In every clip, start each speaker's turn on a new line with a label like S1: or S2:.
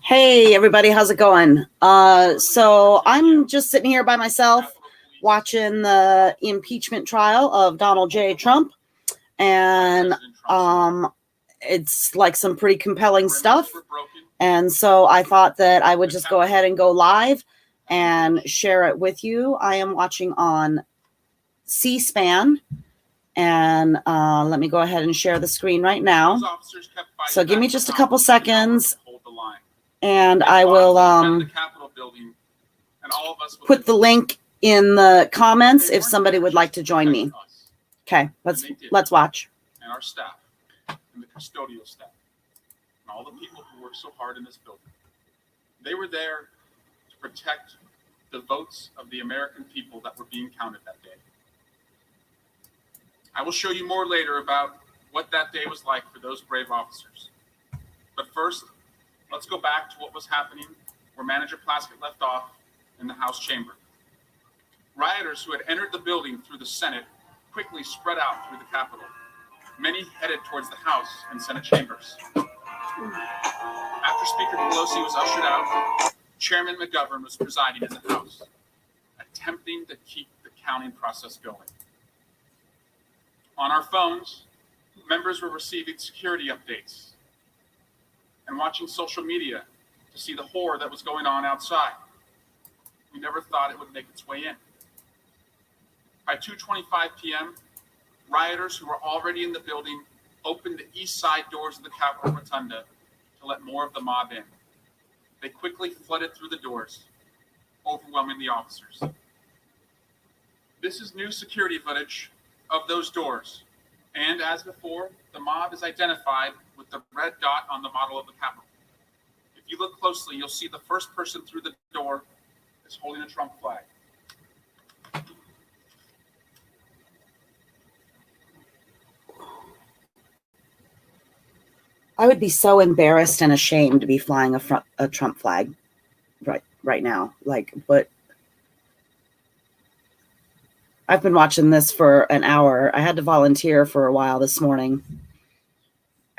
S1: Hey everybody, how's it going? So I'm just sitting here by myself watching the impeachment trial of Donald J. Trump, and it's like some pretty compelling stuff. And so I thought that I would just go ahead and go live and share it with you. I am watching on C-SPAN, and let me go ahead and share the screen right now. So give me just a couple seconds. And I will put the link in the comments if somebody would like to join me. Okay, let's watch.
S2: And our staff and the custodial staff and all the people who work so hard in this building. They were there to protect the votes of the American people that were being counted that day. I will show you more later about what that day was like for those brave officers. But first, let's go back to what was happening where Manager Plaskett left off in the House chamber. Rioters who had entered the building through the Senate quickly spread out through the Capitol. Many headed towards the House and Senate chambers. After Speaker Pelosi was ushered out, Chairman McGovern was presiding in the House, attempting to keep the counting process going. On our phones, members were receiving security updates and watching social media to see the horror that was going on outside. We never thought it would make its way in. By 2:25 p.m., rioters who were already in the building opened the east side doors of the Capitol Rotunda to let more of the mob in. They quickly flooded through the doors, overwhelming the officers. This is new security footage of those doors. And as before, the mob is identified with the red dot on the model of the Capitol. If you look closely, you'll see the first person through the door is holding a Trump flag.
S1: I would be so embarrassed and ashamed to be flying a Trump flag right now. Like, what? I've been watching this for an hour. I had to volunteer for a while this morning.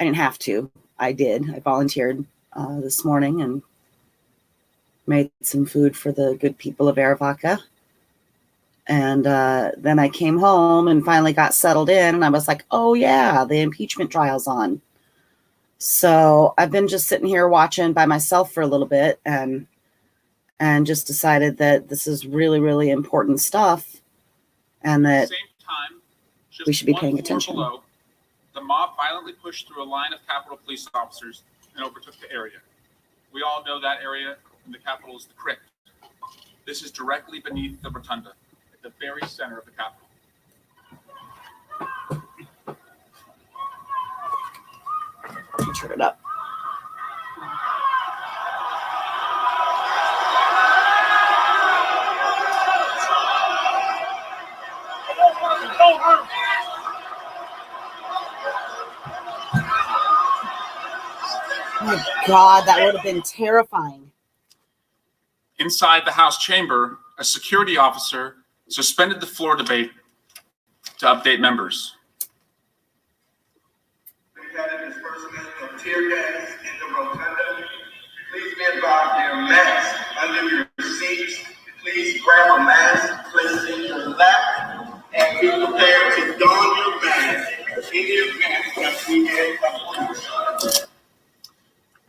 S1: I didn't have to. I did. I volunteered this morning and made some food for the good people of Arivaca. And then I came home and finally got settled in. And I was like, oh, yeah, the impeachment trial's on. So I've been just sitting here watching by myself for a little bit and just decided that this is really, really important stuff and that we should be paying attention.
S2: Below, the mob violently pushed through a line of Capitol police officers and overtook the area. We all know that area in the Capitol is the crypt. This is directly beneath the rotunda, at the very center of the Capitol.
S1: Turn it up. Oh my God, that would have been terrifying.
S2: Inside the House chamber, a security officer suspended the floor debate to update members.
S3: Tear gas in the rotunda. Please be advised there are masks under your seats. Please grab a mask, place it in your lap, and be prepared to don your mask in the event that we get.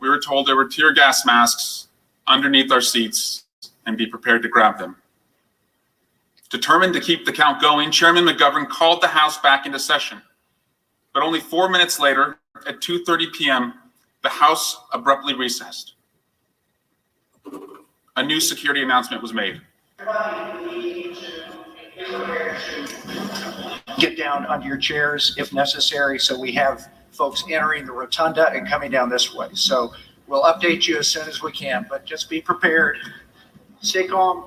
S2: We were told there were tear gas masks underneath our seats and be prepared to grab them. Determined to keep the count going, Chairman McGovern called the House back into session. But only 4 minutes later, at 2:30 p.m., the House abruptly recessed. A new security announcement was made.
S4: Get down under your chairs if necessary, so we have folks entering the rotunda and coming down this way. So we'll update you as soon as we can, but just be prepared. Stay calm.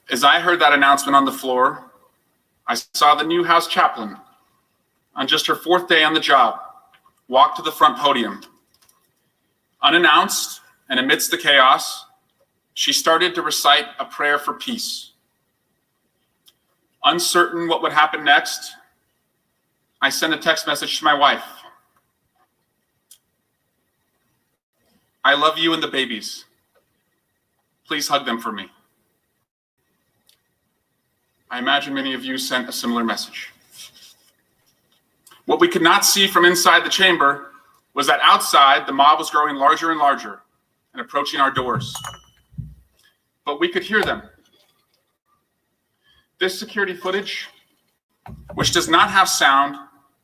S2: As I heard that announcement on the floor, I saw the new House chaplain, on just her 4th day on the job, walk to the front podium. Unannounced and amidst the chaos, she started to recite a prayer for peace. Uncertain what would happen next, I sent a text message to my wife. I love you and the babies. Please hug them for me. I imagine many of you sent a similar message. What we could not see from inside the chamber was that outside the mob was growing larger and larger and approaching our doors. But we could hear them. This security footage, which does not have sound,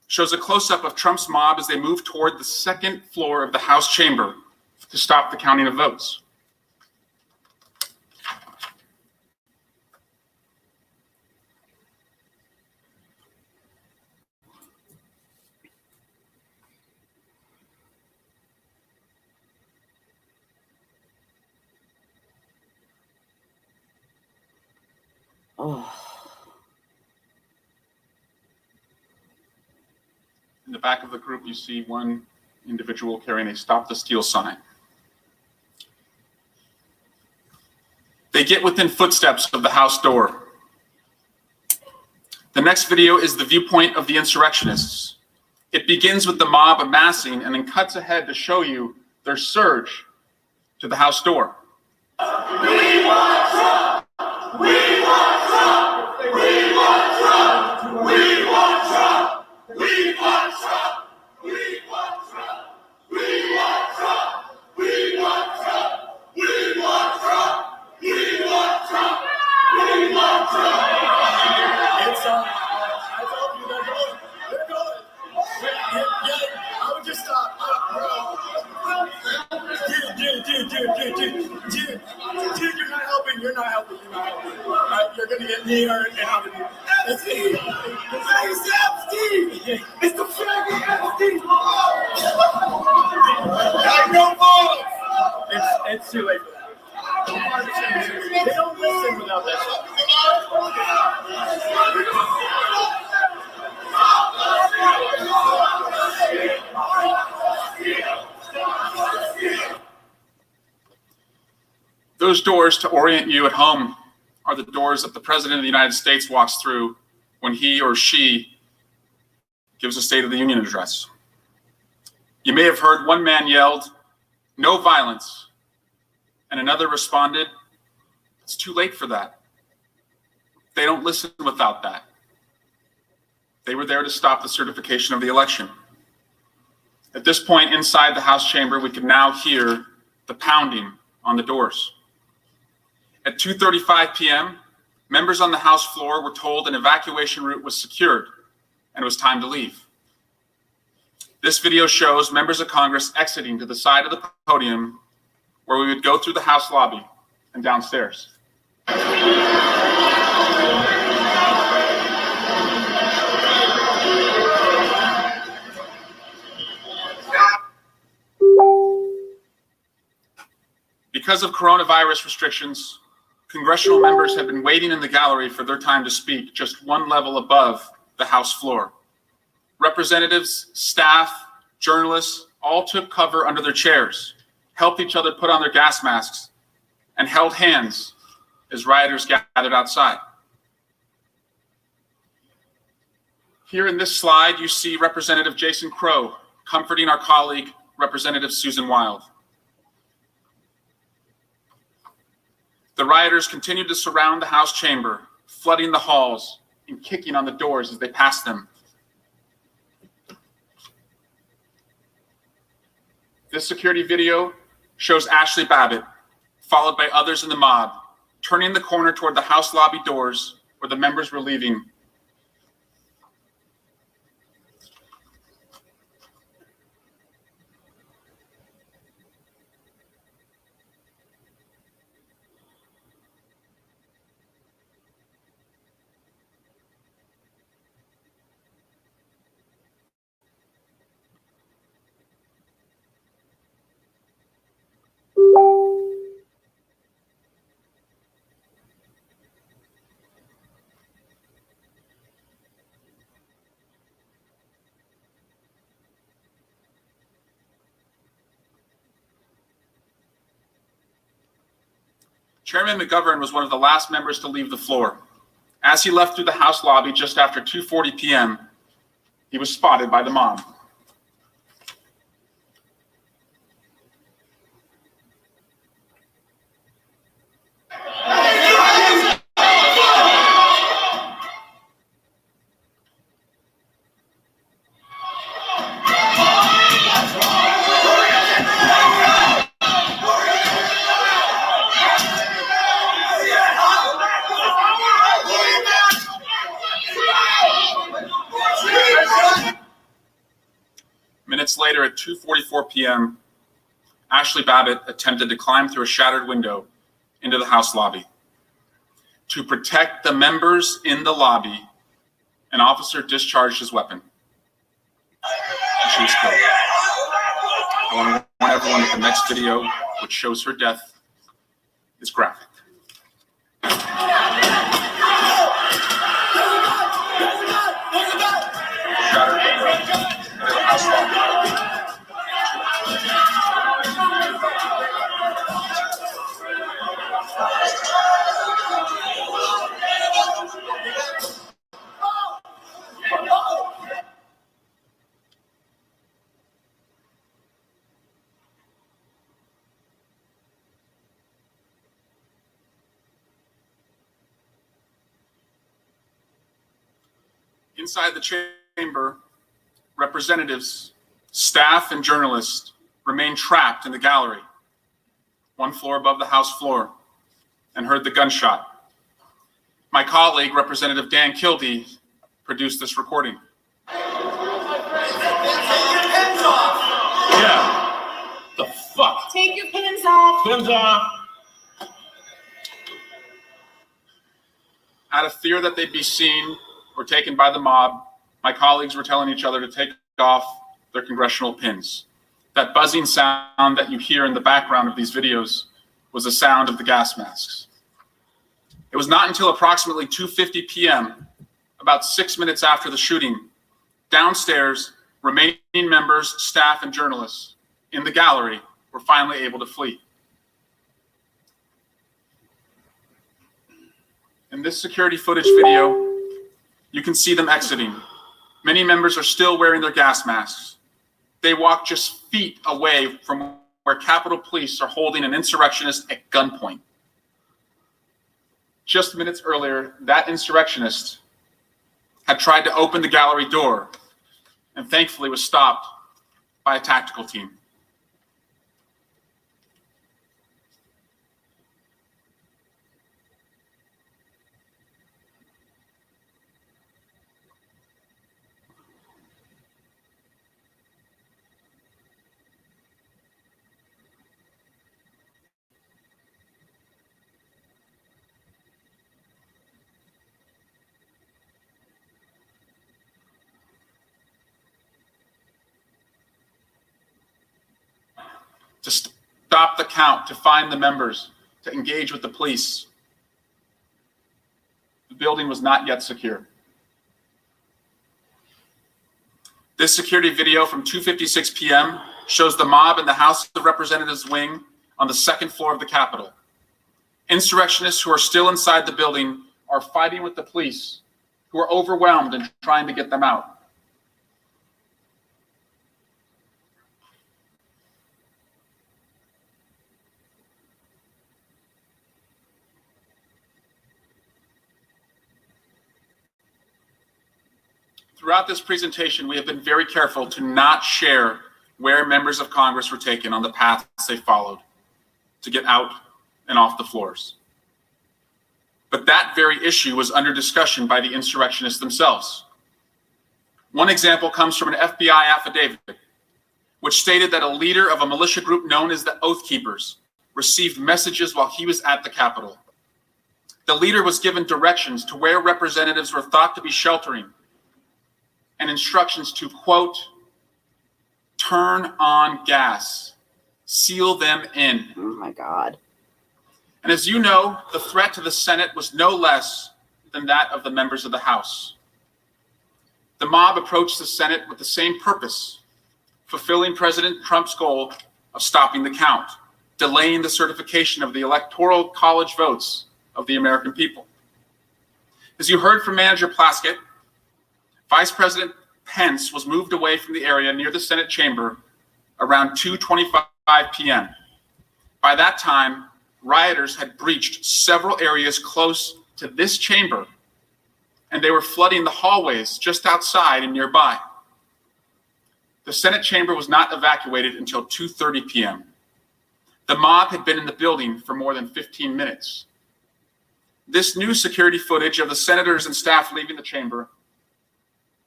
S2: shows a close-up of Trump's mob as they move toward the second floor of the House chamber to stop the counting of votes.
S1: Oh.
S2: In the back of the group, you see one individual carrying a Stop the Steal sign. They get within footsteps of the House door. The next video is the viewpoint of the insurrectionists. It begins with the mob amassing and then cuts ahead to show you their surge to the House door.
S3: We want Trump! We want Trump! We want Trump! We want Trump! We want Trump! We want Trump! We want Trump! We want Trump! We want Trump! We want Trump! We want Trump! It's I told you they're going. They're going. Yeah, I would just stop. Dude, you're not helping. You're not helping. You're gonna get me hurt and I'm gonna be. Steve! It's the flag of Steve! I know balls! It's too late for that. They don't listen without that.
S2: Those doors, to orient you at home, are the doors that the President of the United States walks through when he or she gives a State of the Union address. You may have heard one man yelled, "No violence," and another responded, "It's too late for that." They don't listen without that. They were there to stop the certification of the election. At this point inside the House chamber, we could now hear the pounding on the doors. At 2:35 p.m., members on the House floor were told an evacuation route was secured and it was time to leave. This video shows members of Congress exiting to the side of the podium where we would go through the House lobby and downstairs. Because of coronavirus restrictions, congressional members have been waiting in the gallery for their time to speak just one level above the House floor. Representatives, staff, journalists all took cover under their chairs, helped each other put on their gas masks, and held hands as rioters gathered outside. Here in this slide, you see Representative Jason Crow comforting our colleague, Representative Susan Wild. The rioters continued to surround the House chamber, flooding the halls and kicking on the doors as they passed them. This security video shows Ashley Babbitt, followed by others in the mob, turning the corner toward the House lobby doors where the members were leaving. Chairman McGovern was one of the last members to leave the floor. As he left through the House lobby just after 2:40 p.m., he was spotted by the mob. minutes later at 2:44 p.m., Ashley Babbitt attempted to climb through a shattered window into the House lobby. To protect the members in the lobby, an officer discharged his weapon, and she was killed. I want to warn everyone that the next video, which shows her death, is graphic. Shattered window into the House lobby. Inside the chamber, representatives, staff, and journalists remain trapped in the gallery, one floor above the House floor, and heard the gunshot. My colleague, Representative Dan Kildee, produced this recording.
S5: Yeah. The fuck?
S6: Take your pins off.
S5: Pins off.
S2: Out of fear that they'd be seen or taken by the mob, my colleagues were telling each other to take off their congressional pins. That buzzing sound that you hear in the background of these videos was the sound of the gas masks. It was not until approximately 2:50 p.m., about 6 minutes after the shooting, downstairs, remaining members, staff, and journalists in the gallery were finally able to flee. In this security footage video, you can see them exiting. Many members are still wearing their gas masks. They walk just feet away from where Capitol Police are holding an insurrectionist at gunpoint. Just minutes earlier, that insurrectionist had tried to open the gallery door and thankfully was stopped by a tactical team. To stop the count, to find the members, to engage with the police. The building was not yet secure. This security video from 2:56 p.m. shows the mob in the House of Representatives wing on the second floor of the Capitol. Insurrectionists who are still inside the building are fighting with the police, who are overwhelmed and trying to get them out. Throughout this presentation, we have been very careful to not share where members of Congress were taken on the paths they followed to get out and off the floors. But that very issue was under discussion by the insurrectionists themselves. One example comes from an FBI affidavit, which stated that a leader of a militia group known as the Oath Keepers received messages while he was at the Capitol. The leader was given directions to where representatives were thought to be sheltering and instructions to, quote, turn on gas, seal them in.
S1: Oh my God.
S2: And as you know, the threat to the Senate was no less than that of the members of the House. The mob approached the Senate with the same purpose, fulfilling President Trump's goal of stopping the count, delaying the certification of the Electoral College votes of the American people. As you heard from Manager Plaskett, Vice President Pence was moved away from the area near the Senate chamber around 2:25 p.m. By that time, rioters had breached several areas close to this chamber, and they were flooding the hallways just outside and nearby. The Senate chamber was not evacuated until 2:30 p.m. The mob had been in the building for more than 15 minutes. This new security footage of the senators and staff leaving the chamber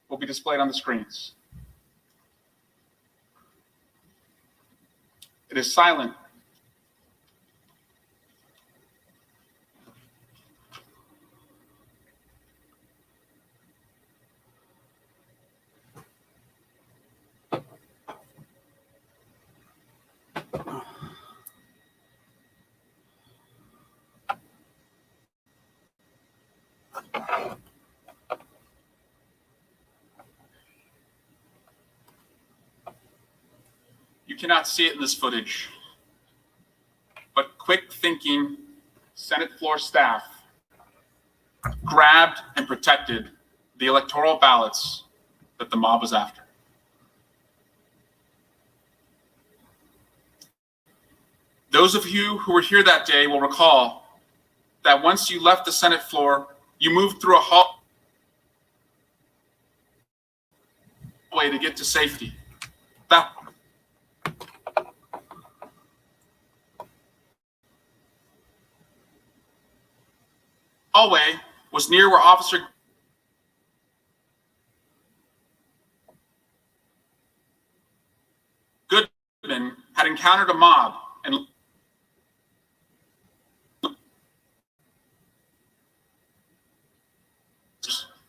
S2: will be displayed on the screens. It is silent. You cannot see it in this footage, but quick thinking Senate floor staff grabbed and protected the electoral ballots that the mob was after. Those of you who were here that day will recall that once you left the Senate floor, you moved through a hallway to get to safety. That hallway was near where Officer Goodman had encountered a mob and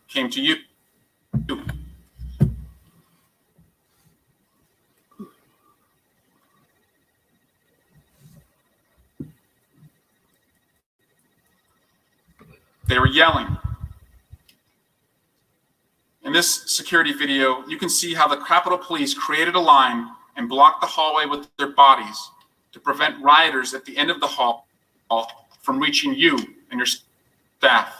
S2: came to you. They were yelling. In this security video, you can see how the Capitol Police created a line and blocked the hallway with their bodies to prevent rioters at the end of the hall from reaching you and your staff.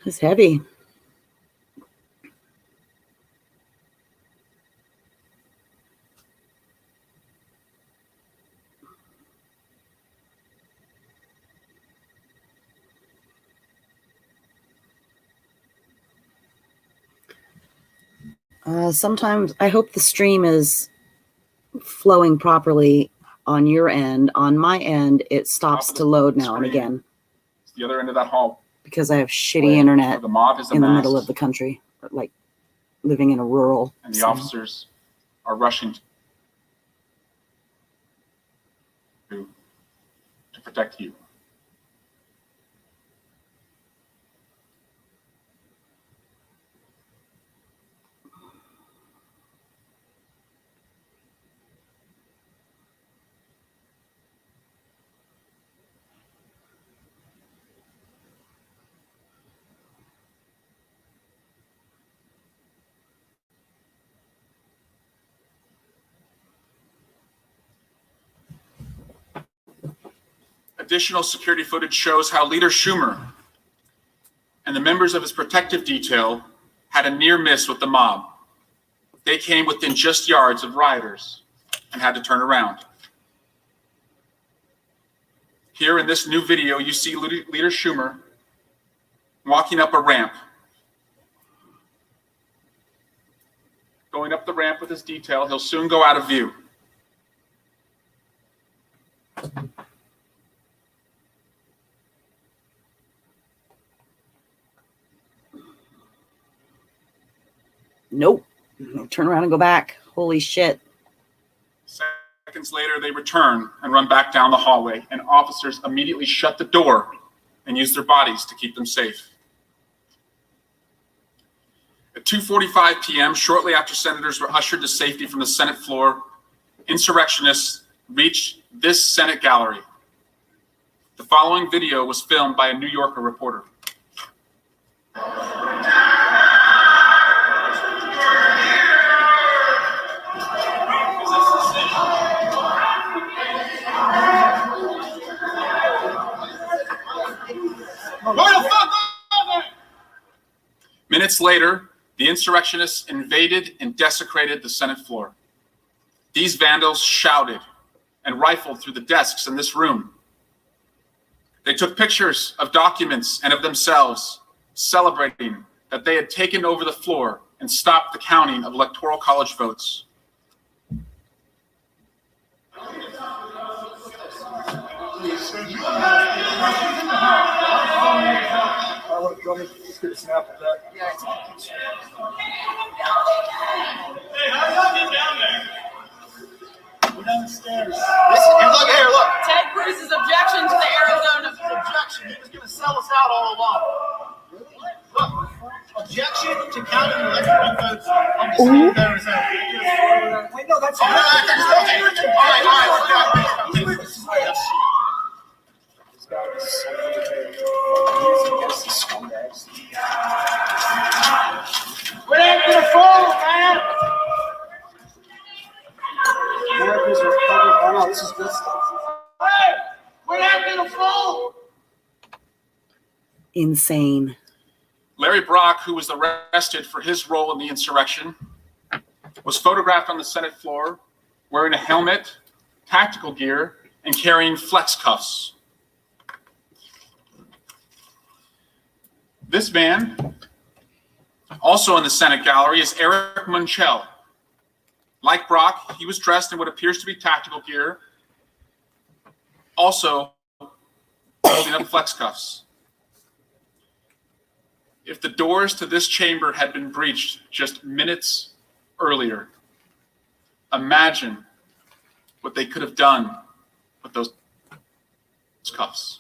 S1: It's heavy. Sometimes I hope the stream is flowing properly on your end. On my end, it stops to load now and again
S2: It's the other end of that hall.
S1: because I have shitty internet
S2: The mob is
S1: in the middle of the country, like living in a rural.
S2: and the officers are rushing to protect you. Additional security footage shows how Leader Schumer and the members of his protective detail had a near miss with the mob. They came within just yards of rioters and had to turn around. Here in this new video, you see Leader Schumer walking up a ramp. Going up the ramp with his detail, he'll soon go out of view.
S1: Nope. Turn around and go back. Holy shit.
S2: Seconds later, they return and run back down the hallway, and officers immediately shut the door and use their bodies to keep them safe. At 2:45 p.m., shortly after senators were ushered to safety from the Senate floor, insurrectionists reached this Senate gallery. The following video was filmed by a New Yorker reporter. Minutes later, the insurrectionists invaded and desecrated the Senate floor. These vandals shouted and rifled through the desks in this room. They took pictures of documents and of themselves, celebrating that they had taken over the floor and stopped the counting of electoral college votes.
S6: Let's get a snap of that.
S7: Hey, how y'all get down there? We're downstairs.
S6: Look.
S7: Ted Cruz's objection to the Arizona objection. He was going to sell us out all along. Look, objection to counting electoral votes on the state of Arizona.
S6: Wait, no, that's
S7: All right. We're not going to fall, man.
S6: America's Republic. Oh no, this is good stuff.
S7: Hey, we're not going to fall.
S1: Insane.
S2: Larry Brock, who was arrested for his role in the insurrection, was photographed on the Senate floor wearing a helmet, tactical gear, and carrying flex cuffs. This man, also in the Senate gallery, is Eric Munchell. Like Brock, he was dressed in what appears to be tactical gear, also holding up flex cuffs. If the doors to this chamber had been breached just minutes earlier, imagine what they could have done with those cuffs.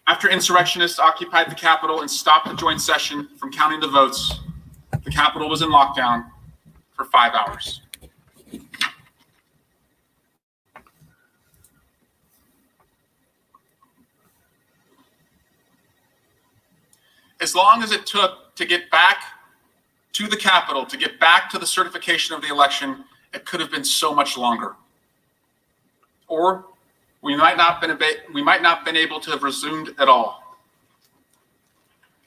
S2: After insurrectionists occupied the Capitol and stopped the joint session from counting the votes, the Capitol was in lockdown for 5 hours. As long as it took to get back to the Capitol, to get back to the certification of the election, it could have been so much longer. Or we might not been able to have resumed at all.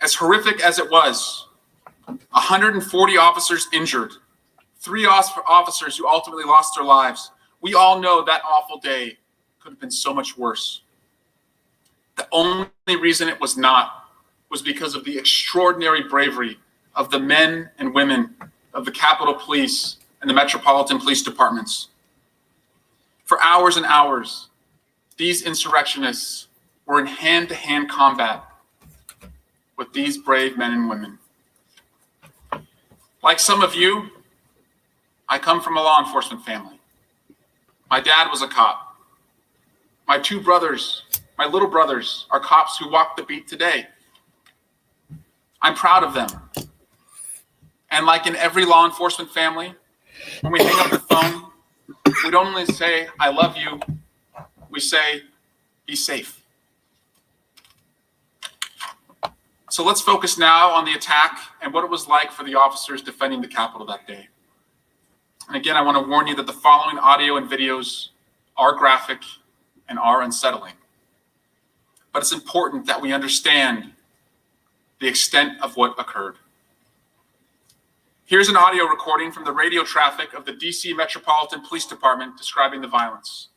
S2: As horrific as it was, 140 officers injured, 3 officers who ultimately lost their lives. We all know that awful day could have been so much worse. The only reason it was not was because of the extraordinary bravery of the men and women of the Capitol Police and the Metropolitan Police Departments. For hours and hours, these insurrectionists were in hand-to-hand combat with these brave men and women. Like some of you, I come from a law enforcement family. My dad was a cop. My 2 brothers, my little brothers, are cops who walk the beat today. I'm proud of them. And like in every law enforcement family, when we hang up the phone, we don't only say, "I love you," we say, "Be safe." So let's focus now on the attack and what it was like for the officers defending the Capitol that day. And again, I want to warn you that the following audio and videos are graphic and are unsettling. But it's important that we understand the extent of what occurred. Here's an audio recording from the radio traffic of the DC Metropolitan Police Department describing the violence.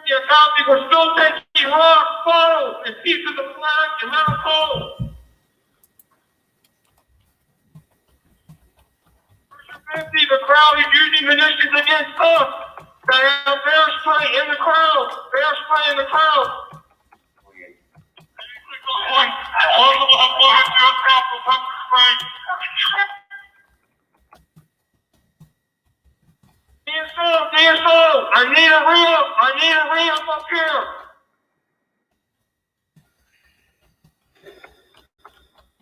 S3: Your copy, we're still taking rocks, bottles, and pieces of flag and metal poles. The crowd is using munitions against us. They have bear spray in the crowd. Bear spray in the crowd. All of them will have to stop with pepper spray. DSO, I need a ramp up here.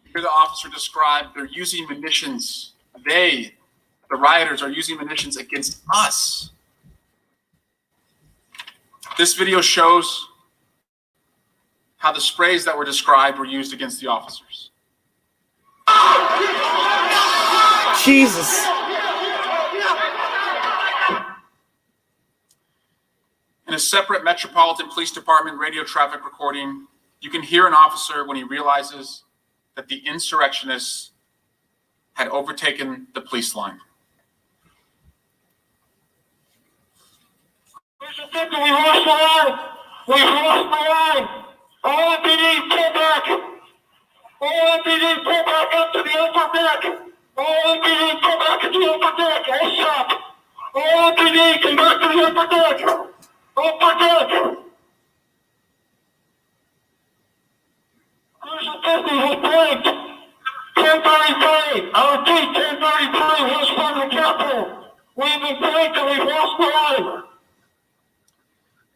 S2: Here the officer described they're using munitions. The rioters, are using munitions against us. This video shows how the sprays that were described were used against the officers.
S1: Jesus.
S2: a separate Metropolitan Police Department radio traffic recording, you can hear an officer when he realizes that the insurrectionists had overtaken the police line.
S3: We lost the line. We lost the line. All MPD, pull back. All MPD, pull back up to the upper deck. All MPD, pull back to the upper deck. All stop. All MPD, come back to the upper deck. Upper deck. Cruiser 50 was blanked. 1033. I repeat, 1033, west front of the Capitol. We've been blanked and we've lost the line.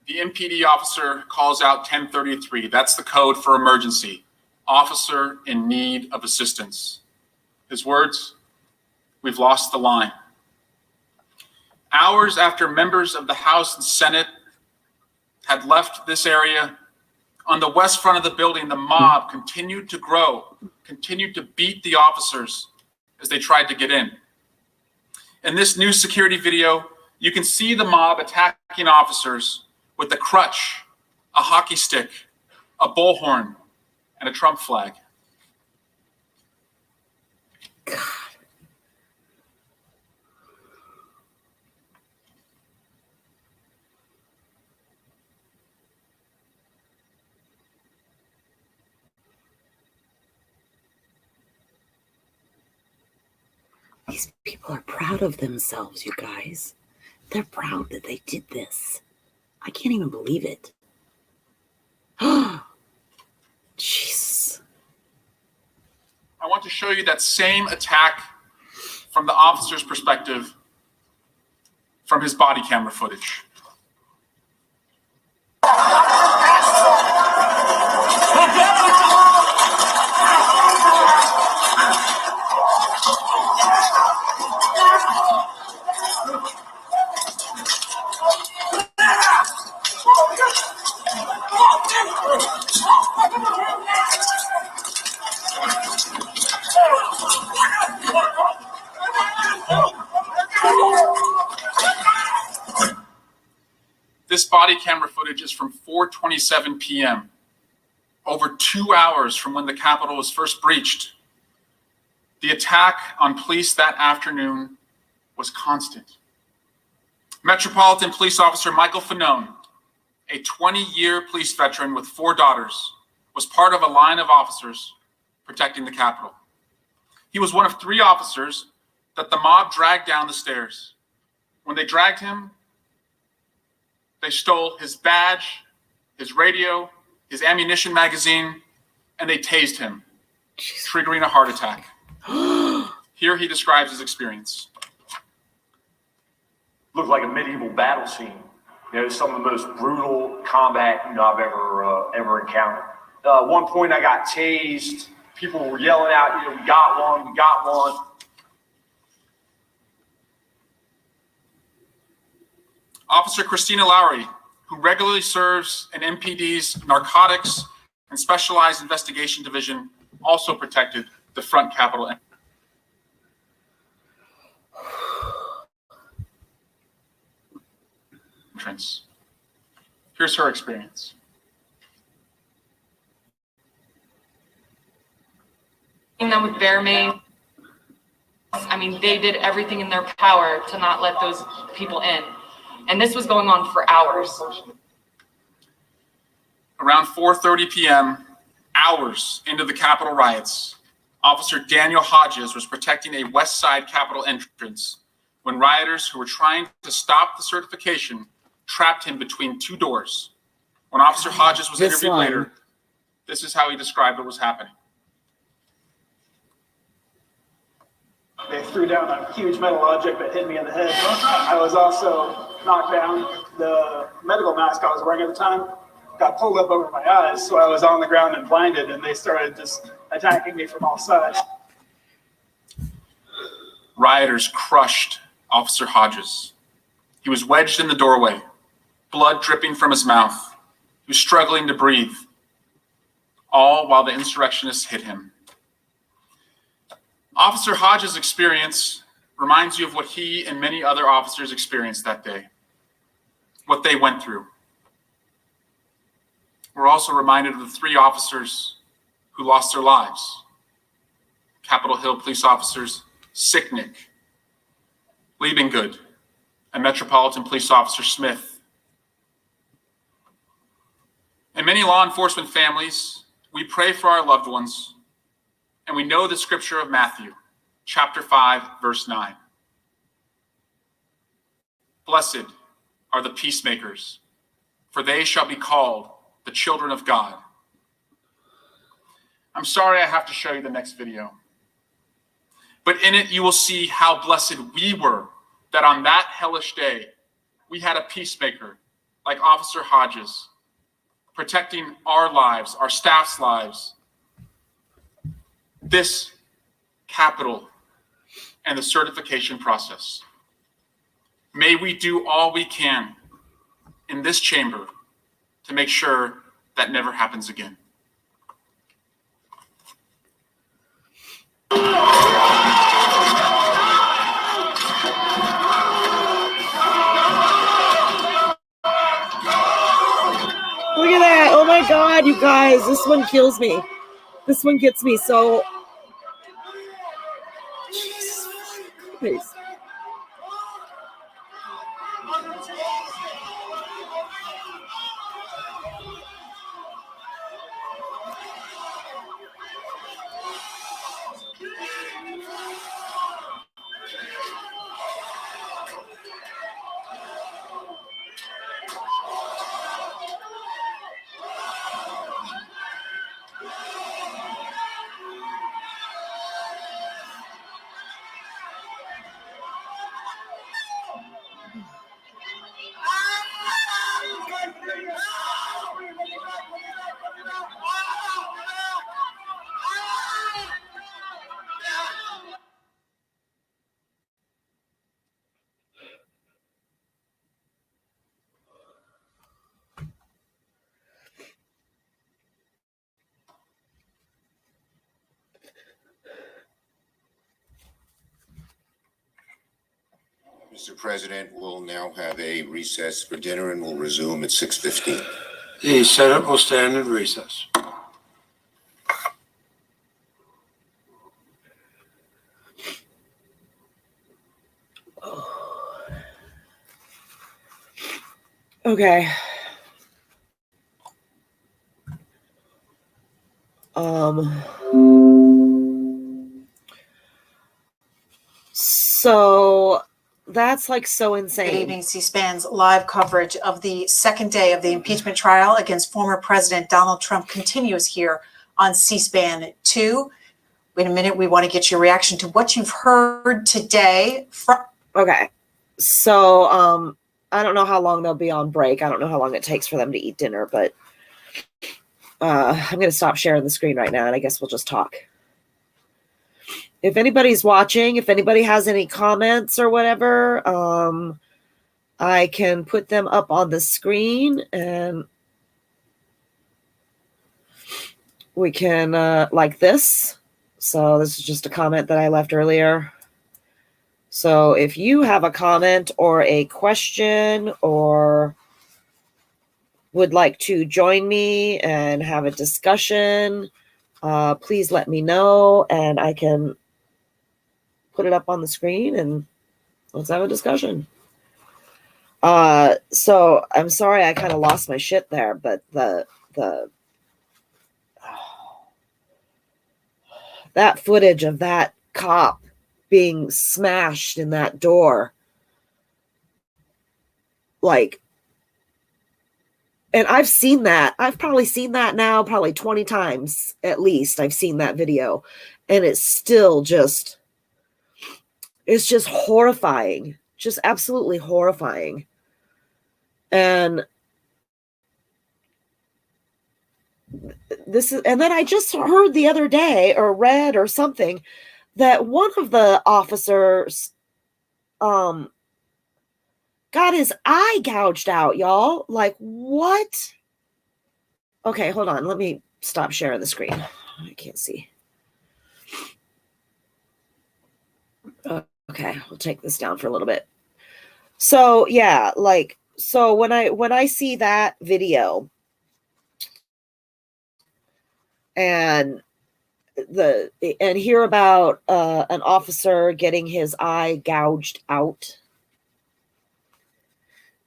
S2: The MPD officer calls out 1033. That's the code for emergency. Officer in need of assistance. His words, we've lost the line. Hours after members of the House and Senate had left this area, on the west front of the building, the mob continued to grow, continued to beat the officers as they tried to get in. In this new security video, you can see the mob attacking officers with a crutch, a hockey stick, a bullhorn, and a Trump flag.
S1: God. These people are proud of themselves, you guys. They're proud that they did this. I can't even believe it. Jesus.
S2: I want to show you that same attack from the officer's perspective from his body camera footage. This body camera footage is from 4:27 p.m., over 2 hours from when the Capitol was first breached. The attack on police that afternoon was constant. Metropolitan Police Officer Michael Fanone, a 20-year police veteran with 4 daughters, was part of a line of officers protecting the Capitol. He was one of 3 officers that the mob dragged down the stairs. When they dragged him, they stole his badge, his radio, his ammunition magazine, and they tased him, triggering a heart attack. Here he describes his experience.
S8: Looked like a medieval battle scene. You know, some of the most brutal combat I've ever encountered. One point I got tased. People were yelling out, we got one, we got one.
S2: Officer Christina Lowry, who regularly serves in MPD's Narcotics and Specialized Investigation Division, also protected the front Capitol entrance. Here's her experience.
S9: Them with bear mace. I mean, they did everything in their power to not let those people in. And this was going on for hours.
S2: Around 4:30 p.m., hours into the Capitol riots, Officer Daniel Hodges was protecting a West Side Capitol entrance when rioters who were trying to stop the certification trapped him between 2 doors. When Officer Hodges was interviewed later, this is how he described what was happening.
S6: They threw down a huge metal object that hit me in the head. I was also knocked down. The medical mask I was wearing at the time got pulled up over my eyes, so I was on the ground and blinded, and they started just attacking me from all sides.
S2: Rioters crushed Officer Hodges. He was wedged in the doorway, blood dripping from his mouth. He was struggling to breathe, all while the insurrectionists hit him. Officer Hodges' experience reminds you of what he and many other officers experienced that day, what they went through. We're also reminded of the 3 officers who lost their lives. Capitol Hill police officers Sicknick, Liebengood, and Metropolitan Police Officer Smith. And many law enforcement families, we pray for our loved ones, and we know the scripture of Matthew, chapter 5, verse 9. Blessed are the peacemakers, for they shall be called the children of God. I'm sorry I have to show you the next video, but in it you will see how blessed we were that on that hellish day, we had a peacemaker like Officer Hodges, protecting our lives, our staff's lives, this Capitol, and the certification process. May we do all we can in this chamber to make sure that never happens again.
S1: Look at that. Oh my God, you guys. This one kills me. This one gets me so. Jesus Christ.
S10: Mr. President, we'll now have a recess for dinner and we'll resume at 6:15.
S5: The Senate will stand in recess.
S1: Okay. So that's like so insane.
S11: Good evening. C-SPAN's live coverage of the second day of the impeachment trial against former President Donald Trump continues here on C-SPAN 2. Wait a minute. We want to get your reaction to what you've heard today.
S1: Okay. So I don't know how long they'll be on break. I don't know how long it takes for them to eat dinner, but I'm going to stop sharing the screen right now, and I guess we'll just talk. If anybody's watching, if anybody has any comments or whatever, I can put them up on the screen, and we can like this. So this is just a comment that I left earlier. So if you have a comment or a question or would like to join me and have a discussion, please let me know and I can put it up on the screen and let's have a discussion. So I'm sorry I kind of lost my shit there, but that footage of that cop being smashed in that door, like, and I've seen that. I've probably seen that now probably 20 times at least. I've seen that video, and it's still just, it's just horrifying, just absolutely horrifying. And this is, and then I just heard the other day or read or something that one of the officers got his eye gouged out, y'all. Like, what? Okay, hold on. Let me stop sharing the screen. I can't see. Okay, we'll take this down for a little bit. So, yeah, like, so when I see that video and hear about an officer getting his eye gouged out.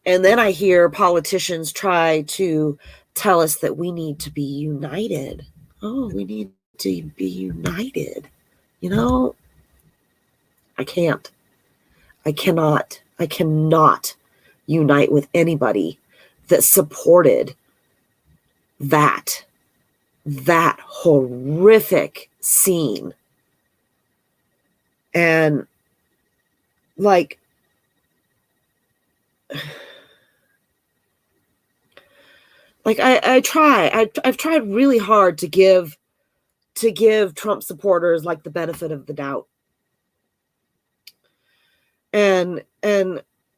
S1: And then I hear politicians try to tell us that we need to be united. Oh, we need to be united. You know, I can't. I cannot unite with anybody that supported that horrific scene. And like, I've tried really hard to give Trump supporters like the benefit of the doubt. And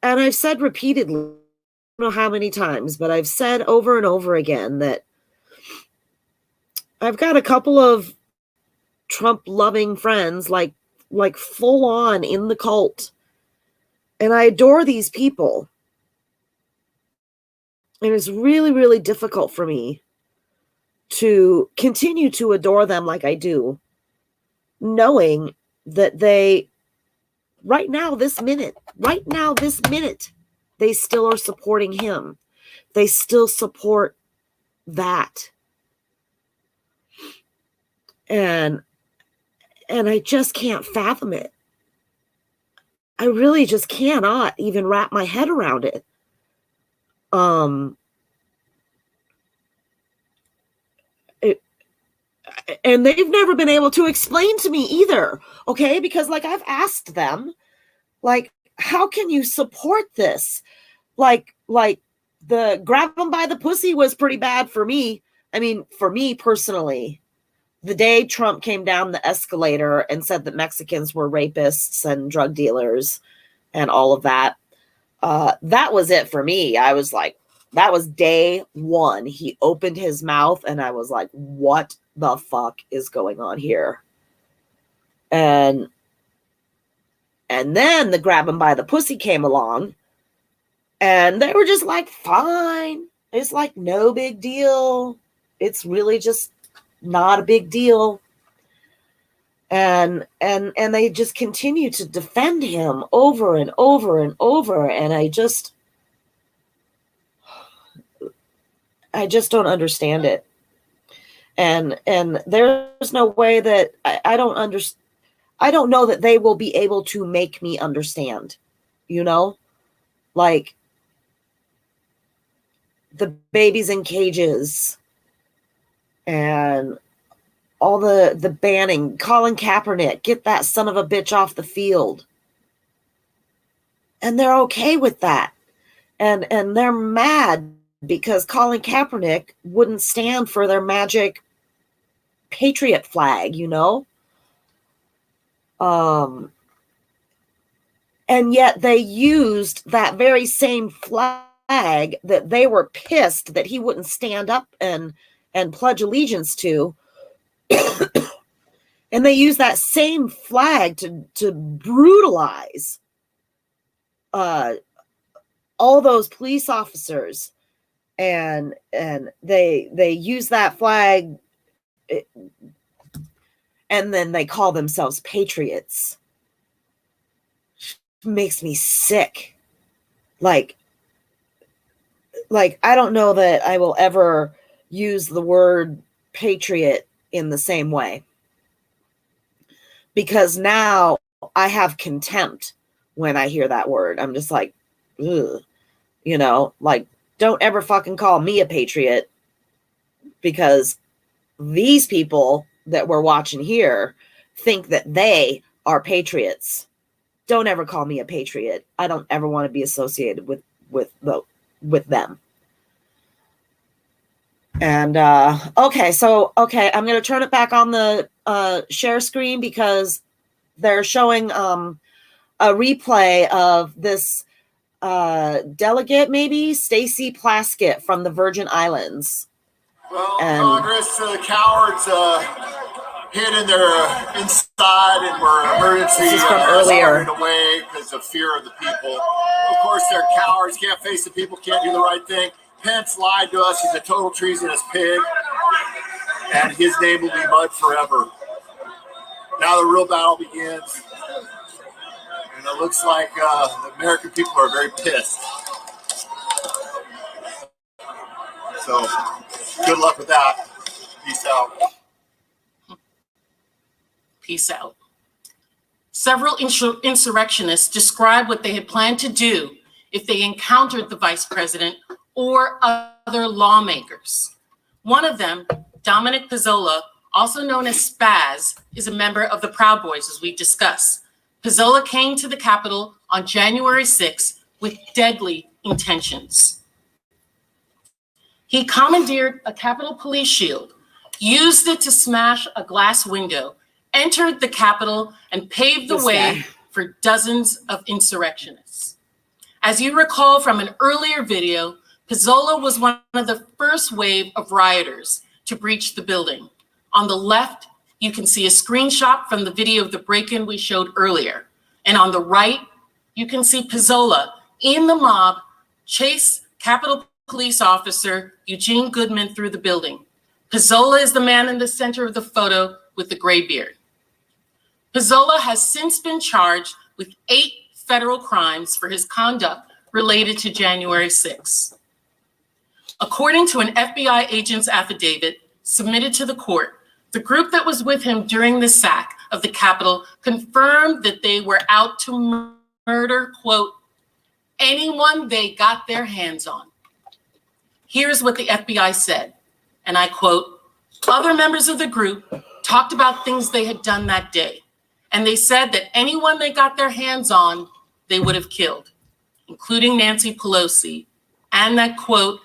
S1: I've said repeatedly, I don't know how many times, but I've said over and over again that I've got a couple of Trump loving friends, like full on in the cult. And I adore these people. And it's really, really difficult for me to continue to adore them like I do, knowing that they, right now, this minute, they still are supporting him. They still support that. And I just can't fathom it. I really just cannot even wrap my head around it. And they've never been able to explain to me either, okay? Because like I've asked them, like, how can you support this? Like the grab them by the pussy was pretty bad for me. I mean, for me personally, the day Trump came down the escalator and said that Mexicans were rapists and drug dealers and all of that, that was it for me. I was like, that was day one. He opened his mouth and I was like, what the fuck is going on here? And then the grab him by the pussy came along and they were just like, fine. It's like no big deal. It's really just not a big deal. And they just continue to defend him over and over and over. And I just don't understand it. And there's no way that I don't understand. I don't know that they will be able to make me understand, you know, like the babies in cages and all the banning, Colin Kaepernick, get that son of a bitch off the field. And they're okay with that. And they're mad because Colin Kaepernick wouldn't stand for their magic patriot flag, you know? And yet they used that very same flag that they were pissed that he wouldn't stand up and pledge allegiance to. And they used that same flag to brutalize all those police officers. And they use that flag, and then they call themselves patriots. It makes me sick. Like I don't know that I will ever use the word patriot in the same way, because now I have contempt when I hear that word. I'm just like, ugh, you know, like, don't ever fucking call me a patriot, because these people that we're watching here think that they are patriots. Don't ever call me a patriot. I don't ever want to be associated with them. And okay, I'm going to turn it back on the share screen because they're showing a replay of this delegate, maybe Stacey Plaskett from the Virgin Islands.
S12: Well, Congress, the cowards hid in their inside and were emergency escorted away because of fear of the people. Of course, they're cowards, can't face the people, can't do the right thing. Pence lied to us. He's a total treasonous pig. and his name will be mud forever. Now the real battle begins, and it looks like the American people are very pissed. So, good luck with that. Peace out.
S13: Peace out. Several insurrectionists described what they had planned to do if they encountered the vice president or other lawmakers. One of them, Dominic Pizzola, also known as Spaz, is a member of the Proud Boys, as we discussed. Pizzola came to the Capitol on January 6th with deadly intentions. He commandeered a Capitol Police shield, used it to smash a glass window, entered the Capitol, and paved the way for dozens of insurrectionists. As you recall from an earlier video, Pizzola was one of the first wave of rioters to breach the building. On the left, you can see a screenshot from the video of the break-in we showed earlier. And on the right, you can see Pizzola in the mob chase Capitol Police Officer Eugene Goodman through the building. Pizzola is the man in the center of the photo with the gray beard. Pizzola has since been charged with 8 federal crimes for his conduct related to January 6. According to an FBI agent's affidavit submitted to the court, the group that was with him during the sack of the Capitol confirmed that they were out to murder, quote, anyone they got their hands on. Here's what the FBI said, and I quote, other members of the group talked about things they had done that day, and they said that anyone they got their hands on, they would have killed, including Nancy Pelosi, and that, quote,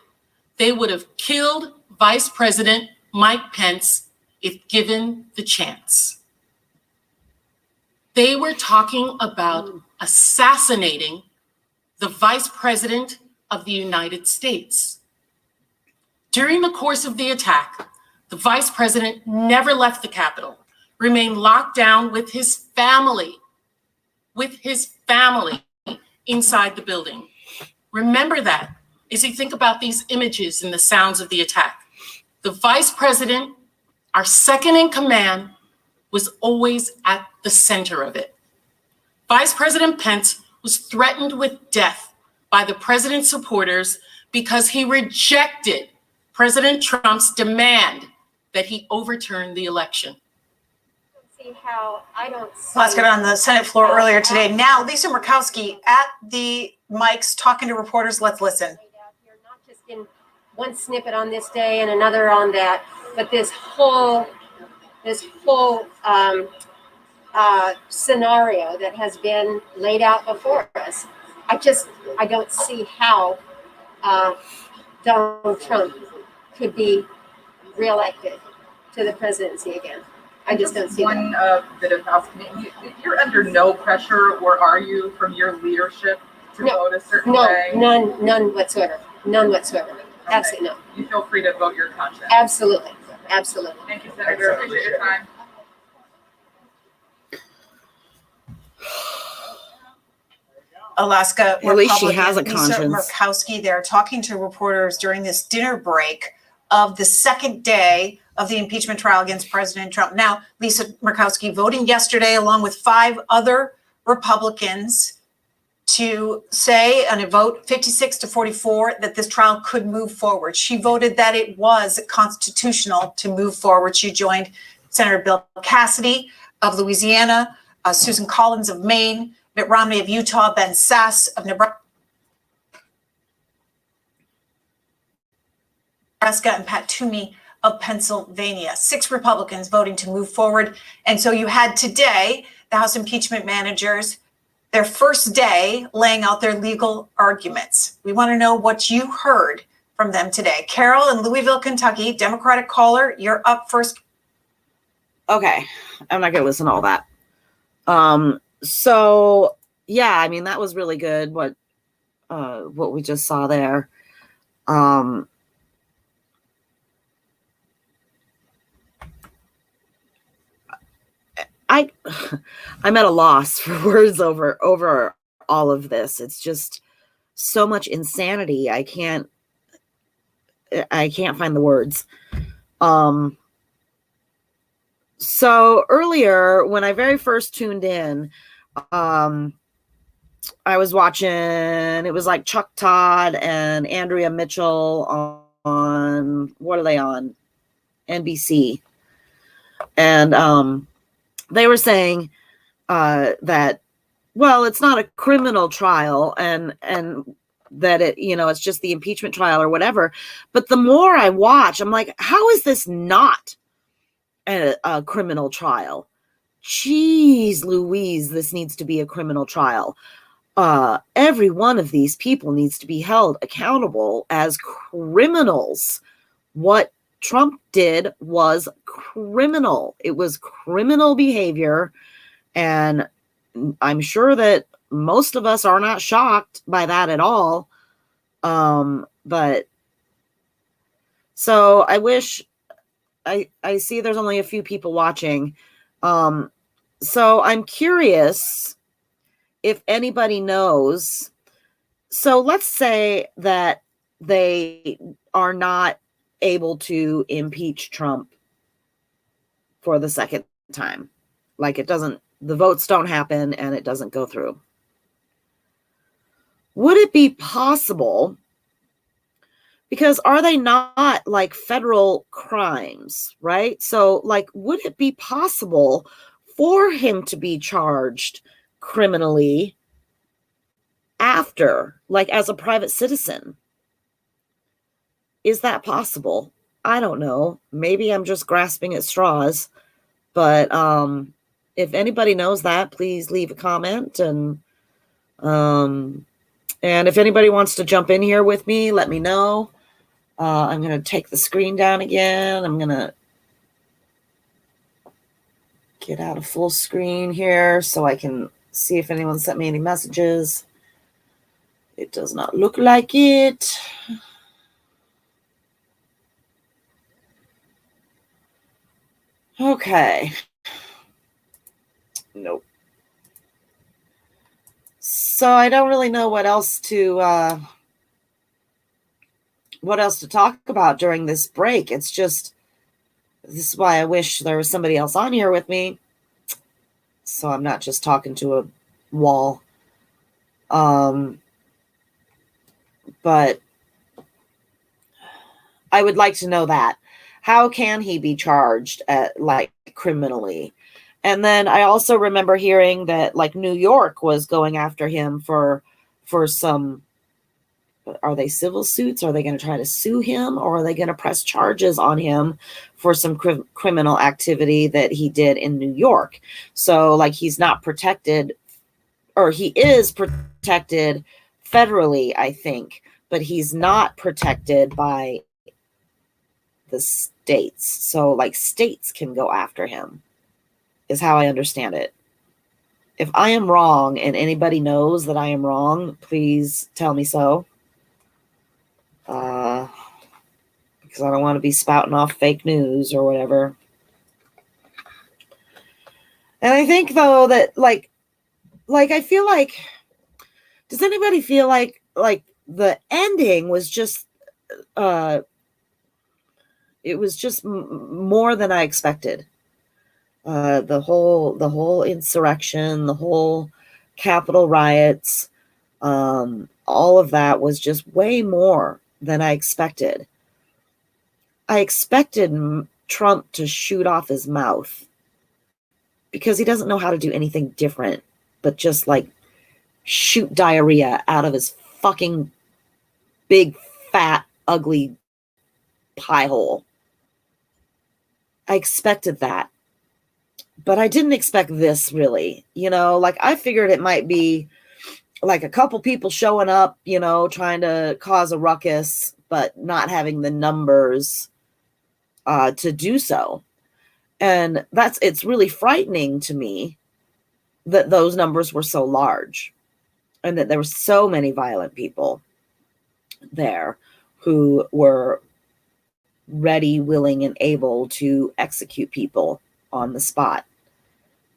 S13: they would have killed Vice President Mike Pence if given the chance. They were talking about assassinating the Vice President of the United States. During the course of the attack, the Vice President never left the Capitol, remained locked down with his family inside the building. Remember that as you think about these images and the sounds of the attack. The Vice President, our second in command, was always at the center of it. Vice President Pence was threatened with death by the president's supporters because he rejected President Trump's demand that he overturn the election.
S11: Let's get on the Senate floor earlier today. Now, Lisa Murkowski at the mics talking to reporters. Let's listen.
S14: Not just in one snippet on this day and another on that, but this whole scenario that has been laid out before us. I don't see how Donald Trump could be reelected to the presidency again. I just don't see
S15: one bit of housekeeping. You're under no pressure, or are you, from your leadership to vote a certain way?
S14: None whatsoever. None whatsoever. Okay. Absolutely no.
S15: You feel free to vote your conscience.
S14: Absolutely. Absolutely.
S15: Thank you, Senator. Appreciate your time.
S11: Alaska
S1: At least she
S11: Republican
S1: has a
S11: Lisa
S1: conscience.
S11: Murkowski there talking to reporters during this dinner break of the second day of the impeachment trial against President Trump. Now, Lisa Murkowski voting yesterday along with 5 other Republicans to say on a vote 56-44 that this trial could move forward. She voted that it was constitutional to move forward. She joined Senator Bill Cassidy of Louisiana, Susan Collins of Maine, Mitt Romney of Utah, Ben Sasse of Nebraska, and Pat Toomey of Pennsylvania. 6 Republicans voting to move forward. And so you had today the House impeachment managers, their first day laying out their legal arguments. We want to know what you heard from them today. Carol in Louisville, Kentucky, Democratic caller, you're up first.
S1: Okay, I'm not going to listen to all that. So yeah, I mean, that was really good. What we just saw there. I'm at a loss for words over all of this. It's just so much insanity. I can't find the words. So earlier, when I very first tuned in, I was watching, it was like Chuck Todd and Andrea Mitchell on what are they on? NBC. And they were saying that, well, it's not a criminal trial and that it, it's just the impeachment trial or whatever. But the more I watch, I'm like, how is this not a criminal trial? Jeez Louise, this needs to be a criminal trial. Every one of these people needs to be held accountable as criminals. What Trump did was criminal. It was criminal behavior. And I'm sure that most of us are not shocked by that at all. But so I wish I see there's only a few people watching. So I'm curious if anybody knows. So let's say that they are not able to impeach Trump for the second time. Like the votes don't happen and it doesn't go through. Would it be possible, because are they not like federal crimes, right? So like, would it be possible for him to be charged criminally after, like as a private citizen? Is that possible? I don't know. Maybe I'm just grasping at straws, but if anybody knows that, please leave a comment. And if anybody wants to jump in here with me, let me know. I'm going to take the screen down again. I'm going to get out of full screen here so I can see if anyone sent me any messages. It does not look like it. Okay. Nope. So I don't really know what else to talk about during this break. It's just, this is why I wish there was somebody else on here with me, so I'm not just talking to a wall. But I would like to know that. How can he be charged like criminally? And then I also remember hearing that like New York was going after him for some, are they civil suits? Are they going to try to sue him, or are they going to press charges on him for some criminal activity that he did in New York? So like he's not protected, or he is protected federally, I think, but he's not protected by the states. So like states can go after him, is how I understand it. If I am wrong and anybody knows that I am wrong, please tell me so. Because I don't want to be spouting off fake news or whatever. And I think though that like I feel like, does anybody feel like the ending was just it was just more than I expected. The whole insurrection, the whole Capitol riots, all of that was just way more than I expected. I expected Trump to shoot off his mouth because he doesn't know how to do anything different but just like shoot diarrhea out of his fucking big, fat, ugly pie hole. I expected that. But I didn't expect this, really. Like I figured it might be like a couple people showing up, trying to cause a ruckus, but not having the numbers to do so. And it's really frightening to me that those numbers were so large and that there were so many violent people there who were ready, willing, and able to execute people on the spot.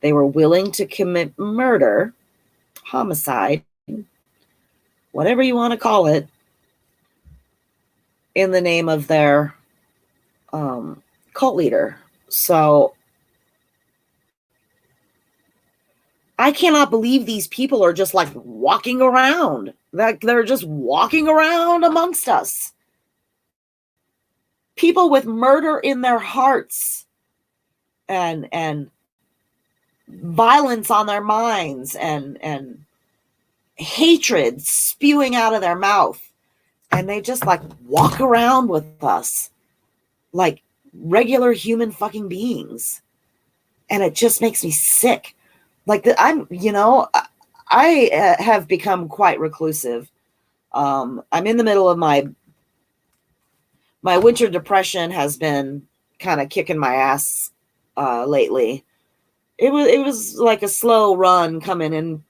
S1: They were willing to commit murder, homicide, whatever you want to call it, in the name of their cult leader. So I cannot believe these people are just like walking around. That they're just walking around amongst us. People with murder in their hearts and violence on their minds and hatred spewing out of their mouth. And they just like walk around with us like regular human fucking beings. And it just makes me sick. Like I have become quite reclusive. I'm in the middle of my winter depression has been kind of kicking my ass lately. It was like a slow run coming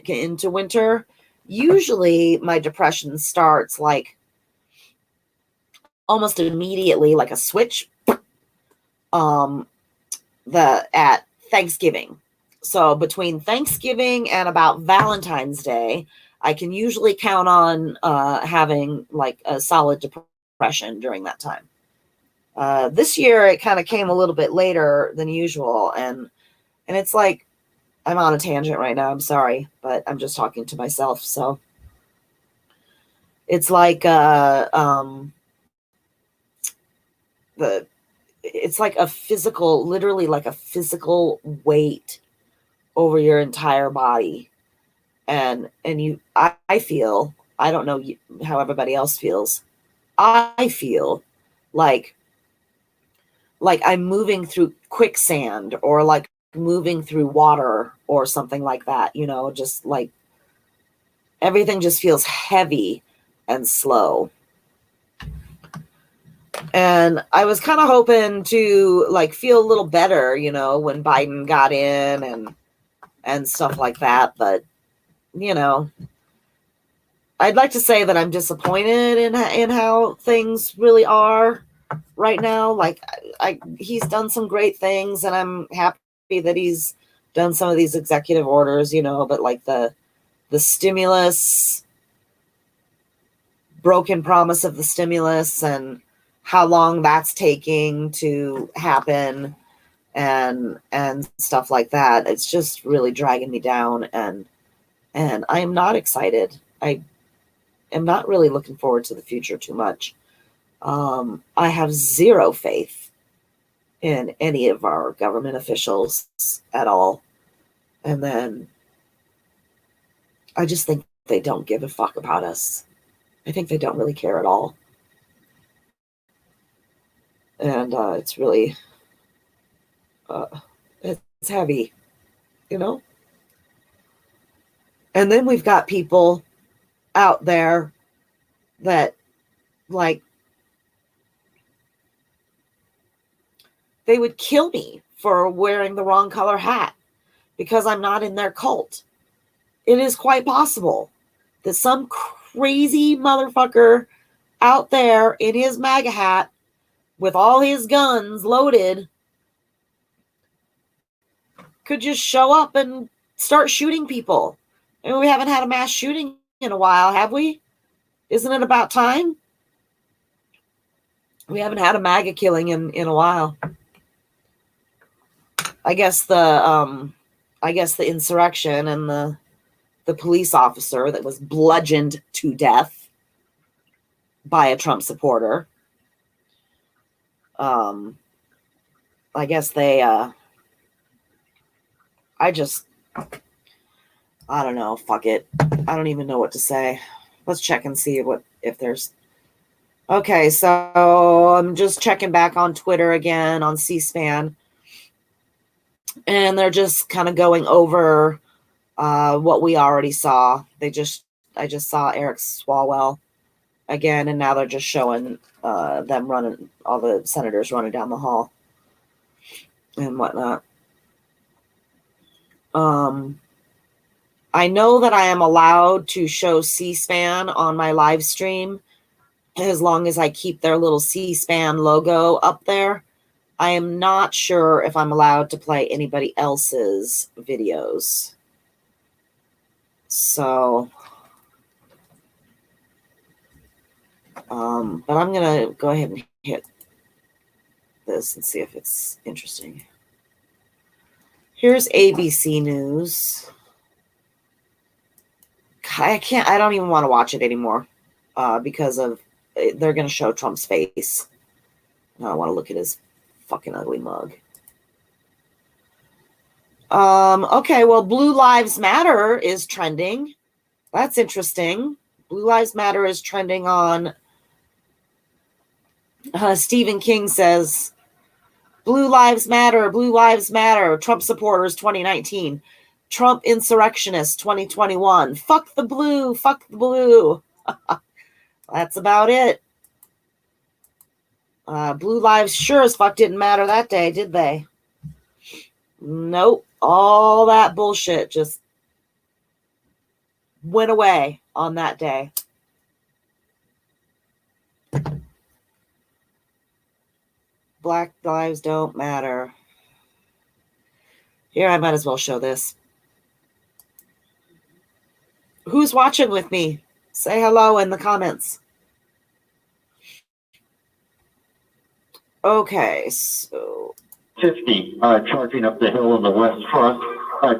S1: into winter. Usually my depression starts like almost immediately, like a switch. At Thanksgiving. So between Thanksgiving and about Valentine's Day, I can usually count on having like a solid depression during that time. This year it kind of came a little bit later than usual, and it's like I'm on a tangent right now. I'm sorry, but I'm just talking to myself. So it's like it's like a physical, literally like a physical weight over your entire body. And I feel, I don't know how everybody else feels. I feel like I'm moving through quicksand or like moving through water or something like that, just like everything just feels heavy and slow. And I was kind of hoping to like feel a little better, when Biden got in and stuff like that. But, I'd like to say that I'm disappointed in how things really are right now. Like he's done some great things and I'm happy that he's done some of these executive orders, but like the stimulus, broken promise of the stimulus and how long that's taking to happen and stuff like that. It's just really dragging me down and I am not excited. I am not really looking forward to the future too much. I have zero faith in any of our government officials at all. And then I just think they don't give a fuck about us. I think they don't really care at all. And it's really, it's heavy, And then we've got people out there that like, they would kill me for wearing the wrong color hat because I'm not in their cult. It is quite possible that some crazy motherfucker out there in his MAGA hat with all his guns loaded could just show up and start shooting people. And we haven't had a mass shooting in a while, have we? Isn't it about time? We haven't had a MAGA killing in a while. I guess the insurrection and the police officer that was bludgeoned to death by a Trump supporter. I guess they I don't know, fuck it. I don't even know what to say. Let's check and see if there's. Okay, so I'm just checking back on Twitter again on C-SPAN. And they're just kind of going over what we already saw. I just saw Eric Swalwell again, and now they're just showing them running, all the senators running down the hall and whatnot. I know that I am allowed to show C-SPAN on my live stream as long as I keep their little C-SPAN logo up there. I am not sure if I'm allowed to play anybody else's videos. So, but I'm going to go ahead and hit this and see if it's interesting. Here's ABC News. I don't even want to watch it anymore because of they're going to show Trump's face. I don't want to look at his fucking ugly mug. Okay, well, Blue Lives Matter is trending. That's interesting. Blue Lives Matter is trending on Stephen King says, Blue Lives Matter, Blue Lives Matter, Trump supporters 2019, Trump insurrectionists 2021, fuck the blue, fuck the blue. That's about it. Blue lives sure as fuck didn't matter that day, did they? Nope. All that bullshit just went away on that day. Black lives don't matter. Here, I might as well show this. Who's watching with me? Say hello in the comments. Okay, so
S16: 50, charging up the hill in the west front,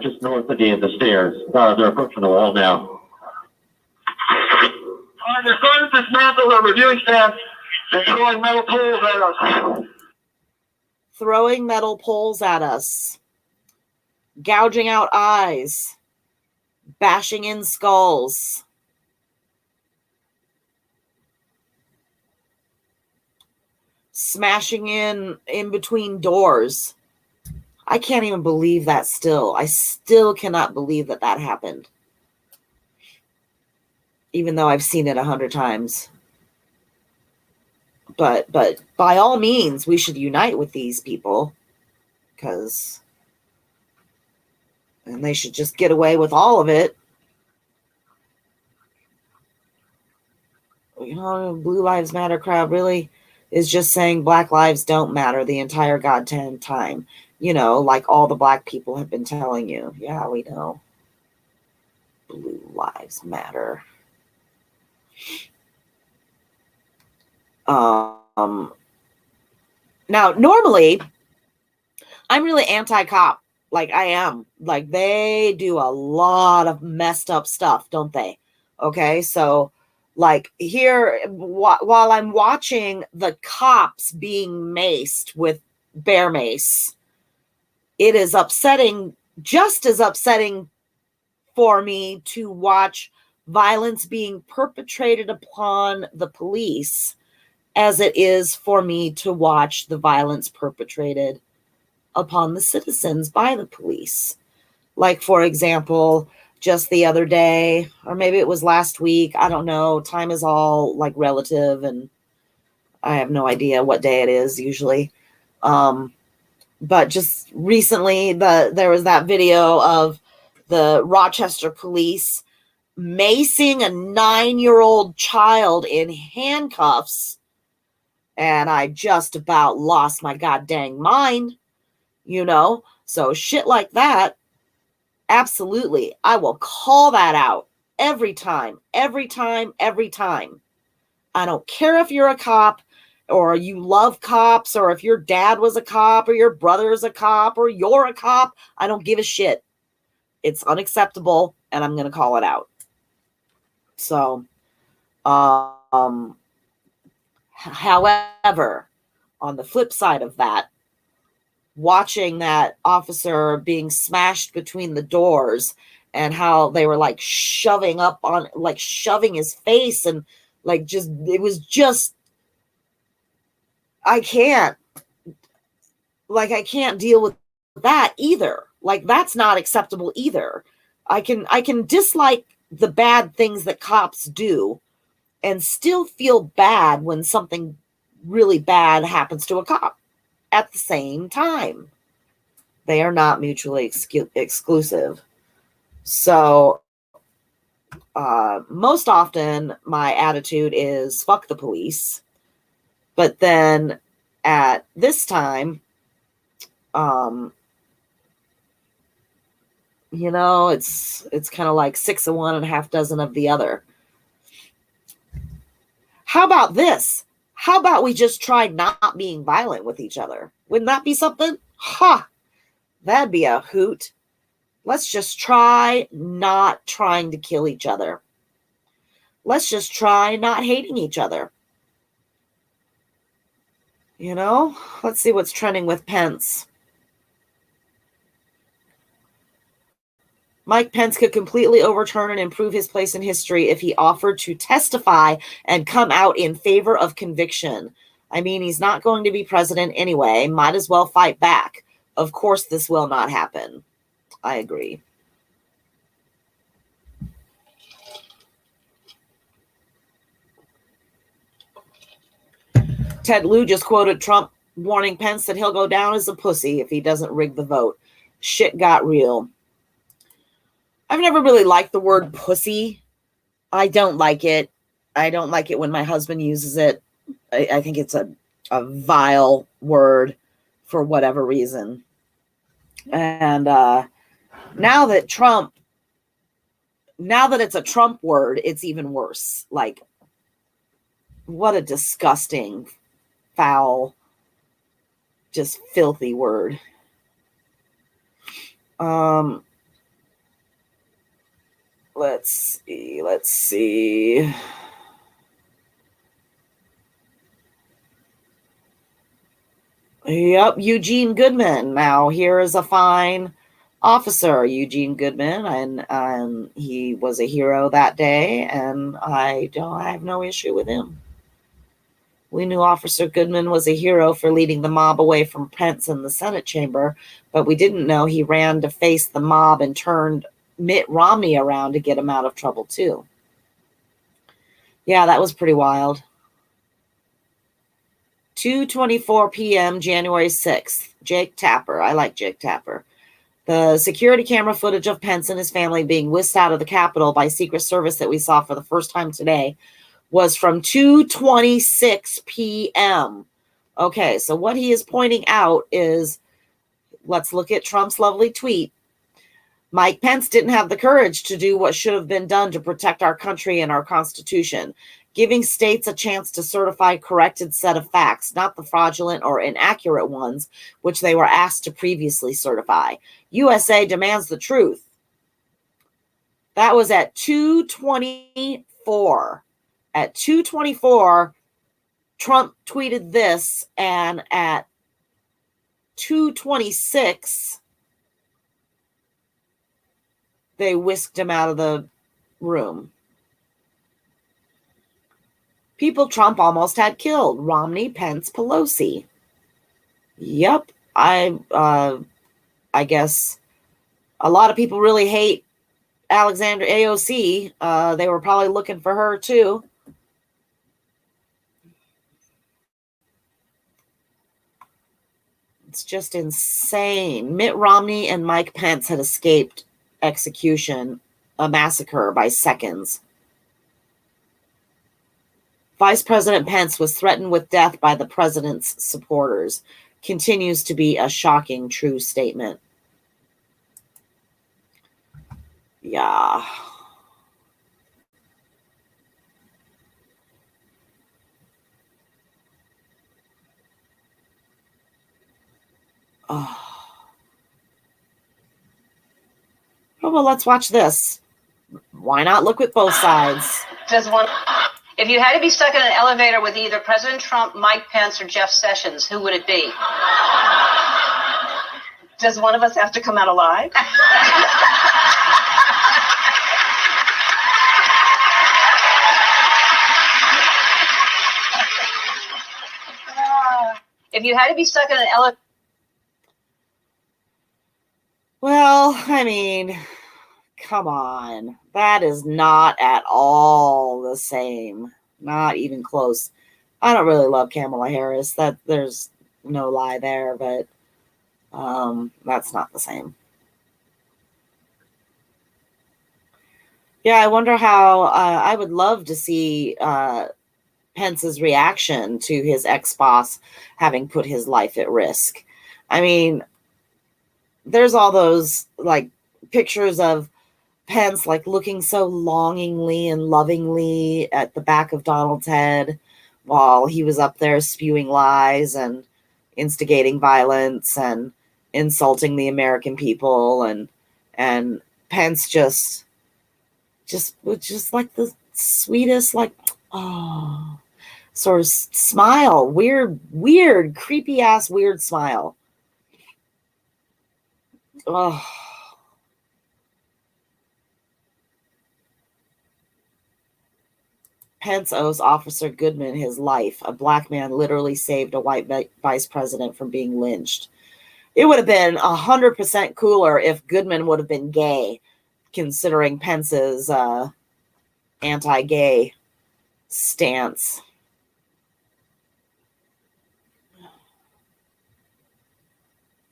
S16: just north of the stairs. They're approaching the wall now. They're starting to dismantle our reviewing staff. They're throwing metal poles at us.
S1: Throwing metal poles at us. Gouging out eyes. Bashing in skulls. Smashing in between doors. I can't even believe that still. I still cannot believe that happened. Even though I've seen it 100 times. But by all means, we should unite with these people. And they should just get away with all of it. You know, Blue Lives Matter crowd really is just saying Black lives don't matter the entire goddamn time. You know, like all the Black people have been telling you. Yeah, we know. Blue Lives Matter. Now, normally, I'm really anti-cop. Like, I am. Like, they do a lot of messed up stuff, don't they? Okay, so, like, here, while I'm watching the cops being maced with bear mace, it is upsetting, just as upsetting for me to watch violence being perpetrated upon the police as it is for me to watch the violence perpetrated upon the citizens by the police. Like, for example, just the other day, or maybe it was last week, I don't know, time is all like relative and I have no idea what day it is usually. But just recently, there was that video of the Rochester police macing a 9-year-old child in handcuffs, and I just about lost my goddamn mind, you know? So shit like that, absolutely, I will call that out every time, every time, every time. I don't care if you're a cop, or you love cops, or if your dad was a cop, or your brother is a cop, or you're a cop. I don't give a shit. It's unacceptable, and I'm going to call it out. So, however, on the flip side of that, watching that officer being smashed between the doors and how they were like shoving his face and like just, it was just, I can't deal with that either. Like, that's not acceptable either. I can dislike the bad things that cops do and still feel bad when something really bad happens to a cop at the same time. They are not mutually exclusive. So, most often my attitude is fuck the police. But then at this time, you know, it's kind of like 6 of one and a half dozen of the other. How about this? How about we just try not being violent with each other? Wouldn't that be something? Ha! That'd be a hoot. Let's just try not trying to kill each other. Let's just try not hating each other. You know, let's see what's trending with Pence. Mike Pence could completely overturn and improve his place in history if he offered to testify and come out in favor of conviction. I mean, he's not going to be president anyway. Might as well fight back. Of course, this will not happen. I agree. Ted Lieu just quoted Trump warning Pence that he'll go down as a pussy if he doesn't rig the vote. Shit got real. I've never really liked the word pussy. I don't like it. I don't like it when my husband uses it. I think it's a vile word for whatever reason. And now that it's a Trump word, it's even worse. Like, what a disgusting, foul, just filthy word. Let's see. Yep, Eugene Goodman. Now, here is a fine officer, Eugene Goodman, and he was a hero that day, and I have no issue with him. We knew Officer Goodman was a hero for leading the mob away from Pence in the Senate chamber, but we didn't know he ran to face the mob and turned Mitt Romney around to get him out of trouble too. Yeah, that was pretty wild. 2:24 p.m. January 6th. Jake Tapper. I like Jake Tapper. The security camera footage of Pence and his family being whisked out of the Capitol by Secret Service that we saw for the first time today was from 2:26 p.m. Okay, so what he is pointing out is, let's look at Trump's lovely tweet. Mike Pence didn't have the courage to do what should have been done to protect our country and our Constitution, giving states a chance to certify a corrected set of facts, not the fraudulent or inaccurate ones, which they were asked to previously certify. USA demands the truth. That was at 2:24. At 2:24, Trump tweeted this, and at 2:26, they whisked him out of the room. People Trump almost had killed: Romney, Pence, Pelosi. Yep, I guess a lot of people really hate Alexandra AOC. They were probably looking for her too. It's just insane. Mitt Romney and Mike Pence had escaped execution, a massacre by seconds. Vice President Pence was threatened with death by the president's supporters. Continues to be a shocking true statement. Yeah. Oh. Oh, well, let's watch this. Why not look at both sides?
S17: If you had to be stuck in an elevator with either President Trump, Mike Pence, or Jeff Sessions, who would it be? Does one of us have to come out alive? If you had to be stuck in an elevator.
S1: Well, I mean, come on. That is not at all the same. Not even close. I don't really love Kamala Harris. There's no lie there, but that's not the same. Yeah, I wonder how I would love to see Pence's reaction to his ex-boss having put his life at risk. I mean, there's all those like pictures of Pence like looking so longingly and lovingly at the back of Donald's head while he was up there spewing lies and instigating violence. And insulting the American people, and Pence just like the sweetest, like, oh, sort of smile, weird, creepy ass weird smile. Oh. Pence owes Officer Goodman his life. A black man literally saved a white vice president from being lynched. It would have been 100% cooler if Goodman would have been gay, considering Pence's anti-gay stance.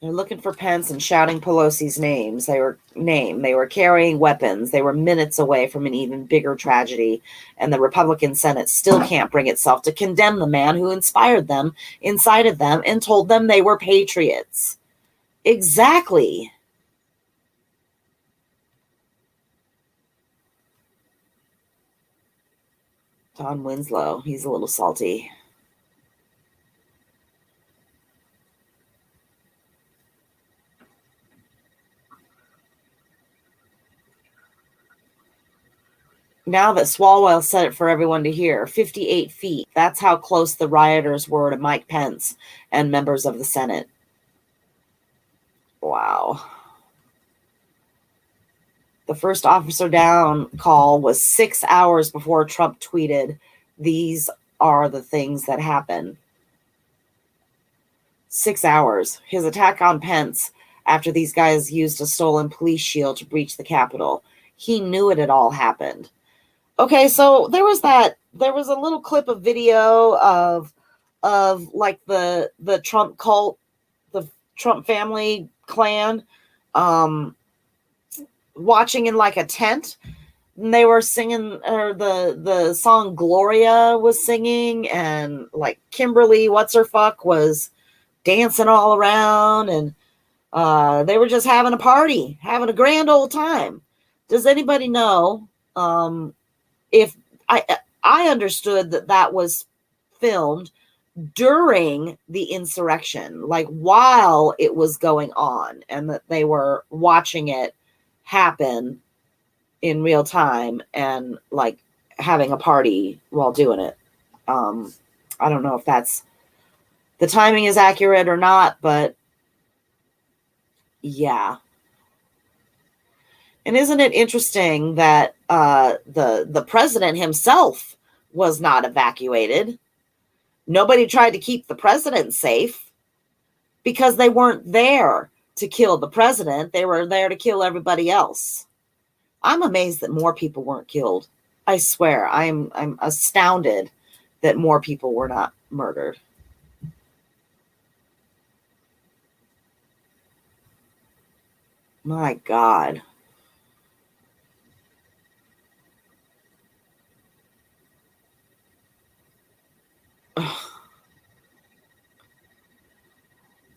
S1: They're looking for Pence and shouting Pelosi's names. They were carrying weapons. They were minutes away from an even bigger tragedy, and the Republican Senate still can't bring itself to condemn the man who inspired them, incited them, and told them they were patriots. Exactly. Don Winslow, he's a little salty. Now that Swalwell said it for everyone to hear, 58 feet. That's how close the rioters were to Mike Pence and members of the Senate. Wow. The first officer down call was 6 hours before Trump tweeted, "These are the things that happen." 6 hours. His attack on Pence after these guys used a stolen police shield to breach the Capitol. He knew it had all happened. Okay, so there was a little clip of video of like the Trump cult, the Trump family clan, watching in like a tent, and they were singing, or the song Gloria was singing, and like Kimberly what's-her-fuck was dancing all around, and they were just having a party, having a grand old time. Does anybody know if I understood that was filmed during the insurrection, like while it was going on, and that they were watching it happen in real time and like having a party while doing it. I don't know if that's the timing is accurate or not, but yeah. And isn't it interesting that the president himself was not evacuated? Nobody tried to keep the president safe because they weren't there to kill the president. They were there to kill everybody else. I'm amazed that more people weren't killed. I swear, I'm astounded that more people were not murdered. My God.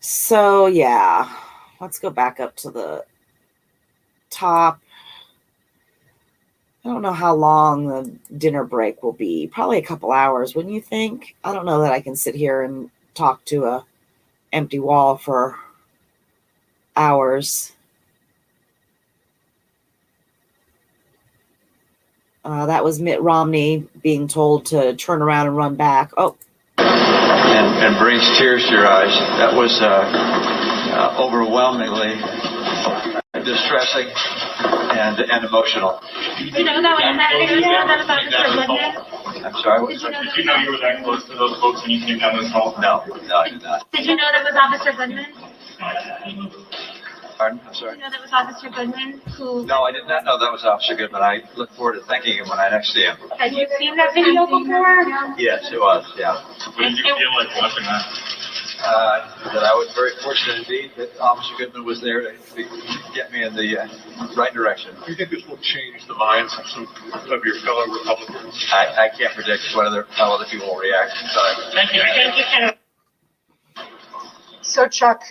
S1: So yeah, let's go back up to the top. I don't know how long the dinner break will be. Probably a couple hours, wouldn't you think? I don't know that I can sit here and talk to a empty wall for hours. That was Mitt Romney being told to turn around and run back. Oh.
S18: And brings tears to your eyes. That was overwhelmingly distressing and emotional.
S19: Did you know that was
S18: I'm sorry?
S19: Did you know you were that close to those folks when you came down this hall?
S18: No, I did not.
S19: Did you know that was Officer Goodman?
S18: Pardon? I'm sorry.
S19: Did you know that was Officer Goodman who...
S18: No, I did not know that was Officer Goodman. I look forward to thanking him when I next see him.
S19: Had you seen that video before?
S18: Yes, it was, yeah.
S19: What did you feel like watching that?
S18: That I was very fortunate indeed that Officer Goodman was there to get me in the right direction.
S19: Do you think this will change the minds of some of your fellow Republicans?
S18: I can't predict how other people will react.
S19: Thank you. Thank you.
S20: So Chuck,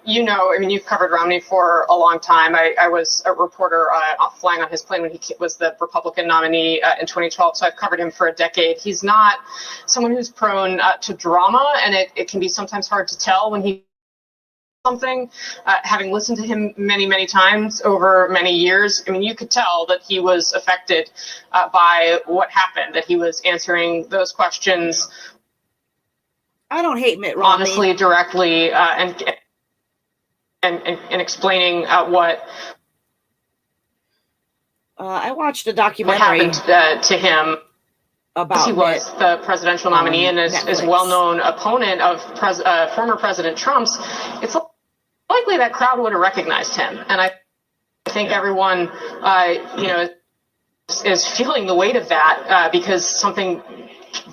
S20: you've covered Romney for a long time. I was a reporter flying on his plane when he was the Republican nominee in 2012, so I've covered him for a decade. He's not someone who's prone to drama, and it can be sometimes hard to tell when he something, having listened to him many, many times over many years, I mean, you could tell that he was affected by what happened, that he was answering those questions.
S1: I don't hate Mitt Romney.
S20: Honestly, directly, and explaining what
S1: I watched a documentary
S20: happened to him.
S1: About
S20: he was the presidential nominee and is a well-known opponent of former President Trump's. It's likely that crowd would have recognized him, and I think everyone, is feeling the weight of that because something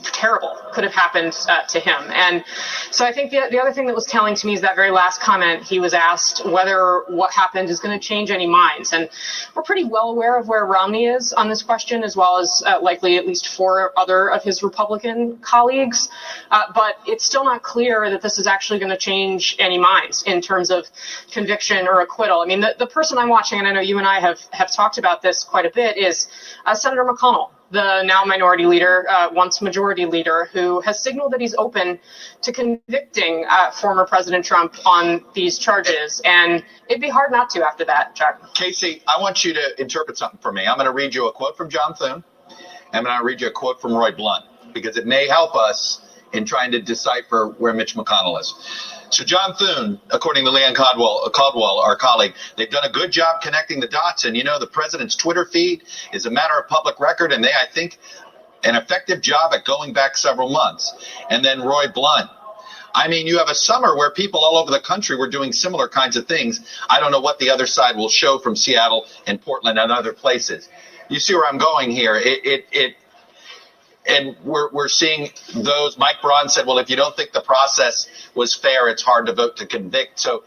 S20: terrible could have happened to him. And so I think the other thing that was telling to me is that very last comment. He was asked whether what happened is going to change any minds. And we're pretty well aware of where Romney is on this question, as well as likely at least 4 other of his Republican colleagues. But it's still not clear that this is actually going to change any minds in terms of conviction or acquittal. I mean, the person I'm watching, and I know you and I have talked about this quite a bit, is Senator McConnell, the now minority leader, once majority leader, who has signaled that he's open to convicting former President Trump on these charges. And it'd be hard not to after that, Chuck.
S21: Casey, I want you to interpret something for me. I'm going to read you a quote from John Thune. I'm going to read you a quote from Roy Blunt, because it may help us in trying to decipher where Mitch McConnell is. So John Thune, according to Leanne Caldwell, our colleague, they've done a good job connecting the dots. And, the president's Twitter feed is a matter of public record. And I think, an effective job at going back several months. And then Roy Blunt. I mean, you have a summer where people all over the country were doing similar kinds of things. I don't know what the other side will show from Seattle and Portland and other places. You see where I'm going here. And we're seeing those. Mike Braun said, well, if you don't think the process was fair, it's hard to vote to convict. So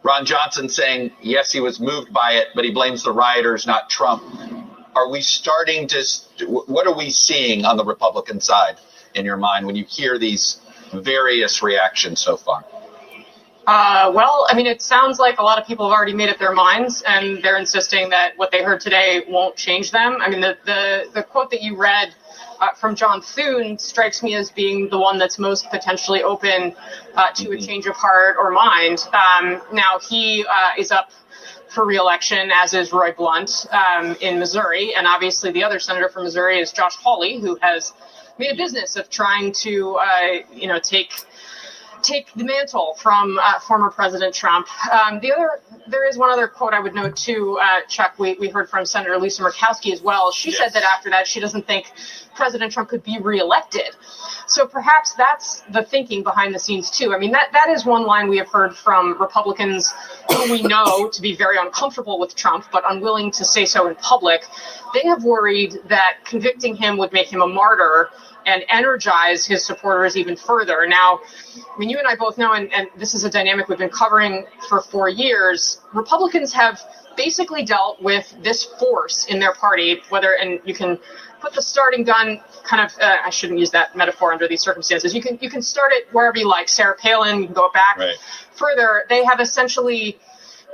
S21: Ron Johnson saying, yes, he was moved by it, but he blames the rioters, not Trump. Are we starting to, what are we seeing on the Republican side in your mind when you hear these various reactions so far?
S20: Well, I mean, it sounds like a lot of people have already made up their minds, and they're insisting that what they heard today won't change them. I mean, the quote that you read from John Thune strikes me as being the one that's most potentially open to a change of heart or mind. Now, he is up for re-election, as is Roy Blunt in Missouri. And obviously the other senator from Missouri is Josh Hawley, who has made a business of trying to, take the mantle from former President Trump. There is one other quote I would note too, Chuck. We heard from Senator Lisa Murkowski as well. She said that after that, she doesn't think President Trump could be reelected. So perhaps that's the thinking behind the scenes too. I mean, that is one line we have heard from Republicans who we know to be very uncomfortable with Trump, but unwilling to say so in public. They have worried that convicting him would make him a martyr and energize his supporters even further. Now, I mean, you and I both know, and this is a dynamic we've been covering for 4 years, Republicans have basically dealt with this force in their party, and you can put the starting gun kind of, I shouldn't use that metaphor under these circumstances. You can start it wherever you like. Sarah Palin, you can go back further. They have essentially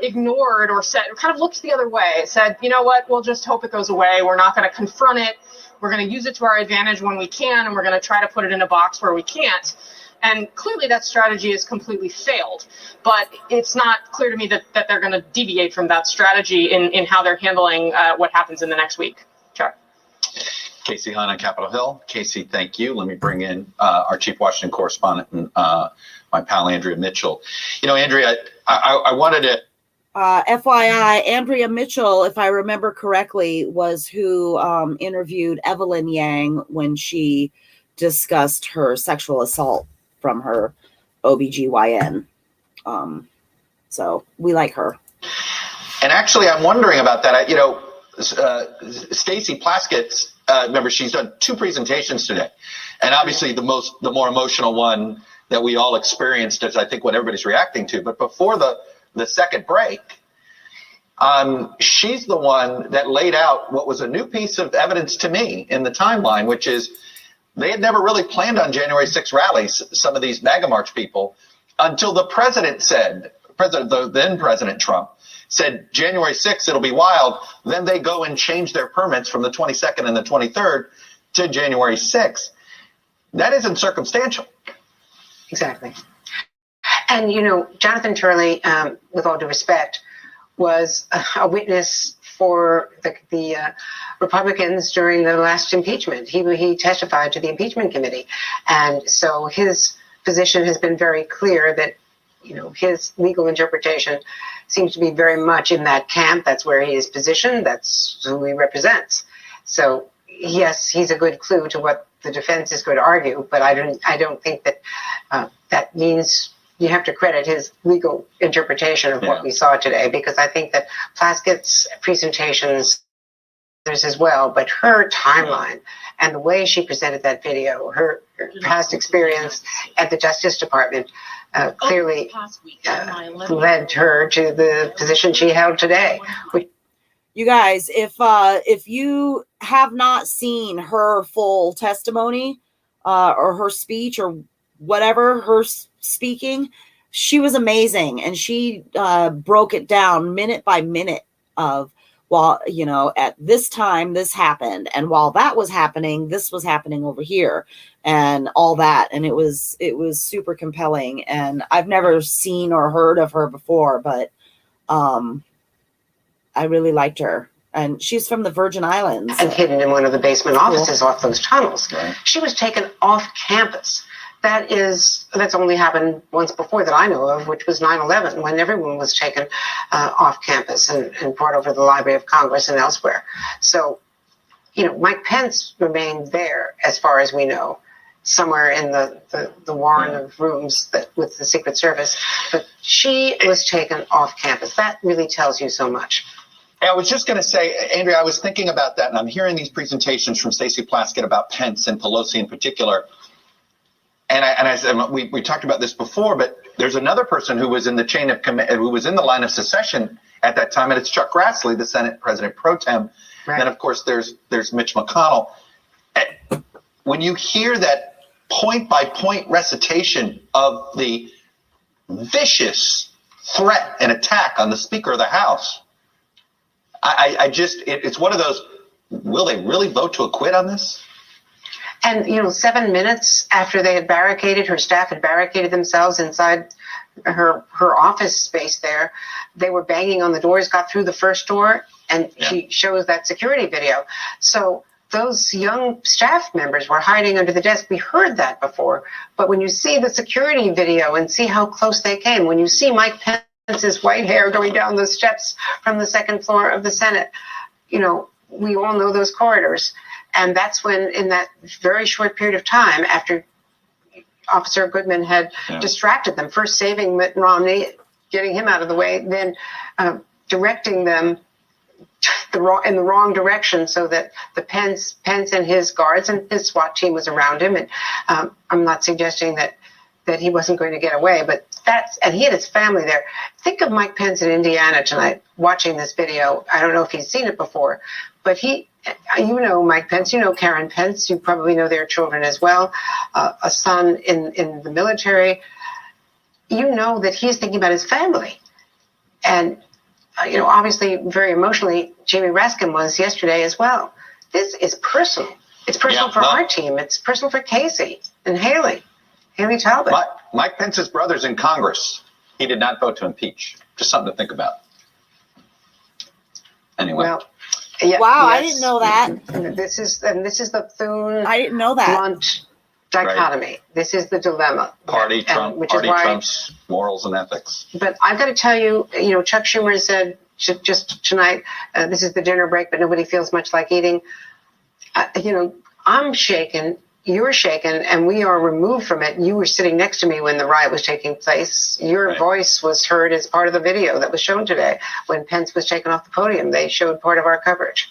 S20: ignored or kind of looked the other way, said, you know what, we'll just hope it goes away. We're not going to confront it. We're going to use it to our advantage when we can, and we're going to try to put it in a box where we can't. And clearly that strategy has completely failed. But it's not clear to me that they're going to deviate from that strategy in how they're handling what happens in the next week. Chuck.
S21: Casey Hahn on Capitol Hill. Casey, thank you. Let me bring in our chief Washington correspondent and my pal, Andrea Mitchell. Andrea, I wanted to...
S1: FYI, Andrea Mitchell, if I remember correctly, was who interviewed Evelyn Yang when she discussed her sexual assault from her OBGYN. So we like her. And
S21: actually, I'm wondering about that. Stacey Plaskett, remember, she's done 2 presentations today. And obviously the more emotional one that we all experienced is, I think, what everybody's reacting to. But before the second break, she's the one that laid out what was a new piece of evidence to me in the timeline, which is they had never really planned on January 6 rallies, some of these MAGA March people, until the president said, the then President Trump said, January 6th, it'll be wild. Then they go and change their permits from the 22nd and the 23rd to January 6th. That isn't circumstantial.
S11: Exactly.
S4: And, Jonathan Turley, with all due respect, was a witness for the Republicans during the last impeachment. He testified to the impeachment committee. And so his position has been very clear that, his legal interpretation seems to be very much in that camp. That's where he is positioned. That's who he represents. So, yes, he's a good clue to what the defense is going to argue, but I don't think that that means you have to credit his legal interpretation of what we saw today, because I think that Plaskett's presentations, there's as well, but her timeline and the way she presented that video, her past experience at the Justice Department clearly led her to the position she held today.
S1: You guys, if you have not seen her full testimony or her speech or whatever, her speaking, she was amazing. And she broke it down minute by minute of, well, at this time, this happened. And while that was happening, this was happening over here and all that. And it was super compelling. And I've never seen or heard of her before, but I really liked her. And she's from the Virgin Islands.
S4: And hidden in one of the basement offices off those tunnels. Right. She was taken off campus. That's only happened once before that I know of, which was 9/11, when everyone was taken off campus and brought over to the Library of Congress and elsewhere. So, Mike Pence remained there, as far as we know, somewhere in the warren of rooms with the Secret Service. But she was taken off campus. That really tells you so much.
S21: I was just going to say, Andrea, I was thinking about that, and I'm hearing these presentations from Stacey Plaskett about Pence and Pelosi in particular. And I said, we talked about this before, but there's another person who was in the chain of command, who was in the line of succession at that time, and it's Chuck Grassley, the Senate President pro tem. Right. And then, of course, there's Mitch McConnell. When you hear that point-by-point recitation of the vicious threat and attack on the Speaker of the House, it's one of those, will they really vote to acquit on this?
S4: And, 7 minutes after they had barricaded, her staff had barricaded themselves inside her office space there, they were banging on the doors, got through the first door, and she shows that security video. So those young staff members were hiding under the desk. We heard that before. But when you see the security video and see how close they came, when you see Mike Pence's white hair going down the steps from the second floor of the Senate, we all know those corridors. And that's when, in that very short period of time, after Officer Goodman had distracted them, first saving Mitt Romney, getting him out of the way, then directing them in the wrong direction so that the Pence and his guards and his SWAT team was around him. And I'm not suggesting that he wasn't going to get away, but and he had his family there. Think of Mike Pence in Indiana tonight watching this video. I don't know if he's seen it before, but Mike Pence, Karen Pence, you probably know their children as well, a son in the military. That he's thinking about his family. And, obviously very emotionally, Jamie Raskin was yesterday as well. This is personal. It's personal for our team. It's personal for Casey and Haley Talbot.
S21: Mike Pence's brother's in Congress. He did not vote to impeach. Just something to think about. Anyway.
S4: Wow,
S1: yes. I didn't know that.
S4: This is the Thune.
S1: I didn't know that.
S4: Blunt dichotomy. Right. This is the dilemma.
S21: Party trumps morals and ethics.
S4: But I've got to tell you, Chuck Schumer said just tonight, this is the dinner break, but nobody feels much like eating. I'm shaken. You're shaken, and we are removed from it. You were sitting next to me when the riot was taking place. Your voice was heard as part of the video that was shown today when Pence was taken off the podium. They showed part of our coverage.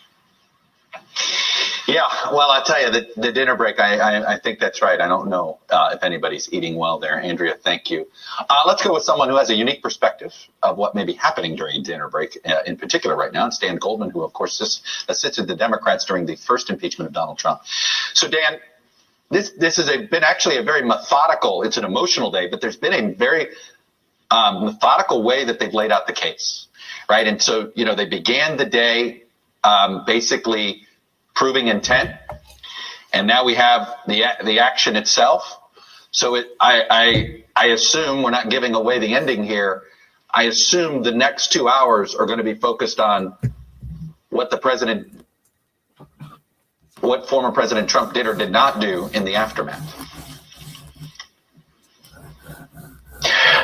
S21: Yeah, well, I'll tell you, the dinner break, I think that's right. I don't know if anybody's eating well there. Andrea, thank you. Let's go with someone who has a unique perspective of what may be happening during dinner break, in particular right now. It's Dan Goldman, who, of course, assisted the Democrats during the first impeachment of Donald Trump. So, Dan, this has been actually a very methodical, it's an emotional day, but there's been a very methodical way that they've laid out the case, right? And so, they began the day basically proving intent, and now we have the action itself. So I assume we're not giving away the ending here. I assume the next 2 hours are going to be focused on what former President Trump did or did not do in the aftermath.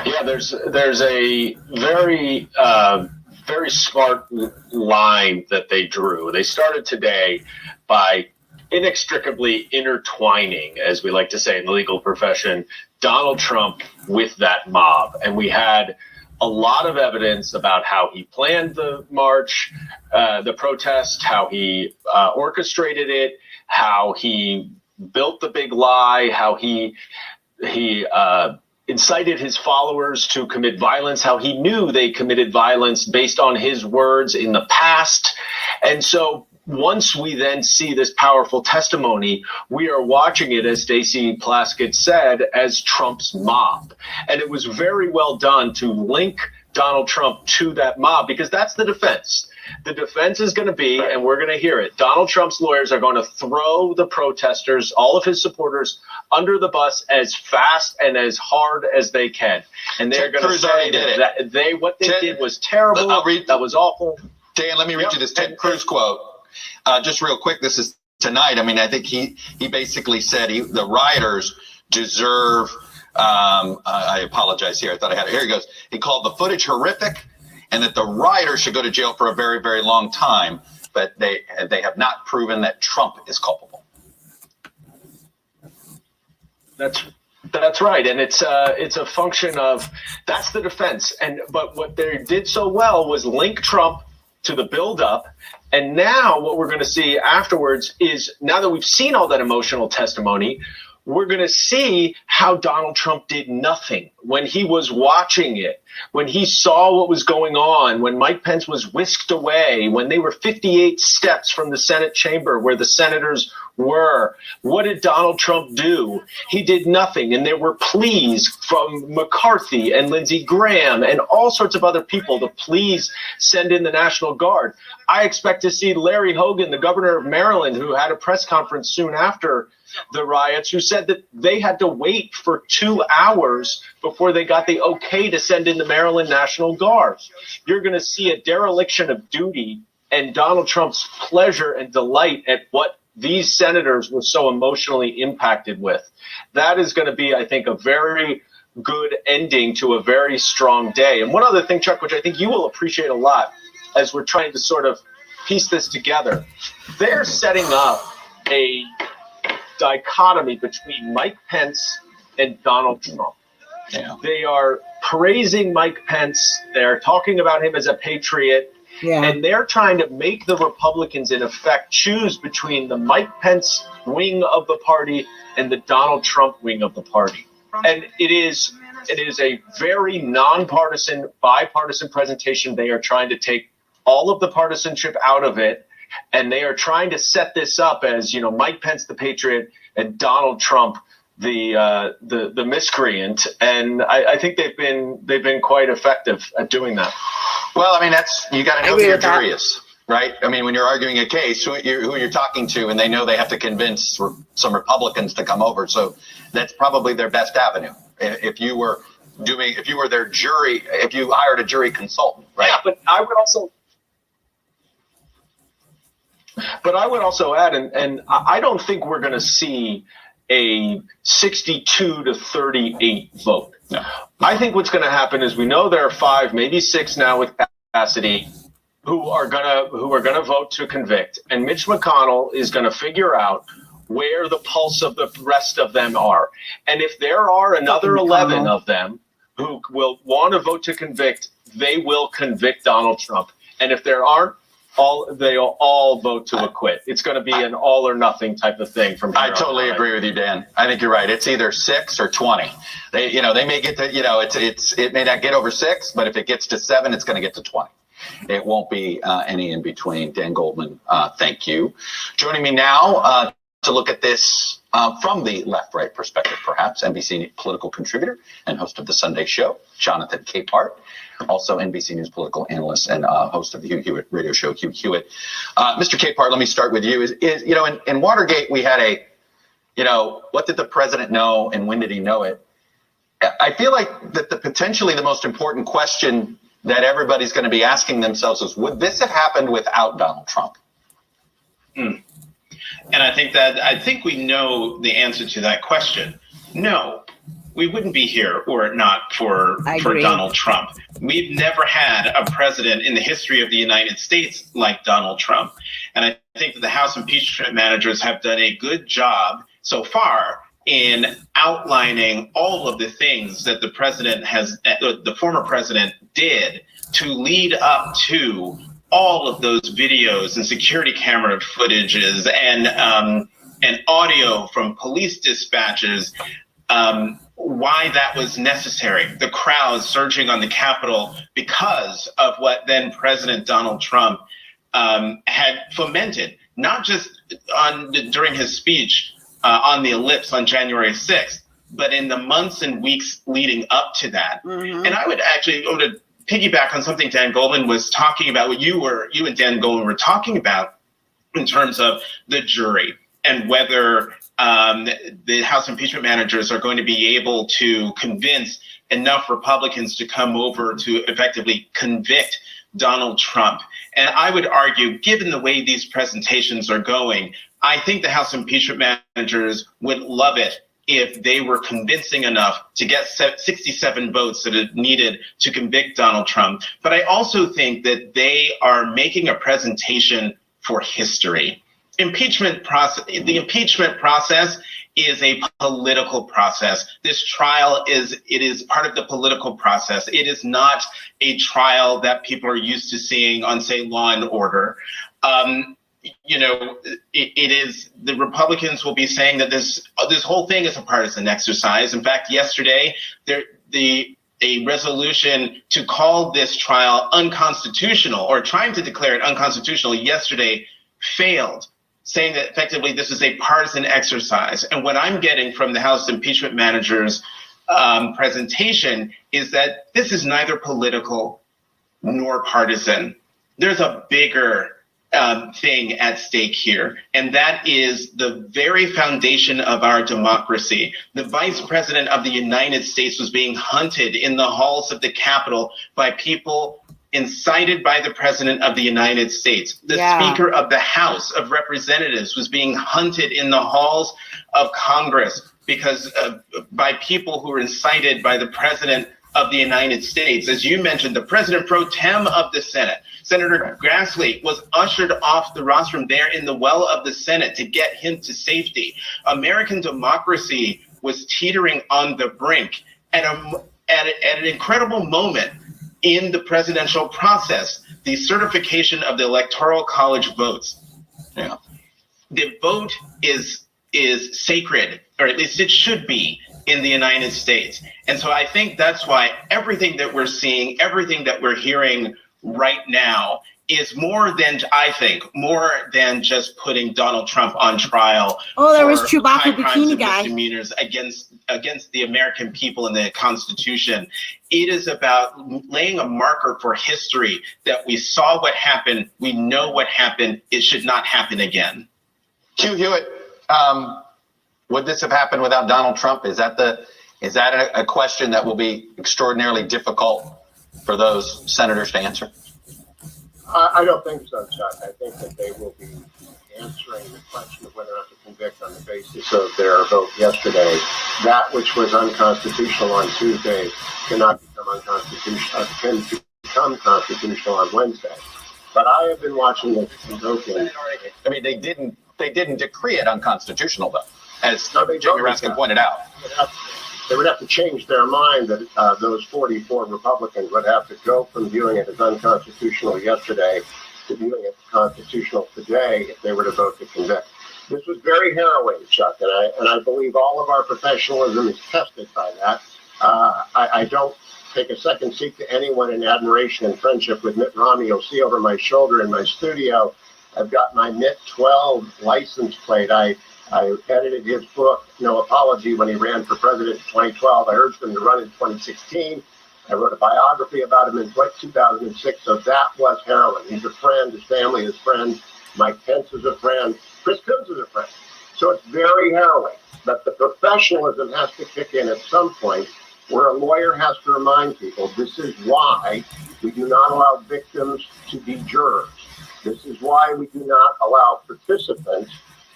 S7: Yeah, there's a very very smart line that they drew. They started today by inextricably intertwining, as we like to say in the legal profession, Donald Trump with that mob. And we had a lot of evidence about how he planned the march, the protest, how he orchestrated it, how he built the big lie, how he incited his followers to commit violence, how he knew they committed violence based on his words in the past. And so once we then see this powerful testimony, we are watching it, as Stacey Plaskett said, as Trump's mob. And it was very well done to link Donald Trump to that mob, because that's the defense. The defense is going to be, and we're going to hear it, Donald Trump's lawyers are going to throw the protesters, all of his supporters, under the bus as fast and as hard as they can. And they're going to say that what they did was terrible. That was awful.
S21: Dan, let me read you this Ted Cruz quote. Just real quick, this is tonight. I mean, I think he basically said the rioters deserve, I apologize here. I thought I had it. Here he goes. He called the footage horrific and that the rioters should go to jail for a very, very long time. But they have not proven that Trump is culpable.
S7: That's right, and it's a function of that's the defense. But what they did so well was link Trump to the buildup, and now what we're going to see afterwards is, now that we've seen all that emotional testimony, we're going to see how Donald Trump did nothing when he was watching it, when he saw what was going on, when Mike Pence was whisked away, when they were 58 steps from the Senate chamber where the senators were. What did Donald Trump do? He did nothing. And there were pleas from McCarthy and Lindsey Graham and all sorts of other people to please send in the National Guard. I expect to see Larry Hogan, the governor of Maryland, who had a press conference soon after the riots, who said that they had to wait for 2 hours before they got the okay to send in the Maryland National Guard. You're going to see a dereliction of duty and Donald Trump's pleasure and delight at what these senators were so emotionally impacted with. That is going to be, I think, a very good ending to a very strong day. And one other thing, Chuck, which I think you will appreciate a lot as we're trying to sort of piece this together, they're setting up a dichotomy between Mike Pence and Donald Trump. Yeah. They are praising Mike Pence. They're talking about him as a patriot. Yeah. And they're trying to make the Republicans, in effect, choose between the Mike Pence wing of the party and the Donald Trump wing of the party. And it is a very nonpartisan, bipartisan presentation. They are trying to take all of the partisanship out of it. And they are trying to set this up as, you know, Mike Pence, the patriot, and Donald Trump, the miscreant. And I think they've been quite effective at doing that.
S21: Well, I mean, you got to know who your jury is, right? I mean, when you're arguing a case, who you're talking to, and they know they have to convince some Republicans to come over. So that's probably their best avenue. If you were their jury, if you hired a jury consultant, right?
S7: Yeah, but I would also add, and I don't think we're going to see a 62 to 38 vote. No. I think what's going to happen is, we know there are 5, maybe 6 now with Cassidy who are gonna vote to convict, and Mitch McConnell is going to figure out where the pulse of the rest of them are. And if there are another 11 of them who will want to vote to convict, they will convict Donald Trump. And if there aren't, they'll all vote to acquit. It's going to be an all or nothing type of thing from here on.
S21: I totally agree with you, Dan. I think you're right. It's either 6 or 20. They may get to, it may not get over 6, but if it gets to 7, it's going to get to 20. It won't be any in between. Dan Goldman, thank you. Joining me now to look at this from the left-right perspective, perhaps, NBC political contributor and host of the Sunday Show, Jonathan Capehart. Also NBC News political analyst and host of the Hugh Hewitt radio show, Hugh Hewitt. Mr. Capehart, let me start with you. In Watergate, we had what did the president know and when did he know it? I feel like that potentially the most important question that everybody's going to be asking themselves is, would this have happened without Donald Trump?
S3: And I think we know the answer to that question. No, we wouldn't be here were it not for Donald Trump. We've never had a president in the history of the United States like Donald Trump. And I think that the House impeachment managers have done a good job so far in outlining all of the things that the former president did to lead up to all of those videos and security camera footages and audio from police dispatches, why that was necessary. The crowds surging on the Capitol because of what then President Donald Trump had fomented, not just during his speech on the ellipse on January 6th, but in the months and weeks leading up to that. And I would actually go to piggyback on something Dan Goldman was talking about, what you and Dan Goldman were talking about in terms of the jury and whether the House impeachment managers are going to be able to convince enough Republicans to come over to effectively convict Donald Trump. And I would argue, given the way these presentations are going, I think the House impeachment managers would love it if they were convincing enough to get 67 votes that are needed to convict Donald Trump. But I also think that they are making a presentation for history. The impeachment process is a political process. This trial is part of the political process. It is not a trial that people are used to seeing on, say, Law and Order. It is, the Republicans will be saying that this whole thing is a partisan exercise. In fact, yesterday, a resolution to call this trial unconstitutional, or trying to declare it unconstitutional, yesterday failed, saying that effectively this is a partisan exercise. And what I'm getting from the House impeachment managers' presentation is that this is neither political nor partisan. There's a bigger thing at stake here, and that is the very foundation of our democracy. The Vice President of the United States was being hunted in the halls of the Capitol by people incited by the President of the United States. The Speaker of the House of Representatives was being hunted in the halls of Congress because by people who were incited by the President of the United States. As you mentioned, the President pro tem of the Senate, Senator Grassley, was ushered off the rostrum there in the well of the Senate to get him to safety. American democracy was teetering on the brink at an incredible moment in the presidential process, the certification of the Electoral College votes. Yeah. The vote is sacred, or at least it should be, in the United States. And so I think that's why everything that we're seeing, everything that we're hearing right now is more than just putting Donald Trump on trial.
S1: Oh, there was Chewbacca bikini guy.
S3: Misdemeanors against the American people and the Constitution. It is about laying a marker for history that we saw what happened, we know what happened, it should not happen again.
S21: Hugh Hewitt, would this have happened without Donald Trump? Is that a question that will be extraordinarily difficult for those senators to answer?
S22: I don't think so, Chuck. I think that they will be answering the question of whether or not to convict on the basis of their vote yesterday. That which was unconstitutional on Tuesday cannot become unconstitutional, can become constitutional on Wednesday. But I have been watching this convoking.
S21: I mean, they didn't decree it unconstitutional, though, as Jamie Raskin pointed out.
S22: They would have to change their mind that those 44 Republicans would have to go from viewing it as unconstitutional yesterday to viewing it constitutional today if they were to vote to convict. This was very harrowing, Chuck, and I believe all of our professionalism is tested by that. I don't take a second seat to anyone in admiration and friendship with Mitt Romney. You'll see over my shoulder in my studio, I've got my Mitt 12 license plate. I edited his book, No Apology, when he ran for president in 2012. I urged him to run in 2016. I wrote a biography about him in 2006, so that was harrowing. He's a friend, his family is friends, Mike Pence is a friend, Chris Coons is a friend. So it's very harrowing. but the professionalism has to kick in at some point where a lawyer has to remind people this is why we do not allow victims to be jurors. This is why we do not allow participants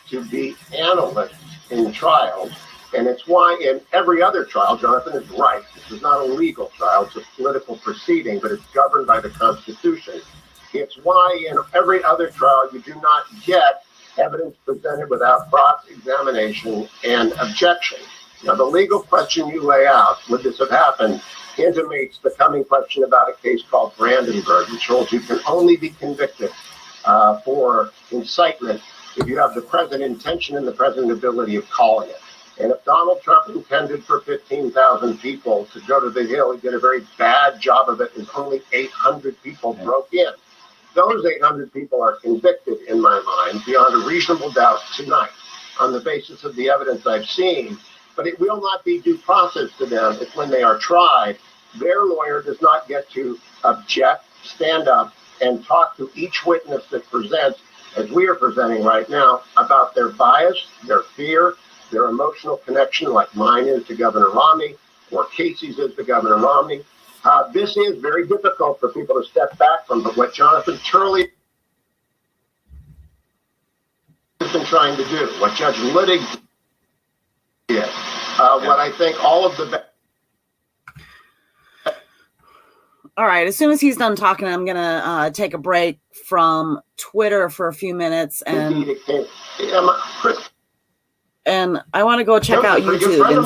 S22: to be analysts in trials. And it's why in every other trial, Jonathan is right, this is not a legal trial, it's a political proceeding, but it's governed by the Constitution. It's why in every other trial you do not get evidence presented without cross-examination and objection. Now, the legal question you lay out, would this have happened, intimates the coming question about a case called Brandenburg, which holds you can only be convicted for incitement if you have the present intention and the present ability of calling it. And if Donald Trump intended for 15,000 people to go to the Hill, he did a very bad job of it, and only 800 people broke in. Those 800 people are convicted, in my mind, beyond a reasonable doubt tonight on the basis of the evidence I've seen. But it will not be due process to them if when they are tried, their lawyer does not get to object, stand up, and talk to each witness that presents, as we are presenting right now, about their bias, their fear, their emotional connection, like mine is to Governor Romney, or Casey's is to Governor Romney. This is very difficult for people to step back from, but what Jonathan Turley has been trying to do, what Judge Littig did, what I think all of the...
S1: All right, as soon as he's done talking, I'm going to take a break from Twitter for a few minutes, and I want to go check out YouTube and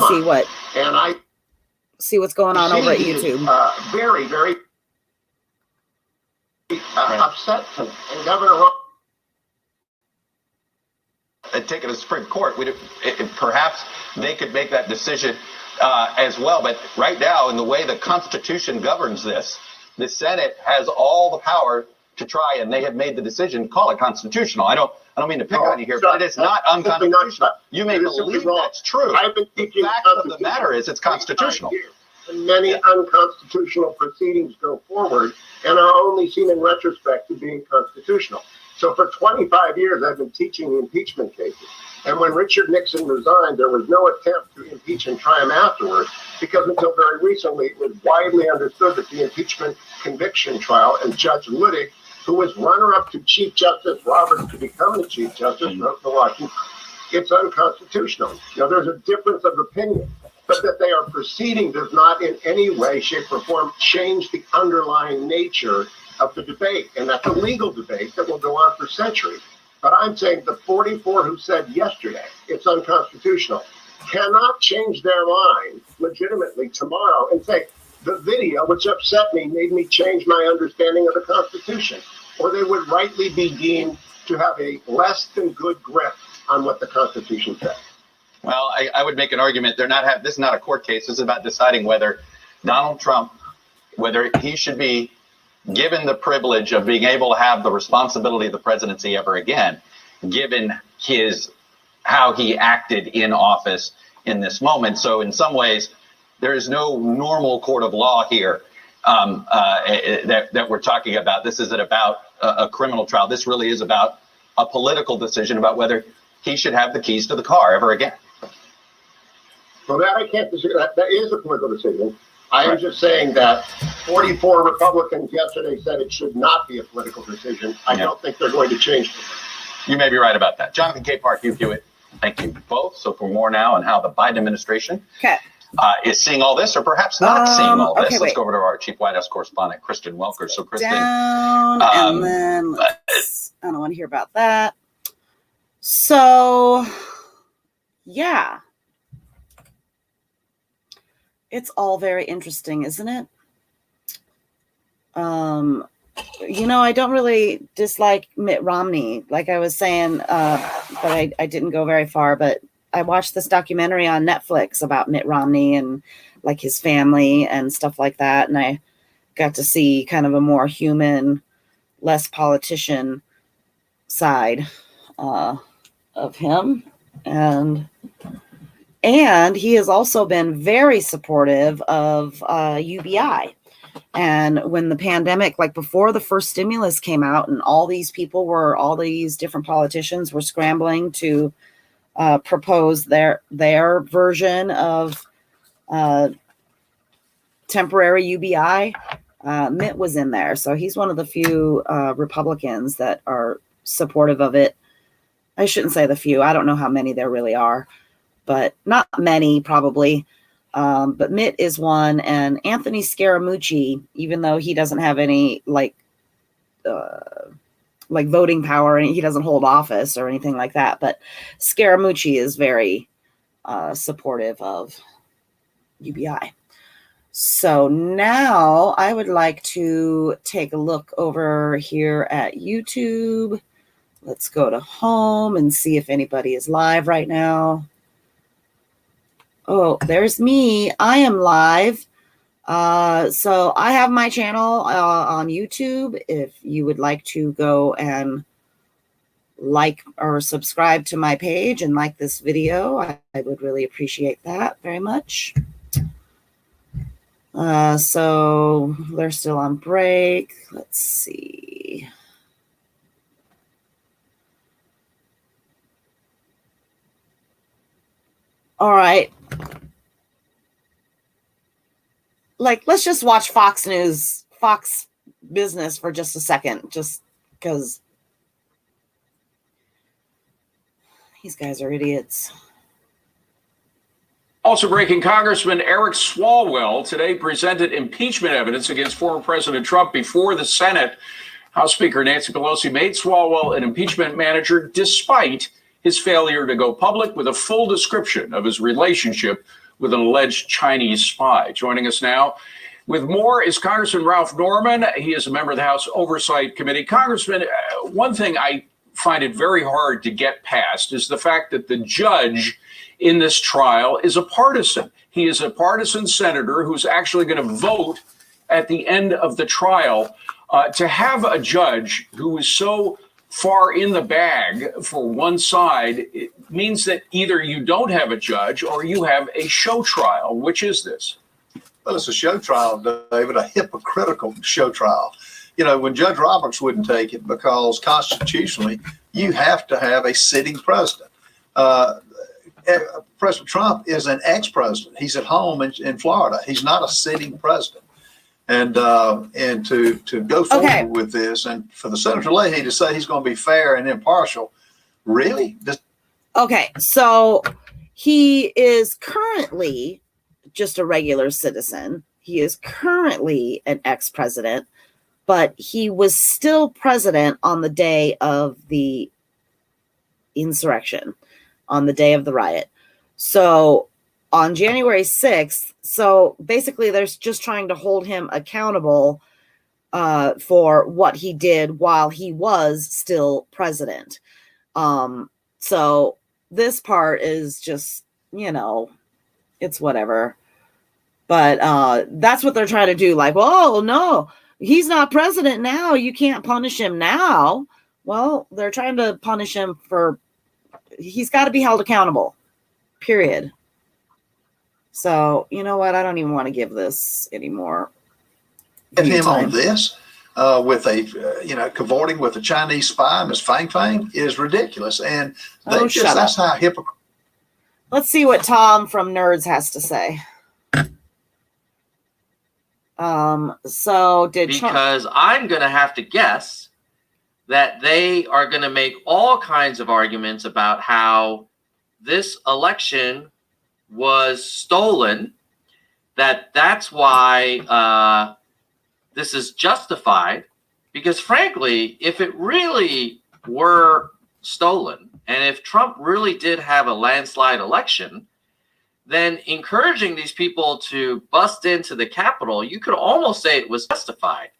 S1: see what's going on over at YouTube.
S22: Very, very upset, and Governor Romney
S21: take it to the Supreme Court. Perhaps they could make that decision as well. But right now, in the way the Constitution governs this, the Senate has all the power to try, and they have made the decision, call it constitutional. I don't mean to pick on you here, but it is not unconstitutional. You may believe that's true.
S22: I've been
S21: the fact of the matter is it's constitutional.
S22: And many unconstitutional proceedings go forward and are only seen in retrospect to being constitutional. So for 25 years, I've been teaching the impeachment cases. And when Richard Nixon resigned, there was no attempt to impeach and try him afterwards, because until very recently, it was widely understood that the impeachment conviction trial, and Judge Littig, who was runner-up to Chief Justice Roberts to become the Chief Justice, wrote the Washington, it's unconstitutional. Now, there's a difference of opinion, but that they are proceeding does not in any way, shape, or form change the underlying nature of the debate. And that's a legal debate that will go on for centuries. But I'm saying the 44 who said yesterday it's unconstitutional cannot change their mind legitimately tomorrow and say, the video, which upset me, made me change my understanding of the Constitution. Or they would rightly be deemed to have a less than good grip on what the Constitution says.
S21: Well, I would make an argument. This is not a court case. This is about deciding whether Donald Trump, whether he should be given the privilege of being able to have the responsibility of the presidency ever again, given how he acted in office in this moment. So in some ways, there is no normal court of law here that we're talking about. This isn't about a criminal trial. This really is about a political decision about whether he should have the keys to the car ever again.
S22: Well, that I can't disagree. That is a political decision. I am just saying that 44 Republicans yesterday said it should not be a political decision. I don't think they're going to change it.
S21: You may be right about that. Jonathan K. Park, Hugh Hewitt, thank you both. So for more now on how the Biden administration is seeing all this, or perhaps not seeing all this, let's go over to our chief White House correspondent, Kristen Welker. So Kristen,
S1: and then I don't want to hear about that. So, yeah. It's all very interesting, isn't it? I don't really dislike Mitt Romney, like I was saying, but I didn't go very far. But I watched this documentary on Netflix about Mitt Romney and like his family and stuff like that. And I got to see kind of a more human, less politician side of him. And he has also been very supportive of UBI. And when the pandemic, like before the first stimulus came out and all these different politicians were scrambling to proposed their version of temporary UBI. Mitt was in there, so he's one of the few Republicans that are supportive of it. I shouldn't say the few. I don't know how many there really are, but not many probably. But Mitt is one, and Anthony Scaramucci, even though he doesn't have any like voting power and he doesn't hold office or anything like that, but Scaramucci is very supportive of UBI. So now I would like to take a look over here at YouTube. Let's go to home and see if anybody is live right now. Oh, there's me. I am live. So I have my channel on YouTube. If you would like to go and like or subscribe to my page and like this video, I would really appreciate that very much. So they're still on break. Let's see. All right. Let's just watch Fox News, Fox Business for just a second, just because these guys are idiots.
S8: Also breaking, Congressman Eric Swalwell today presented impeachment evidence against former President Trump before the Senate. House Speaker Nancy Pelosi made Swalwell an impeachment manager despite his failure to go public with a full description of his relationship with an alleged Chinese spy. Joining us now with more is Congressman Ralph Norman. He is a member of the House Oversight Committee. Congressman, one thing I find it very hard to get past is the fact that the judge in this trial is a partisan. He is a partisan senator who's actually going to vote at the end of the trial. To have a judge who is so far in the bag for one side, it means that either you don't have a judge or you have a show trial. Which is this?
S22: Well, it's a show trial, David, a hypocritical show trial. You know, when Judge Roberts wouldn't take it because constitutionally you have to have a sitting president. President Trump is an ex-president. He's at home in Florida. He's not a sitting president. And to go forward with this, and for the Senator Leahy to say he's going to be fair and impartial, really?
S1: Okay, so he is currently just a regular citizen. He is currently an ex-president, but he was still president on the day of the insurrection, on the day of the riot. So on January 6th, so basically they're just trying to hold him accountable for what he did while he was still president. So this part is just, you know, it's whatever. But that's what they're trying to do. Like, well, no, he's not president now. You can't punish him now. Well, they're trying to punish him for, he's got to be held accountable, period. So, you know what? I don't even want to give this anymore.
S22: Get him on this with a, cavorting with a Chinese spy, Ms. Fang Fang, is ridiculous. And that's how hypocritical.
S1: Let's see what Tom from Nerds has to say.
S9: Because I'm going to have to guess that they are going to make all kinds of arguments about how this election was stolen, that's why this is justified, because frankly, if it really were stolen, and if Trump really did have a landslide election, then encouraging these people to bust into the Capitol, you could almost say it was justified.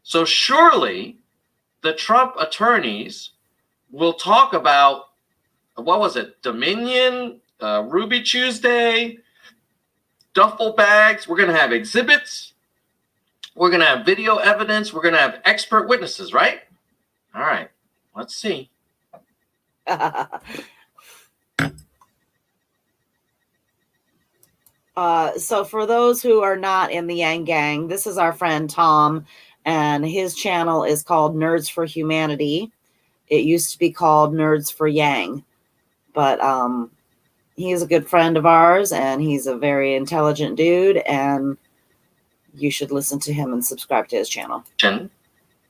S9: So surely the Trump attorneys will talk about, what was it, Dominion, Ruby Tuesday, duffel bags. We're going to have exhibits. We're going to have video evidence. We're going to have expert witnesses, right? All right, let's see.
S1: So for those who are not in the Yang Gang, this is our friend Tom, and his channel is called Nerds for Humanity. It used to be called Nerds for Yang. But he's a good friend of ours, and he's a very intelligent dude, and you should listen to him and subscribe to his channel.
S9: And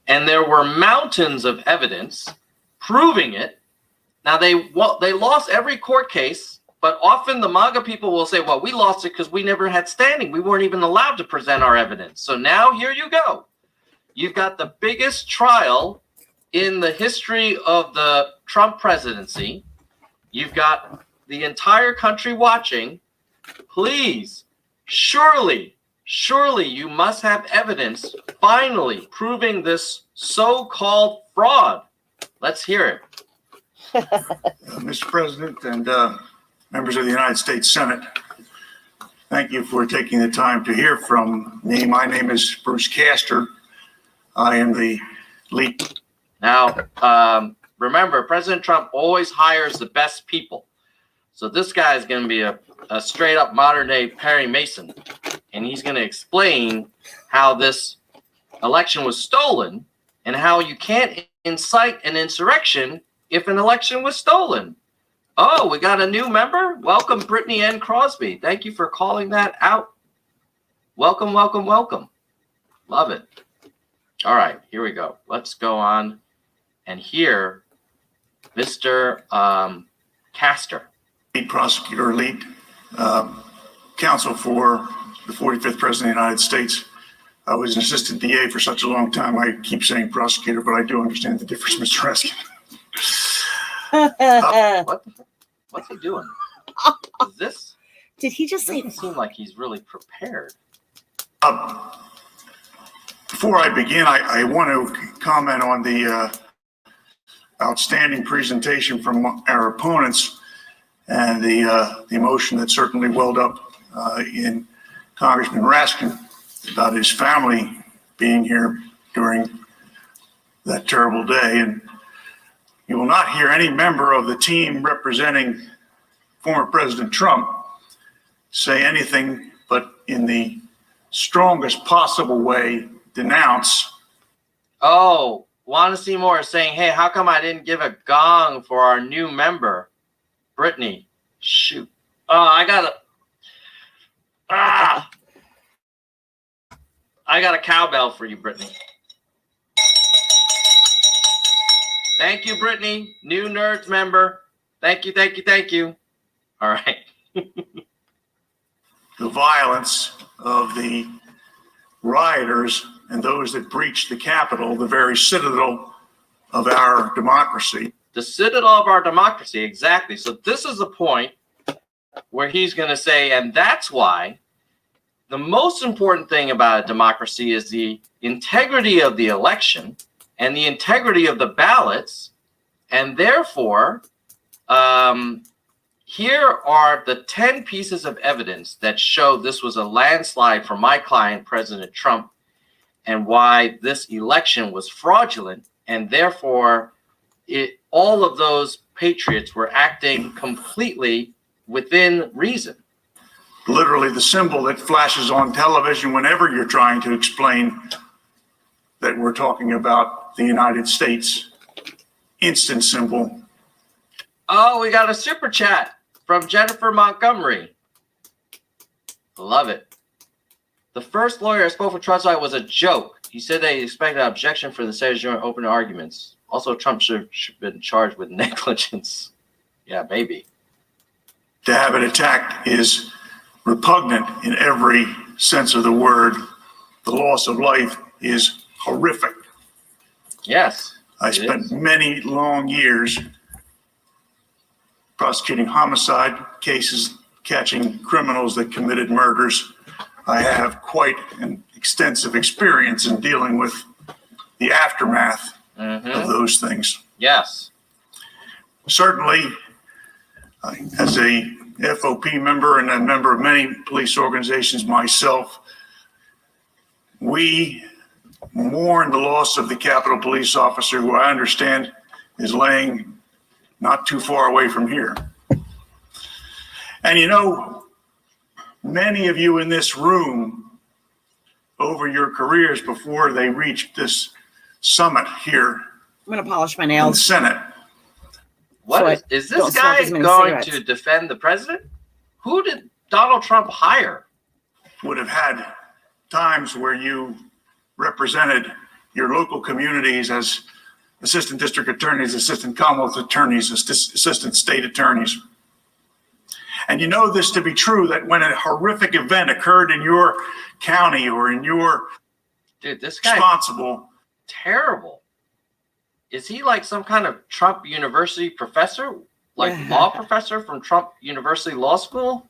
S9: there were mountains of evidence proving it. Now, they lost every court case, but often the MAGA people will say, well, we lost it because we never had standing. We weren't even allowed to present our evidence. So now here you go. You've got the biggest trial in the history of the Trump presidency. You've got the entire country watching. Please, surely you must have evidence finally proving this so-called fraud. Let's hear it.
S2: Mr. President and members of the United States Senate, thank you for taking the time to hear from me. My name is Bruce Castor. I am the lead.
S9: Now, remember, President Trump always hires the best people. So this guy is going to be a straight-up modern-day Perry Mason, and he's going to explain how this election was stolen and how you can't incite an insurrection if an election was stolen. Oh, we got a new member? Welcome, Brittany N. Crosby. Thank you for calling that out. Welcome, welcome, welcome. Love it. All right, here we go. Let's go on and hear Mr. Castor.
S2: Lead prosecutor, lead counsel for the 45th President of the United States. I was an assistant DA for such a long time. I keep saying prosecutor, but I do understand the difference, Mr. Reskin.
S9: What's he doing? Is this?
S1: Did he just say?
S9: Doesn't seem like he's really prepared.
S2: Before I begin, I want to comment on the outstanding presentation from our opponents and the emotion that certainly welled up in Congressman Raskin about his family being here during that terrible day. And you will not hear any member of the team representing former President Trump say anything but in the strongest possible way denounce.
S9: Oh, want to see more saying, hey, how come I didn't give a gong for our new member, Brittany? Shoot. Oh, I got a cowbell for you, Brittany. Thank you, Brittany. New Nerds member. Thank you, thank you, thank you. All right.
S2: The violence of the rioters and those that breached the Capitol, the very citadel of our democracy.
S9: The citadel of our democracy, exactly. So this is the point where he's going to say, and that's why the most important thing about a democracy is the integrity of the election and the integrity of the ballots. And therefore, here are the 10 pieces of evidence that show this was a landslide for my client, President Trump, and why this election was fraudulent. And therefore, all of those patriots were acting completely within reason.
S2: Literally the symbol that flashes on television whenever you're trying to explain that we're talking about the United States. Instant symbol.
S9: Oh, we got a super chat from Jennifer Montgomery. Love it. The first lawyer I spoke for Trump's side was a joke. He said they expected an objection for the Senate during open arguments. Also, Trump should have been charged with negligence. Yeah, maybe.
S2: To have it attacked is repugnant in every sense of the word. The loss of life is horrific.
S9: Yes.
S2: I spent many long years prosecuting homicide cases, catching criminals that committed murders. I have quite an extensive experience in dealing with the aftermath of those things.
S9: Yes.
S2: Certainly, as a FOP member and a member of many police organizations myself, we mourn the loss of the Capitol Police officer, who I understand is laying not too far away from here. And you know, many of you in this room, over your careers before they reached this summit here,
S1: I'm going to polish my
S2: in the
S1: nails.
S2: Senate,
S9: What is this guy going to defend the president? Who did Donald Trump hire?
S2: Would have had times where you represented your local communities as assistant district attorneys, assistant commonwealth attorneys, assistant state attorneys. And you know this to be true, that when a horrific event occurred in your county or in your
S9: this guy
S2: responsible,
S9: terrible. Is he like some kind of Trump University professor, like law professor from Trump University Law School?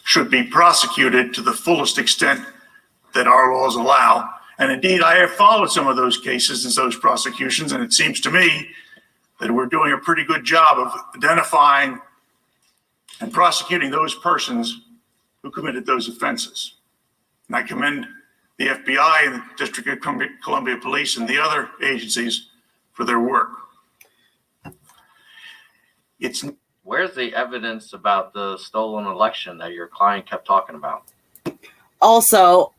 S2: Should be prosecuted to the fullest extent that our laws allow. And indeed, I have followed some of those cases and those prosecutions, and it seems to me that we're doing a pretty good job of identifying and prosecuting those persons who committed those offenses. And I commend the FBI and the District of Columbia Police and the other agencies for their work.
S9: Where's the evidence about the stolen election that your client kept talking about?
S1: Also,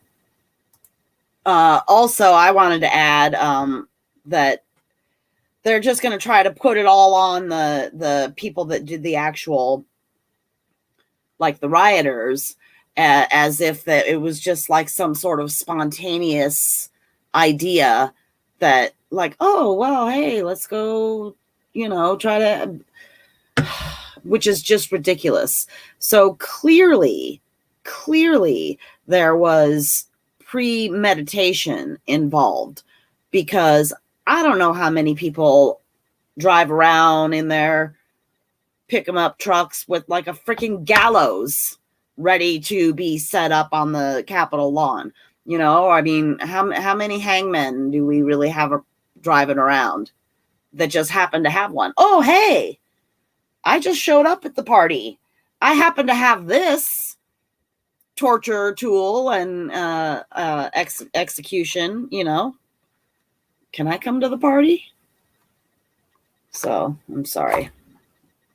S1: I wanted to add that they're just going to try to put it all on the people that did the actual, like the rioters, as if that it was just like some sort of spontaneous idea that like, oh, well, hey, let's go, try to, which is just ridiculous. So clearly there was premeditation involved, because I don't know how many people drive around in their pick 'em up trucks with like a freaking gallows ready to be set up on the Capitol lawn. I mean, how many hangmen do we really have driving around that just happen to have one? Oh, hey, I just showed up at the party. I happen to have this torture tool and execution, Can I come to the party? So I'm sorry.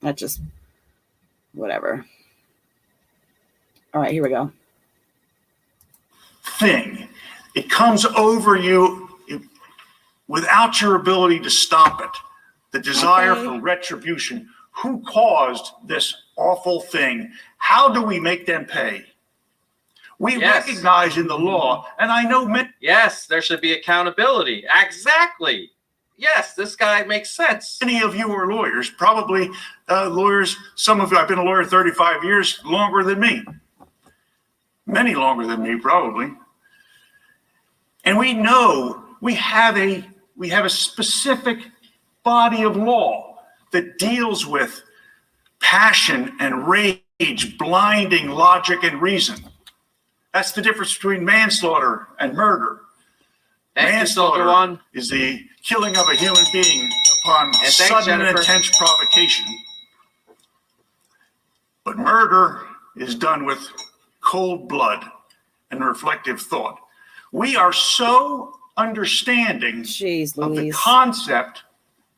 S1: That just whatever. All right, here we go.
S2: Thing. It comes over you without your ability to stop it. The desire for retribution. Who caused this awful thing? How do we make them pay? We recognize in the law, and I know many.
S9: Yes, there should be accountability. Exactly. Yes, this guy makes sense.
S2: Many of you are lawyers, probably lawyers. Some of you, I've been a lawyer 35 years, longer than me. Many longer than me, probably. And we know we have a specific body of law that deals with passion and rage, blinding logic and reason. That's the difference between manslaughter and murder. Manslaughter is the killing of a human being upon sudden and intense provocation. But murder is done with cold blood and reflective thought. We are so understanding of the concept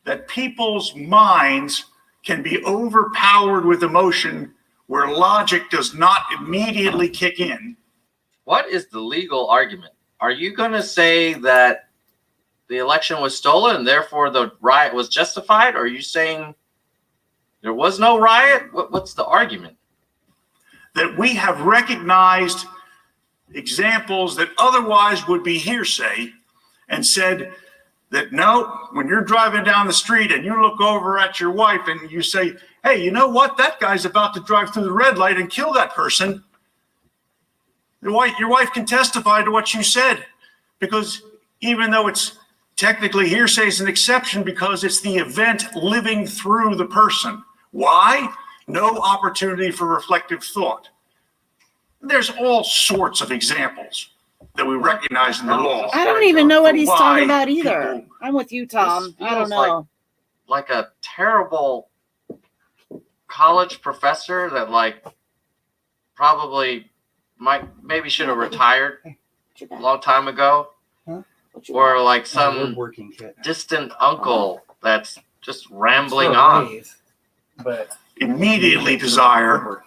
S2: that people's minds can be overpowered with emotion where logic does not immediately kick in.
S9: What is the legal argument? Are you going to say that the election was stolen and therefore the riot was justified? Or are you saying there was no riot? What's the argument?
S2: That we have recognized examples that otherwise would be hearsay and said that no, when you're driving down the street and you look over at your wife and you say, hey, you know what? That guy's about to drive through the red light and kill that person. Your wife can testify to what you said, because even though it's technically hearsay, is an exception because it's the event living through the person. Why? No opportunity for reflective thought. There's all sorts of examples that we recognize in the law.
S1: I don't even know what he's talking about either. I'm with you, Tom. I don't know.
S9: Like a terrible college professor that probably maybe should have retired a long time ago. Or like some distant uncle that's just rambling on.
S2: But immediately desire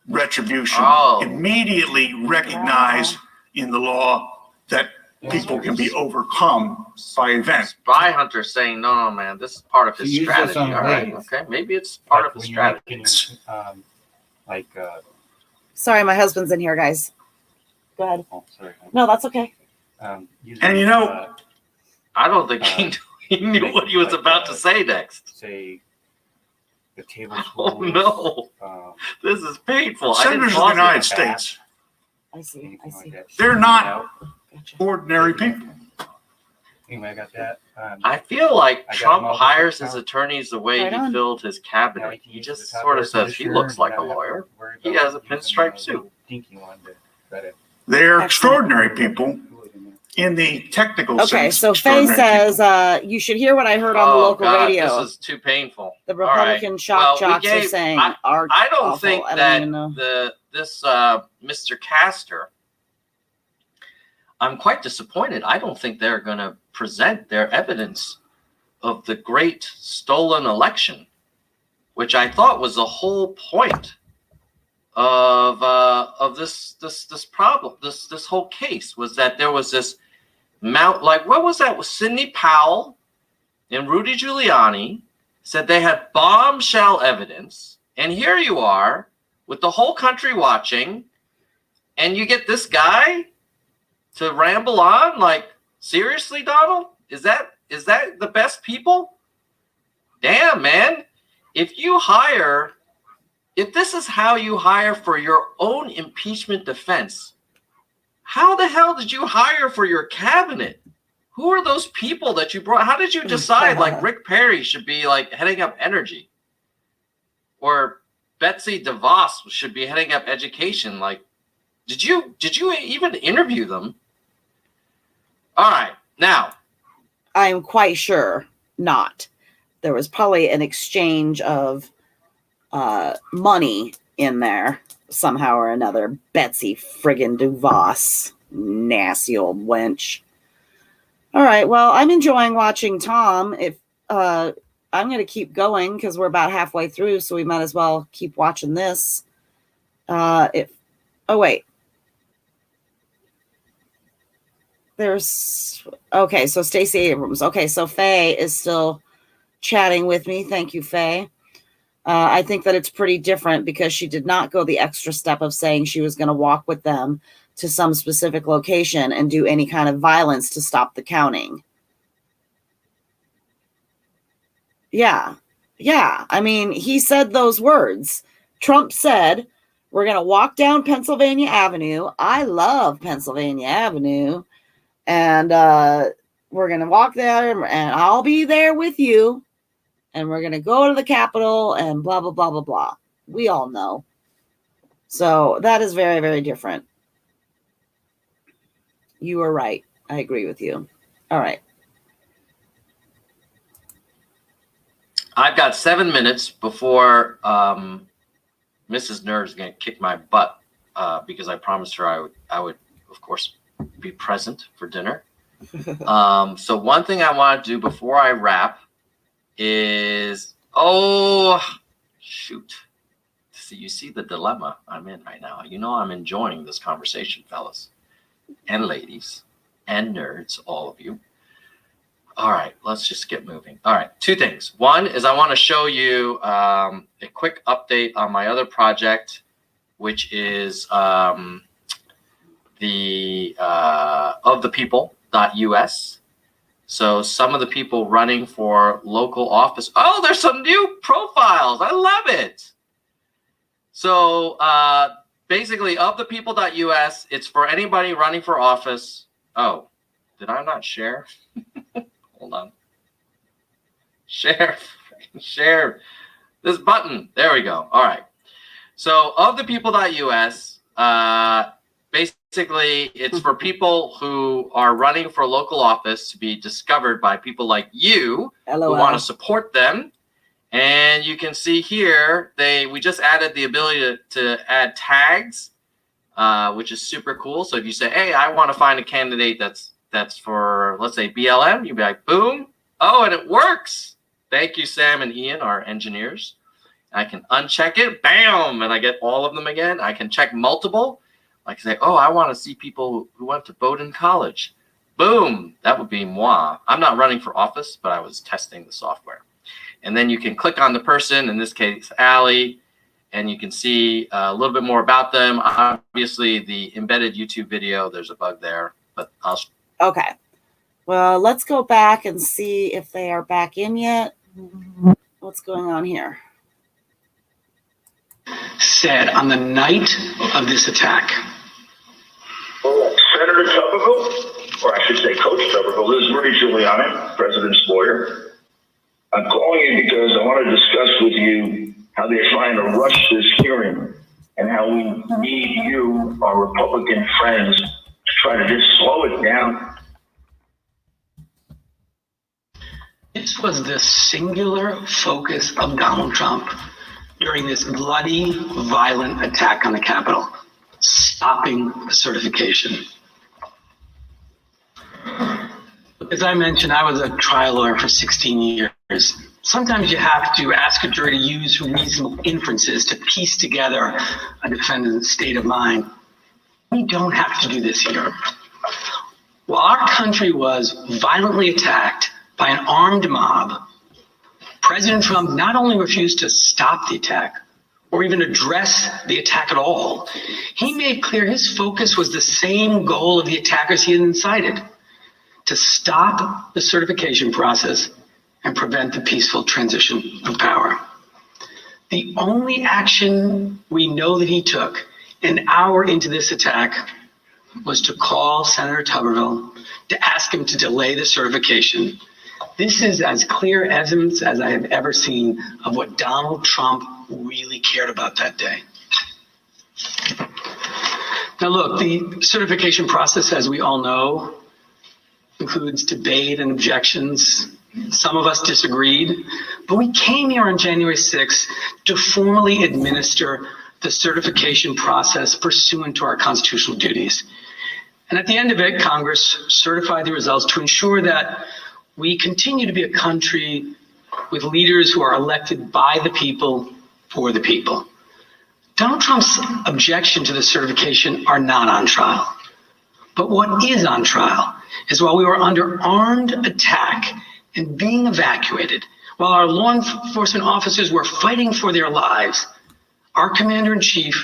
S2: retribution. Immediately recognize in the law that people can be overcome by events.
S9: Spy hunter saying, no, man, this is part of his
S5: use this
S9: strategy.
S5: on
S9: All right,
S5: waves.
S9: okay, maybe it's part of his
S5: when you're
S9: strategy.
S5: making,
S1: Sorry, my husband's in here, guys. Go ahead.
S5: oh, sorry.
S1: No, that's okay.
S2: And you know,
S9: I don't think he knew what he was about to say next.
S5: Say the table
S9: Oh no, this is painful.
S2: senators of the United States,
S1: I see.
S2: they're not ordinary people.
S5: Anyway, I got that.
S9: I feel like
S5: I got
S9: Trump
S5: him all
S9: hires
S5: the
S9: his attorneys the way
S1: Right
S9: he
S1: on.
S9: filled his cabinet. He just sort of says he looks like a lawyer. He has a pinstripe suit.
S2: They're extraordinary people in the technical
S1: Okay,
S2: sense.
S1: so Faye
S2: extraordinary
S1: says you should hear what I heard on the local
S9: God,
S1: radio.
S9: this is too painful.
S1: The
S9: All right.
S1: Republican shock
S9: Well, we
S1: jocks are
S9: gave-
S1: saying
S9: I don't
S1: awful.
S9: think
S1: I don't
S9: that
S1: even know.
S9: this Mr. Castor. I'm quite disappointed. I don't think they're going to present their evidence of the great stolen election, which I thought was the whole point of this problem, this whole case, was that there was this like what was that? Sidney Powell and Rudy Giuliani said they had bombshell evidence, and here you are with the whole country watching, and you get this guy to ramble on. Like, seriously, Donald? Is that the best people? Damn, man. If this is how you hire for your own impeachment defense, how the hell did you hire for your cabinet? Who are those people that you brought? How did you decide like Rick Perry should be like heading up energy, or Betsy DeVos should be heading up education? Like, did you even interview them? All right, now
S1: I am quite sure not. There was probably an exchange of money in there somehow or another. Betsy friggin' DeVos, nasty old wench. All right, well, I'm enjoying watching Tom. If I'm going to keep going because we're about halfway through, so we might as well keep watching this. Oh wait. Okay, so Stacey Abrams. Okay, so Faye is still chatting with me. Thank you, Faye. I think that it's pretty different because she did not go the extra step of saying she was going to walk with them to some specific location and do any kind of violence to stop the counting. Yeah. I mean, he said those words. Trump said, we're going to walk down Pennsylvania Avenue. I love Pennsylvania Avenue. And we're going to walk there and I'll be there with you. And we're going to go to the Capitol and blah, blah, blah, blah, blah. We all know. So that is very, very different. You are right. I agree with you. All right.
S9: I've got 7 minutes before Mrs. Nerd is going to kick my butt because I promised her I would, of course, be present for dinner. So one thing I want to do before I wrap is, shoot. See, you see the dilemma I'm in right now. You know I'm enjoying this conversation, fellas and ladies and nerds, all of you. All right, let's just get moving. All right, two things. One is I want to show you a quick update on my other project, which is the ofthepeople.us. So some of the people running for local office. Oh, there's some new profiles. I love it. So basically, ofthepeople.us, it's for anybody running for office. Oh, did I not share? Hold on. Share this button. There we go. All right. So ofthepeople.us, basically, it's for people who are running for local office to be discovered by people like you who want to support them. And you can see here, we just added the ability to add tags, which is super cool. So if you say, hey, I want to find a candidate that's for, let's say, BLM, you'd be like, boom. Oh, and it works. Thank you, Sam and Ian, our engineers. I can uncheck it, bam, and I get all of them again. I can check multiple. Like say, oh, I want to see people who went to Bowdoin College. Boom, that would be moi. I'm not running for office, but I was testing the software. And then you can click on the person, in this case, Allie, and you can see a little bit more about them. Obviously, the embedded YouTube video, there's a bug there, but I'll.
S1: Okay. Well, let's go back and see if they are back in yet. What's going on here?
S6: Said on the night of this attack.
S10: Senator Tuberville, or I should say Coach Tuberville, this is Rudy Giuliani, President's lawyer. I'm calling you because I want to discuss with you how they're trying to rush this hearing and how we need you, our Republican friends, to try to just slow it down.
S6: This was the singular focus of Donald Trump during this bloody, violent attack on the Capitol, stopping the certification. As I mentioned, I was a trial lawyer for 16 years. Sometimes you have to ask a jury to use reasonable inferences to piece together a defendant's state of mind. We don't have to do this here. While our country was violently attacked by an armed mob, President Trump not only refused to stop the attack or even address the attack at all, he made clear his focus was the same goal of the attackers he had incited: to stop the certification process and prevent the peaceful transition of power. The only action we know that he took an hour into this attack was to call Senator Tuberville to ask him to delay the certification. This is as clear evidence as I have ever seen of what Donald Trump really cared about that day. Now look, the certification process, as we all know, includes debate and objections. Some of us disagreed, but we came here on January 6th to formally administer the certification process pursuant to our constitutional duties. And at the end of it, Congress certified the results to ensure that we continue to be a country with leaders who are elected by the people for the people. Donald Trump's objection to the certification are not on trial. But what is on trial is while we were under armed attack and being evacuated, while our law enforcement officers were fighting for their lives, our commander-in-chief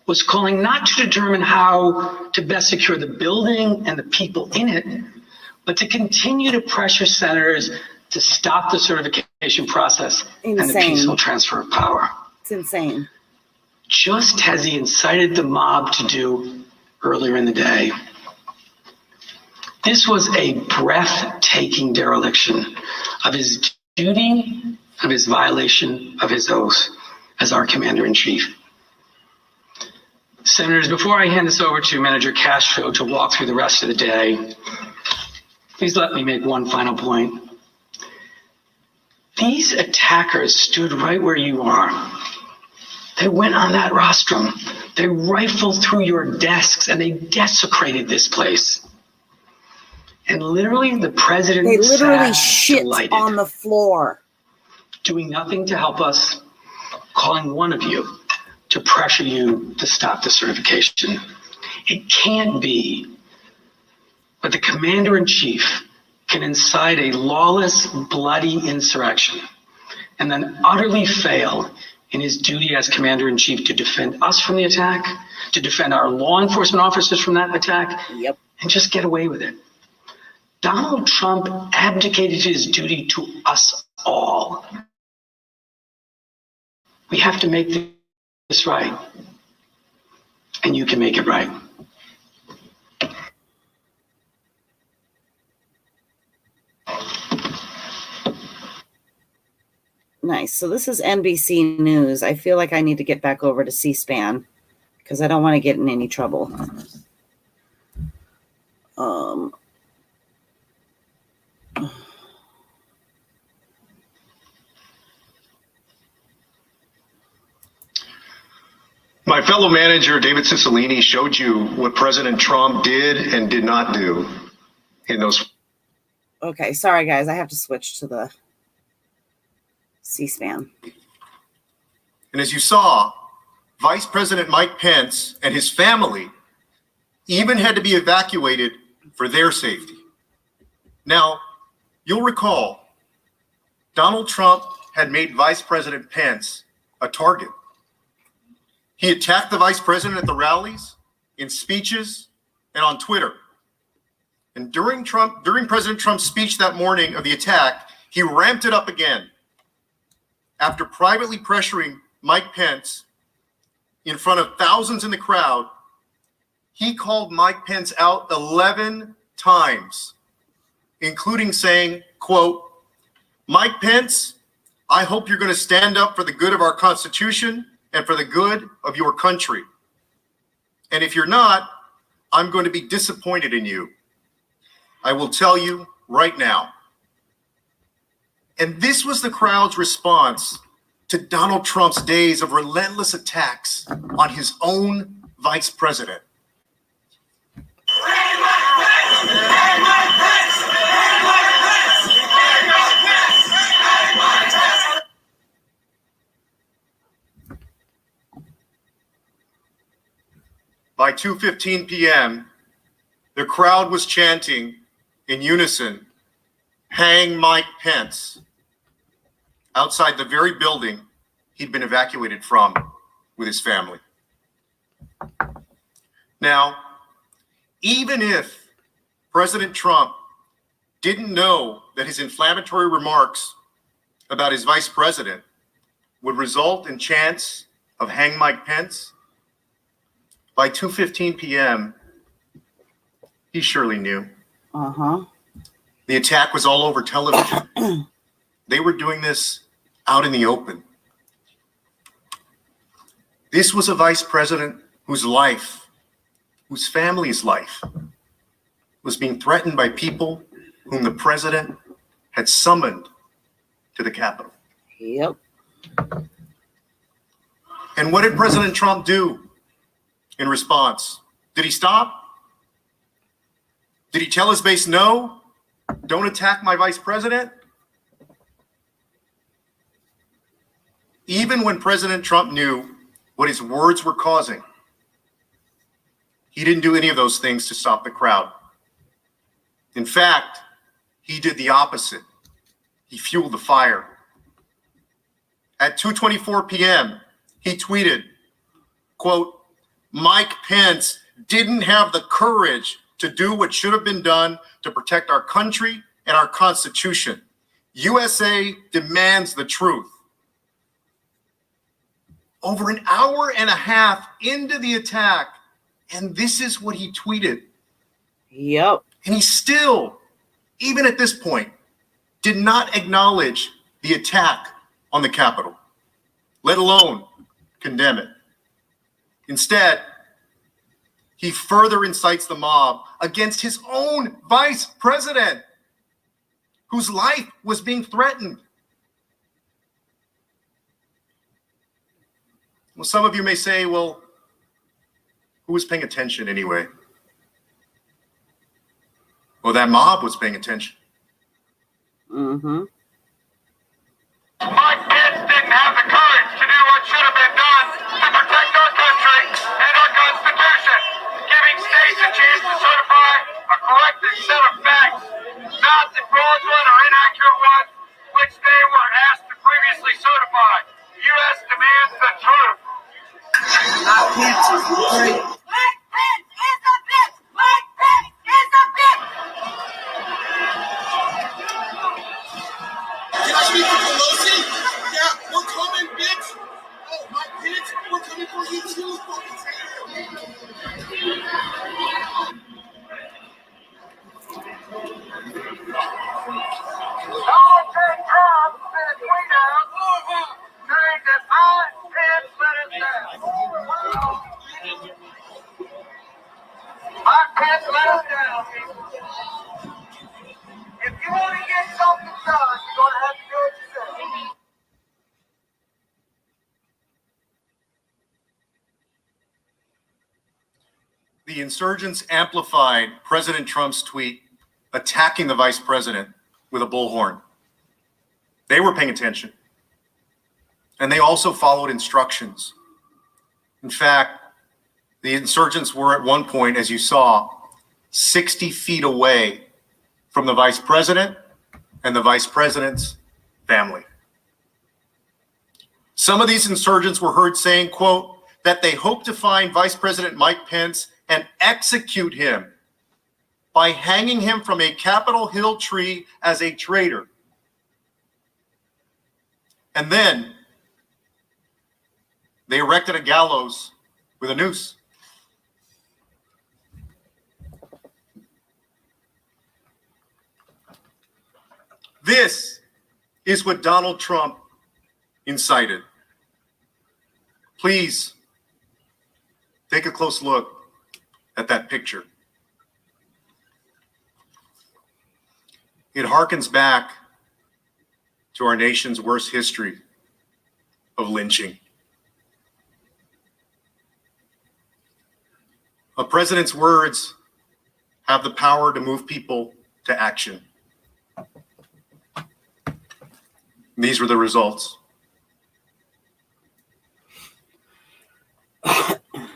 S6: was calling not to determine how to best secure the building and the people in it, but to continue to pressure senators to stop the certification process and the peaceful transfer of power.
S1: It's insane.
S6: Just as he incited the mob to do earlier in the day. This was a breathtaking dereliction of his duty, of his violation of his oath as our commander-in-chief. Senators, before I hand this over to Manager Castro to walk through the rest of the day, please let me make one final point. These attackers stood right where you are. They went on that rostrum. They rifled through your desks and they desecrated this place. And literally the president
S1: They literally
S6: sat
S1: shit
S6: delighted,
S1: on the floor.
S6: doing nothing to help us, calling one of you to pressure you to stop the certification. It can't be, but the commander-in-chief can incite a lawless, bloody insurrection and then utterly fail in his duty as commander-in-chief to defend us from the attack, to defend our law enforcement officers from that attack, and just get away with it. Donald Trump abdicated his duty to us all. We have to make this right, and you can make it right.
S1: Nice. So this is NBC News. I feel like I need to get back over to C-SPAN because I don't want to get in any trouble.
S23: My fellow manager, David Cicilline, showed you what President Trump did and did not do in those.
S1: Okay, sorry guys, I have to switch to the C-SPAN.
S24: And as you saw, Vice President Mike Pence and his family even had to be evacuated for their safety. Now, you'll recall Donald Trump had made Vice President Pence a target. He attacked the vice president at the rallies, in speeches, and on Twitter. And during President Trump's speech that morning of the attack, he ramped it up again after privately pressuring Mike Pence in front of thousands in the crowd. He called Mike Pence out 11 times, including saying, quote, "Mike Pence, I hope you're going to stand up for the good of our Constitution and for the good of your country. And if you're not, I'm going to be disappointed in you. I will tell you right now." And this was the crowd's response to Donald Trump's days of relentless attacks on his own vice president. By 2:15 p.m., the crowd was chanting in unison, "Hang Mike Pence," outside the very building he'd been evacuated from with his family. Now, even if President Trump didn't know that his inflammatory remarks about his vice president would result in chants of "Hang Mike Pence," by 2:15 p.m., he surely knew. The attack was all over television. They were doing this out in the open. This was a vice president whose life, whose family's life, was being threatened by people whom the president had summoned to the Capitol.
S1: Yep.
S24: And what did President Trump do in response? Did he stop? Did he tell his base, no, don't attack my vice president? Even when President Trump knew what his words were causing, he didn't do any of those things to stop the crowd. In fact, he did the opposite. He fueled the fire. At 2:24 p.m., he tweeted, quote, "Mike Pence didn't have the courage to do what should have been done to protect our country and our Constitution. USA demands the truth." Over an hour and a half into the attack, and this is what he tweeted.
S1: Yep.
S24: And he still, even at this point, did not acknowledge the attack on the Capitol, let alone condemn it. Instead, he further incites the mob against his own vice president, whose life was being threatened. Well, some of you may say, well, who was paying attention anyway? Well, that mob was paying attention.
S1: Mm-hmm.
S12: Mike Pence didn't have the courage to do what should have been done to protect our country and our Constitution, giving states a chance to certify a corrected set of facts, not the fraudulent or inaccurate ones which they were asked to previously certify. U.S. demands the truth.
S13: Mike Pence is great. Mike Pence is a bitch. Mike Pence is a bitch.
S14: Can I speak to Pelosi? Yeah, we're coming, bitch. Oh, Mike Pence, we're coming for you too, fucking
S12: Donald J. Trump sent a tweet out saying that Mike Pence let us down. Mike Pence let us down, people. If you want to get something done, you're going to have to do it yourself.
S24: The insurgents amplified President Trump's tweet attacking the vice president with a bullhorn. They were paying attention. And they also followed instructions. In fact, the insurgents were at one point, as you saw, 60 feet away from the vice president and the vice president's family. Some of these insurgents were heard saying, quote, that they hope to find Vice President Mike Pence and execute him by hanging him from a Capitol Hill tree as a traitor. And then they erected a gallows with a noose. This is what Donald Trump incited. Please take a close look at that picture. It harkens back to our nation's worst history of lynching. A president's words have the power to move people to action. These were the results.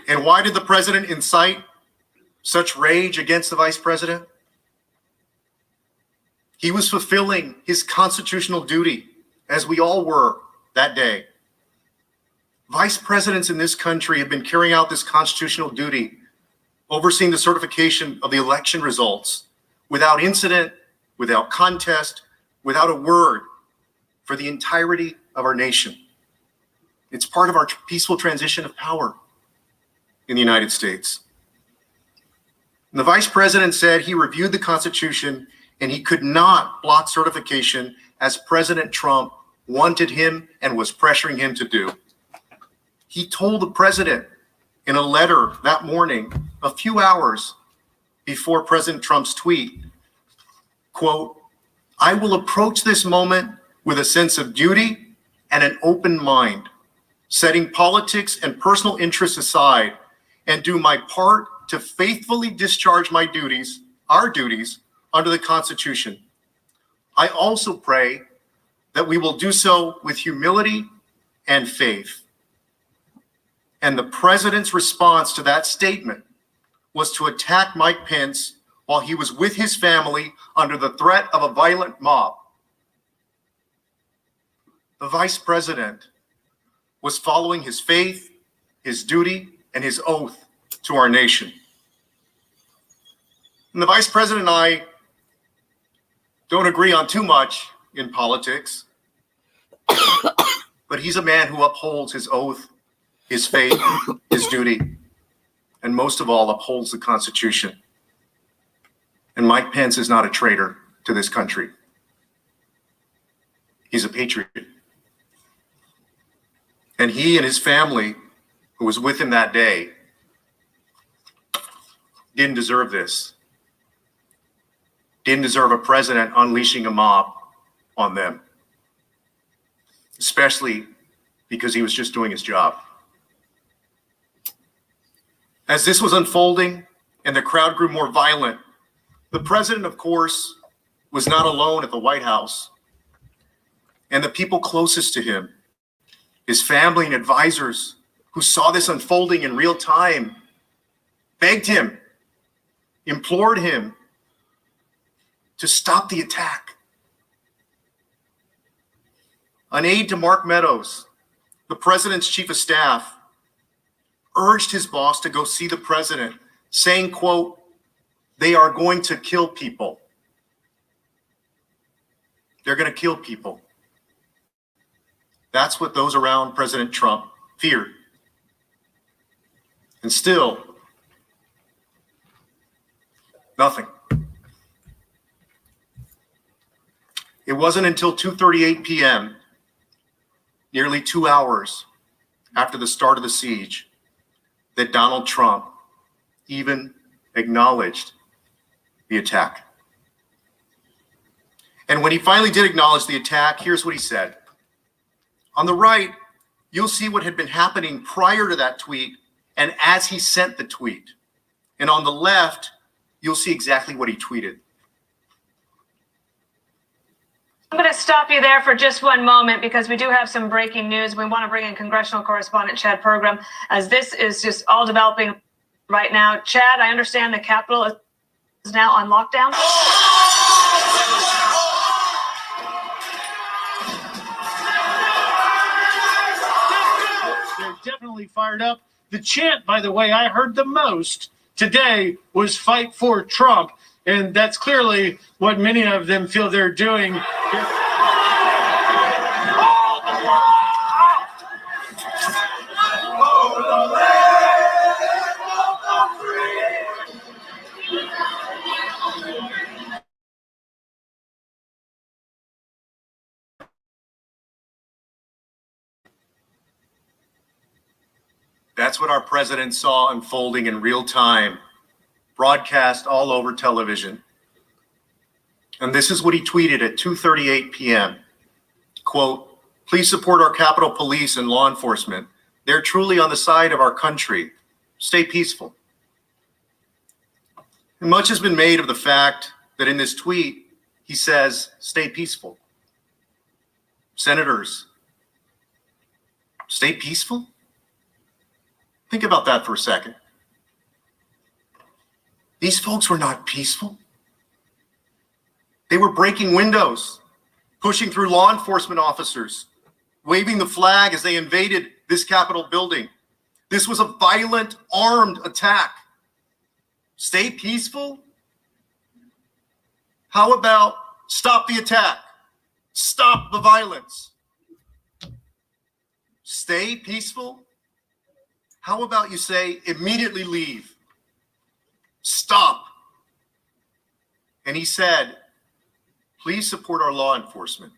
S24: And why did the president incite such rage against the vice president? He was fulfilling his constitutional duty, as we all were that day. Vice presidents in this country have been carrying out this constitutional duty, overseeing the certification of the election results without incident, without contest, without a word, for the entirety of our nation. It's part of our peaceful transition of power in the United States. And the vice president said he reviewed the Constitution and he could not block certification as President Trump wanted him and was pressuring him to do. He told the president in a letter that morning, a few hours before President Trump's tweet, quote, I will approach this moment with a sense of duty and an open mind, setting politics and personal interests aside, and do my part to faithfully discharge my duties, our duties, under the Constitution. I also pray that we will do so with humility and faith. And the president's response to that statement was to attack Mike Pence while he was with his family under the threat of a violent mob. The vice president was following his faith, his duty, and his oath to our nation. And the vice president and I don't agree on too much in politics, but he's a man who upholds his oath, his faith, his duty, and most of all, upholds the Constitution. And Mike Pence is not a traitor to this country. He's a patriot. And he and his family, who was with him that day, didn't deserve this. Didn't deserve a president unleashing a mob on them, especially because he was just doing his job. As this was unfolding and the crowd grew more violent, the president, of course, was not alone at the White House. And the people closest to him, his family and advisors who saw this unfolding in real time, begged him, implored him to stop the attack. An aide to Mark Meadows, the president's chief of staff, urged his boss to go see the president, saying, quote, they are going to kill people. They're going to kill people. That's what those around President Trump feared. And still, nothing. It wasn't until 2:38 p.m., nearly 2 hours after the start of the siege, that Donald Trump even acknowledged the attack. And when he finally did acknowledge the attack, here's what he said. On the right, you'll see what had been happening prior to that tweet and as he sent the tweet. And on the left, you'll see exactly what he tweeted.
S15: I'm going to stop you there for just one moment because we do have some breaking news. We want to bring in congressional correspondent Chad Pergram as this is just all developing right now. Chad, I understand the Capitol is now on lockdown.
S16: definitely fired up. The chant, by the way, I heard the most today was "Fight for Trump," and that's clearly what many of them feel they're doing.
S24: That's what our president saw unfolding in real time, broadcast all over television. And this is what he tweeted at 2:38 p.m. Quote, "Please support our Capitol Police and law enforcement. They're truly on the side of our country. Stay peaceful." And much has been made of the fact that in this tweet, he says, "Stay peaceful." Senators, stay peaceful? Think about that for a second. These folks were not peaceful. They were breaking windows, pushing through law enforcement officers, waving the flag as they invaded this Capitol building. This was a violent, armed attack. Stay peaceful? How about stop the attack? Stop the violence. Stay peaceful? How about you say immediately leave? Stop. And he said, please support our law enforcement.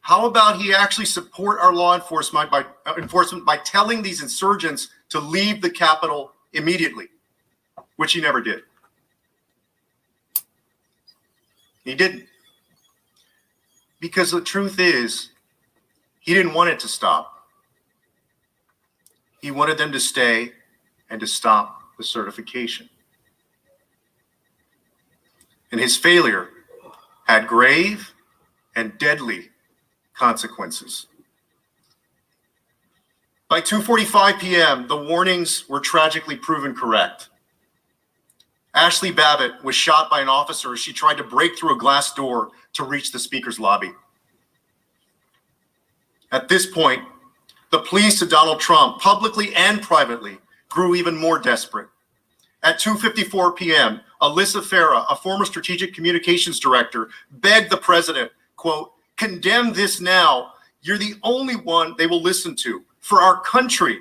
S24: How about he actually support our law enforcement by telling these insurgents to leave the Capitol immediately, which he never did. He didn't. Because the truth is, he didn't want it to stop. He wanted them to stay and to stop the certification. And his failure had grave and deadly consequences. By 2:45 p.m., the warnings were tragically proven correct. Ashley Babbitt was shot by an officer as she tried to break through a glass door to reach the speaker's lobby. At this point, the pleas to Donald Trump, publicly and privately, grew even more desperate. At 2:54 p.m., Alyssa Farah, a former strategic communications director, begged the president, quote, condemn this now. You're the only one they will listen to for our country.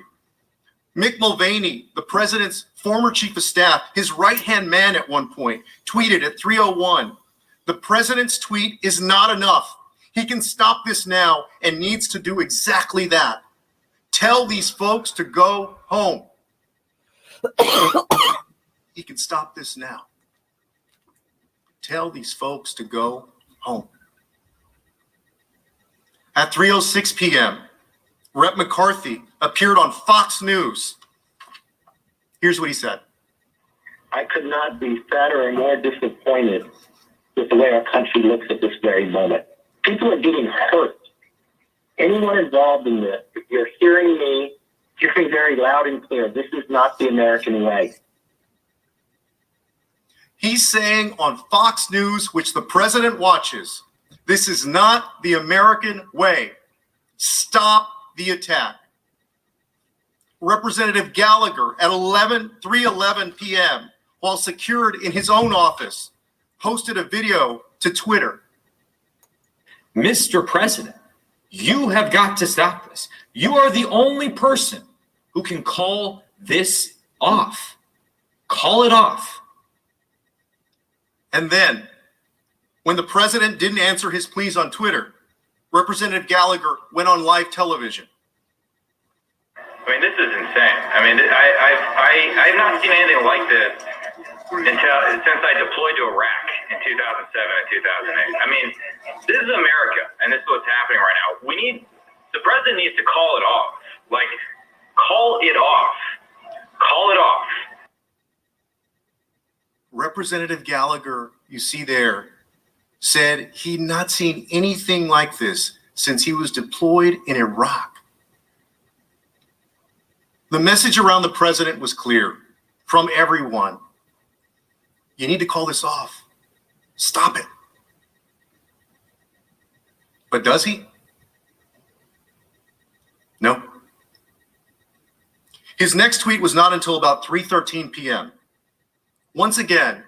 S24: Mick Mulvaney, the president's former chief of staff, his right-hand man at one point, tweeted at 3:01, the president's tweet is not enough. He can stop this now and needs to do exactly that. Tell these folks to go home. He can stop this now. Tell these folks to go home. At 3:06 p.m., Rep. McCarthy appeared on Fox News. Here's what he said.
S17: I could not be sadder or more disappointed with the way our country looks at this very moment. People are getting hurt. Anyone involved in this, if you're hearing me, hearing very loud and clear, this is not the American way.
S24: He's saying on Fox News, which the president watches, this is not the American way. Stop the attack. Representative Gallagher at 3:11 p.m., while secured in his own office, posted a video to Twitter.
S18: Mr. President, you have got to stop this. You are the only person who can call this off. Call it off.
S24: And then, when the president didn't answer his pleas on Twitter, Representative Gallagher went on live television.
S19: I mean, this is insane. I mean, I've not seen anything like this since I deployed to Iraq in 2007 and 2008. I mean, this is America, and this is what's happening right now. The president needs to call it off. Like, call it off. Call it off.
S24: Representative Gallagher, you see there, said he'd not seen anything like this since he was deployed in Iraq. The message around the president was clear from everyone. You need to call this off. Stop it. But does he? No. His next tweet was not until about 3:13 p.m. Once again,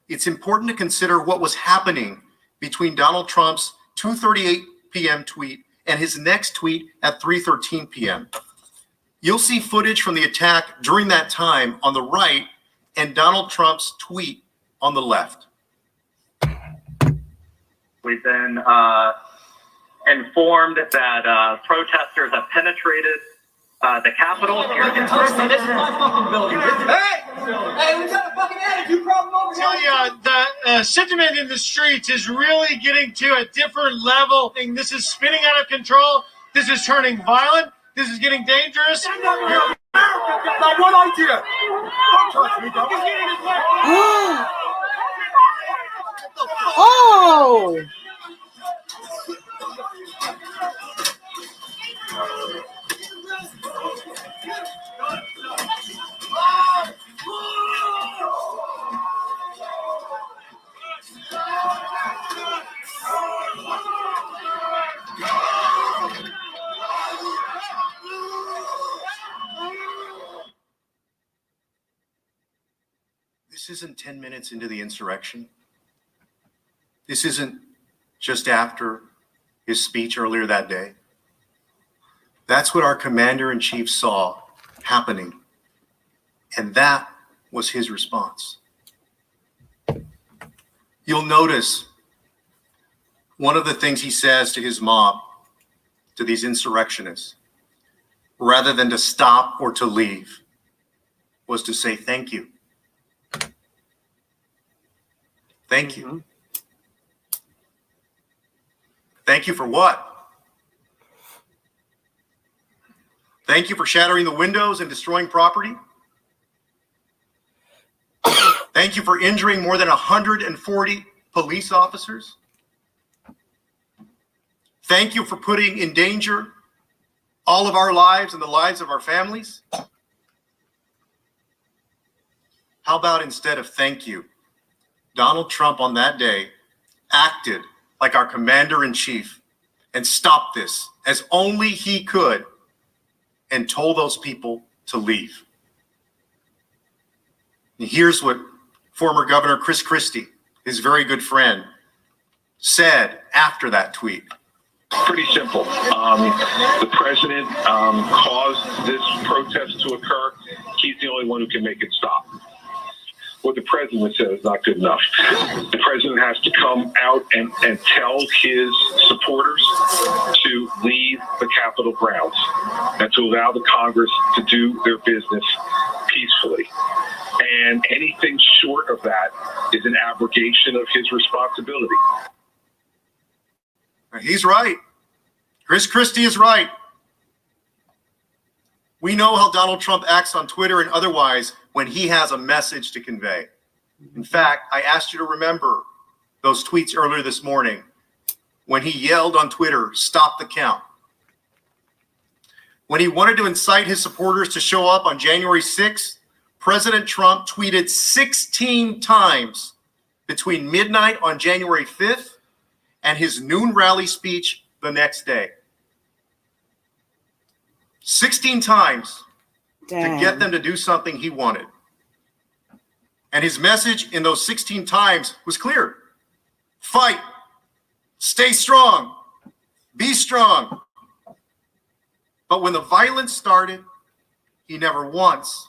S24: it's important to consider what was happening between Donald Trump's 2:38 p.m. tweet and his next tweet at 3:13 p.m. You'll see footage from the attack during that time on the right and Donald Trump's tweet on the left.
S4: We've been informed that protesters have penetrated the Capitol.
S13: This is my fucking building. Hey, we got a fucking attitude problem over here.
S16: Tell you, the sentiment in the streets is really getting to a different level. And this is spinning out of control. This is turning violent. This is getting dangerous.
S14: America got one idea. Don't touch me, dog.
S1: Oh!
S24: This isn't 10 minutes into the insurrection. This isn't just after his speech earlier that day. That's what our commander-in-chief saw happening. And that was his response. You'll notice one of the things he says to his mob, to these insurrectionists, rather than to stop or to leave, was to say thank you. Thank you. Thank you for what? Thank you for shattering the windows and destroying property. Thank you for injuring more than 140 police officers. Thank you for putting in danger all of our lives and the lives of our families. How about instead of thank you, Donald Trump on that day acted like our commander-in-chief and stopped this as only he could and told those people to leave. And here's what former Governor Chris Christie, his very good friend, said after that tweet.
S7: Pretty simple. The president caused this protest to occur. He's the only one who can make it stop. What the president said is not good enough. The president has to come out and tell his supporters to leave the Capitol grounds and to allow the Congress to do their business peacefully. And anything short of that is an abrogation of his responsibility.
S24: He's right. Chris Christie is right. We know how Donald Trump acts on Twitter and otherwise when he has a message to convey. In fact, I asked you to remember those tweets earlier this morning when he yelled on Twitter, "Stop the count." When he wanted to incite his supporters to show up on January 6th, President Trump tweeted 16 times between midnight on January 5th and his noon rally speech the next day. 16 times to get them to do something he wanted. And his message in those 16 times was clear. Fight, stay strong, be strong. But when the violence started, he never once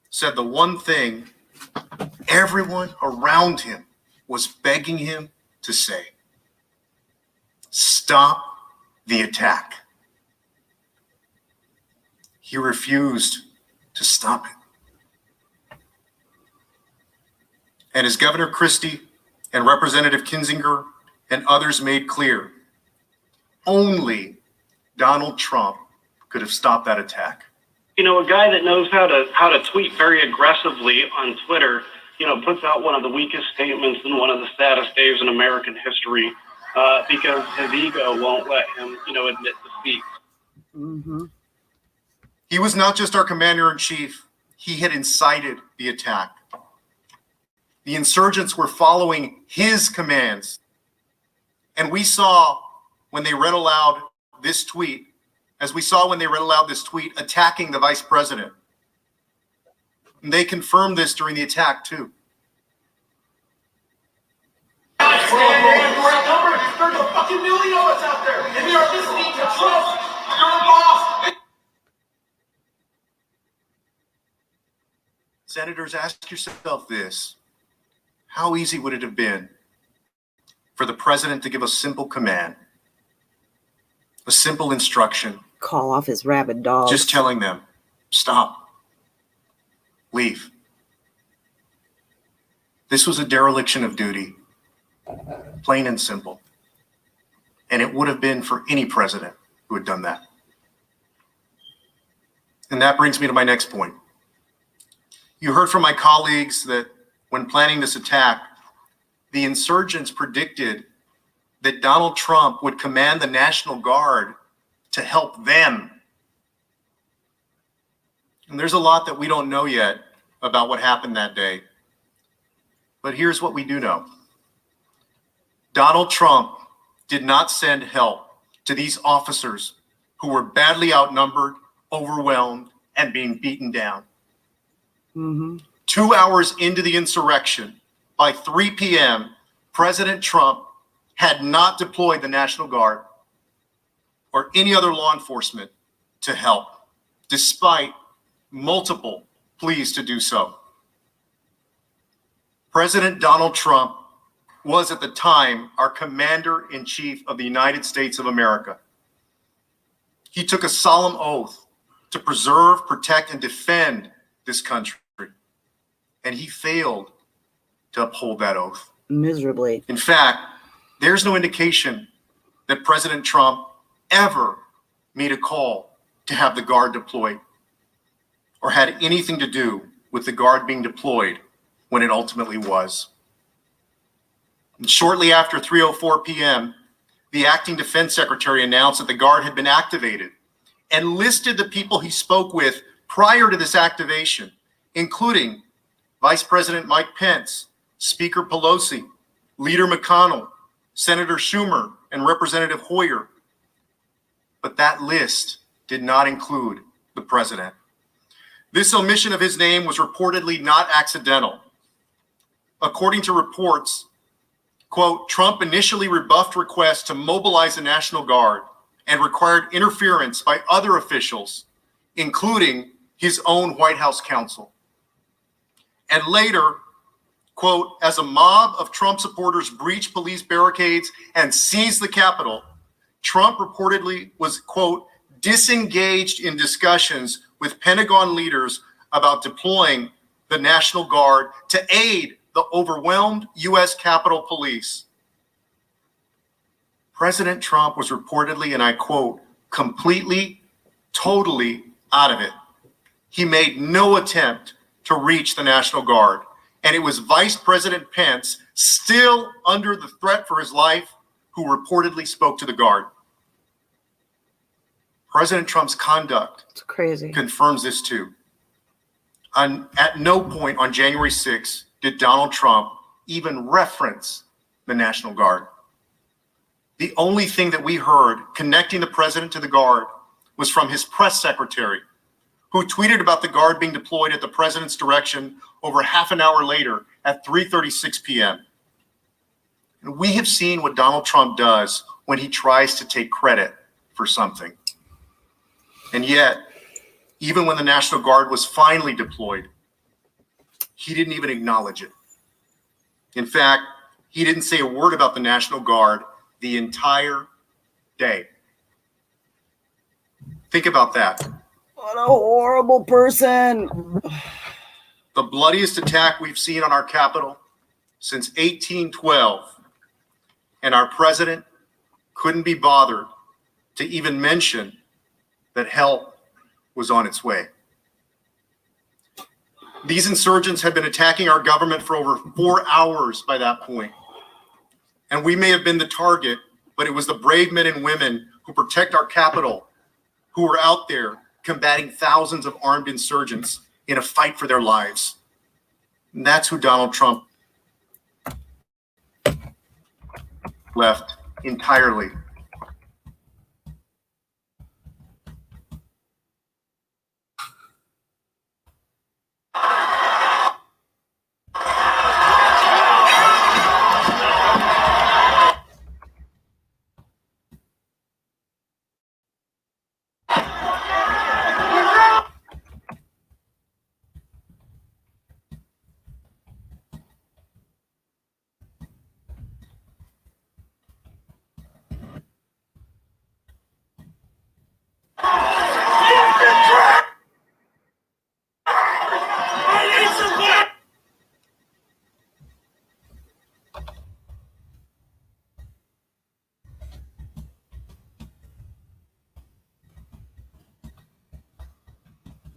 S24: said the one thing everyone around him was begging him to say. Stop the attack. He refused to stop it. And as Governor Christie and Representative Kinzinger and others made clear, only Donald Trump could have stopped that attack.
S11: You know, a guy that knows how to tweet very aggressively on Twitter, you know, puts out one of the weakest statements in one of the saddest days in American history because his ego won't let him, you know, admit defeat.
S1: Mm-hmm.
S24: He was not just our commander-in-chief. He had incited the attack. The insurgents were following his commands. And we saw when they read aloud this tweet as we saw when they read aloud this tweet attacking the vice president. And they confirmed this during the attack, too.
S14: There's a fucking million of us out there, and they are listening to Trump. You're lost.
S24: Senators, ask yourself this. How easy would it have been for the president to give a simple command, a simple instruction?
S1: Call off his rabid dogs.
S24: Just telling them, stop, leave. This was a dereliction of duty, plain and simple. And it would have been for any president who had done that. And that brings me to my next point. You heard from my colleagues that when planning this attack, the insurgents predicted that Donald Trump would command the National Guard to help them. And there's a lot that we don't know yet about what happened that day. But here's what we do know. Donald Trump did not send help to these officers who were badly outnumbered, overwhelmed, and being beaten down. 2 hours into the insurrection, by 3 p.m., President Trump had not deployed the National Guard or any other law enforcement to help, despite multiple pleas to do so. President Donald Trump was at the time our Commander-in-Chief of the United States of America. He took a solemn oath to preserve, protect, and defend this country. And he failed to uphold that oath.
S1: Miserably.
S24: In fact, there's no indication that President Trump ever made a call to have the Guard deployed or had anything to do with the Guard being deployed when it ultimately was. And shortly after 3:04 p.m., the acting defense secretary announced that the Guard had been activated and listed the people he spoke with prior to this activation, including Vice President Mike Pence, Speaker Pelosi, Leader McConnell, Senator Schumer, and Representative Hoyer. But that list did not include the president. This omission of his name was reportedly not accidental. According to reports, quote, Trump initially rebuffed requests to mobilize the National Guard and required interference by other officials, including his own White House counsel. And later, quote, as a mob of Trump supporters breached police barricades and seized the Capitol, Trump reportedly was, quote, disengaged in discussions with Pentagon leaders about deploying the National Guard to aid the overwhelmed U.S. Capitol Police. President Trump was reportedly, and I quote, completely, totally out of it. He made no attempt to reach the National Guard. And it was Vice President Pence, still under the threat for his life, who reportedly spoke to the Guard. President Trump's conduct confirms this too. At no point on January 6th did Donald Trump even reference the National Guard. The only thing that we heard connecting the president to the Guard was from his press secretary, who tweeted about the Guard being deployed at the president's direction over half an hour later at 3:36 p.m. And we have seen what Donald Trump does when he tries to take credit for something. And yet, even when the National Guard was finally deployed, he didn't even acknowledge it. In fact, he didn't say a word about the National Guard the entire day. Think about that.
S1: What a horrible person.
S24: The bloodiest attack we've seen on our Capitol since 1812. And our president couldn't be bothered to even mention that help was on its way. These insurgents had been attacking our government for over 4 hours by that point. And we may have been the target, but it was the brave men and women who protect our Capitol who were out there combating thousands of armed insurgents in a fight for their lives. And that's who Donald Trump left entirely.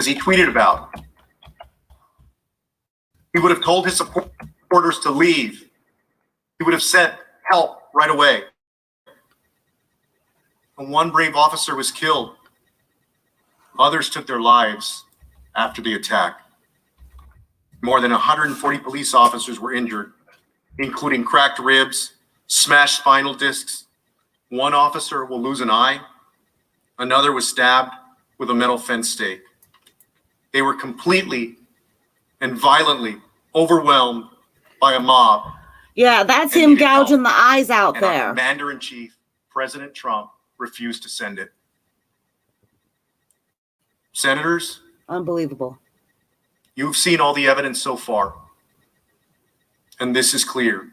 S24: he tweeted about. He would have told his supporters to leave. He would have sent help right away. And one brave officer was killed. Others took their lives after the attack. More than 140 police officers were injured, including cracked ribs, smashed spinal discs. One officer will lose an eye. Another was stabbed with a metal fence stake. They were completely and violently overwhelmed by a mob.
S1: Yeah, that's him gouging the eyes out
S24: And
S1: there.
S24: our commander-in-chief, President Trump, refused to send it. Senators,
S1: Unbelievable.
S24: you've seen all the evidence so far, and this is clear.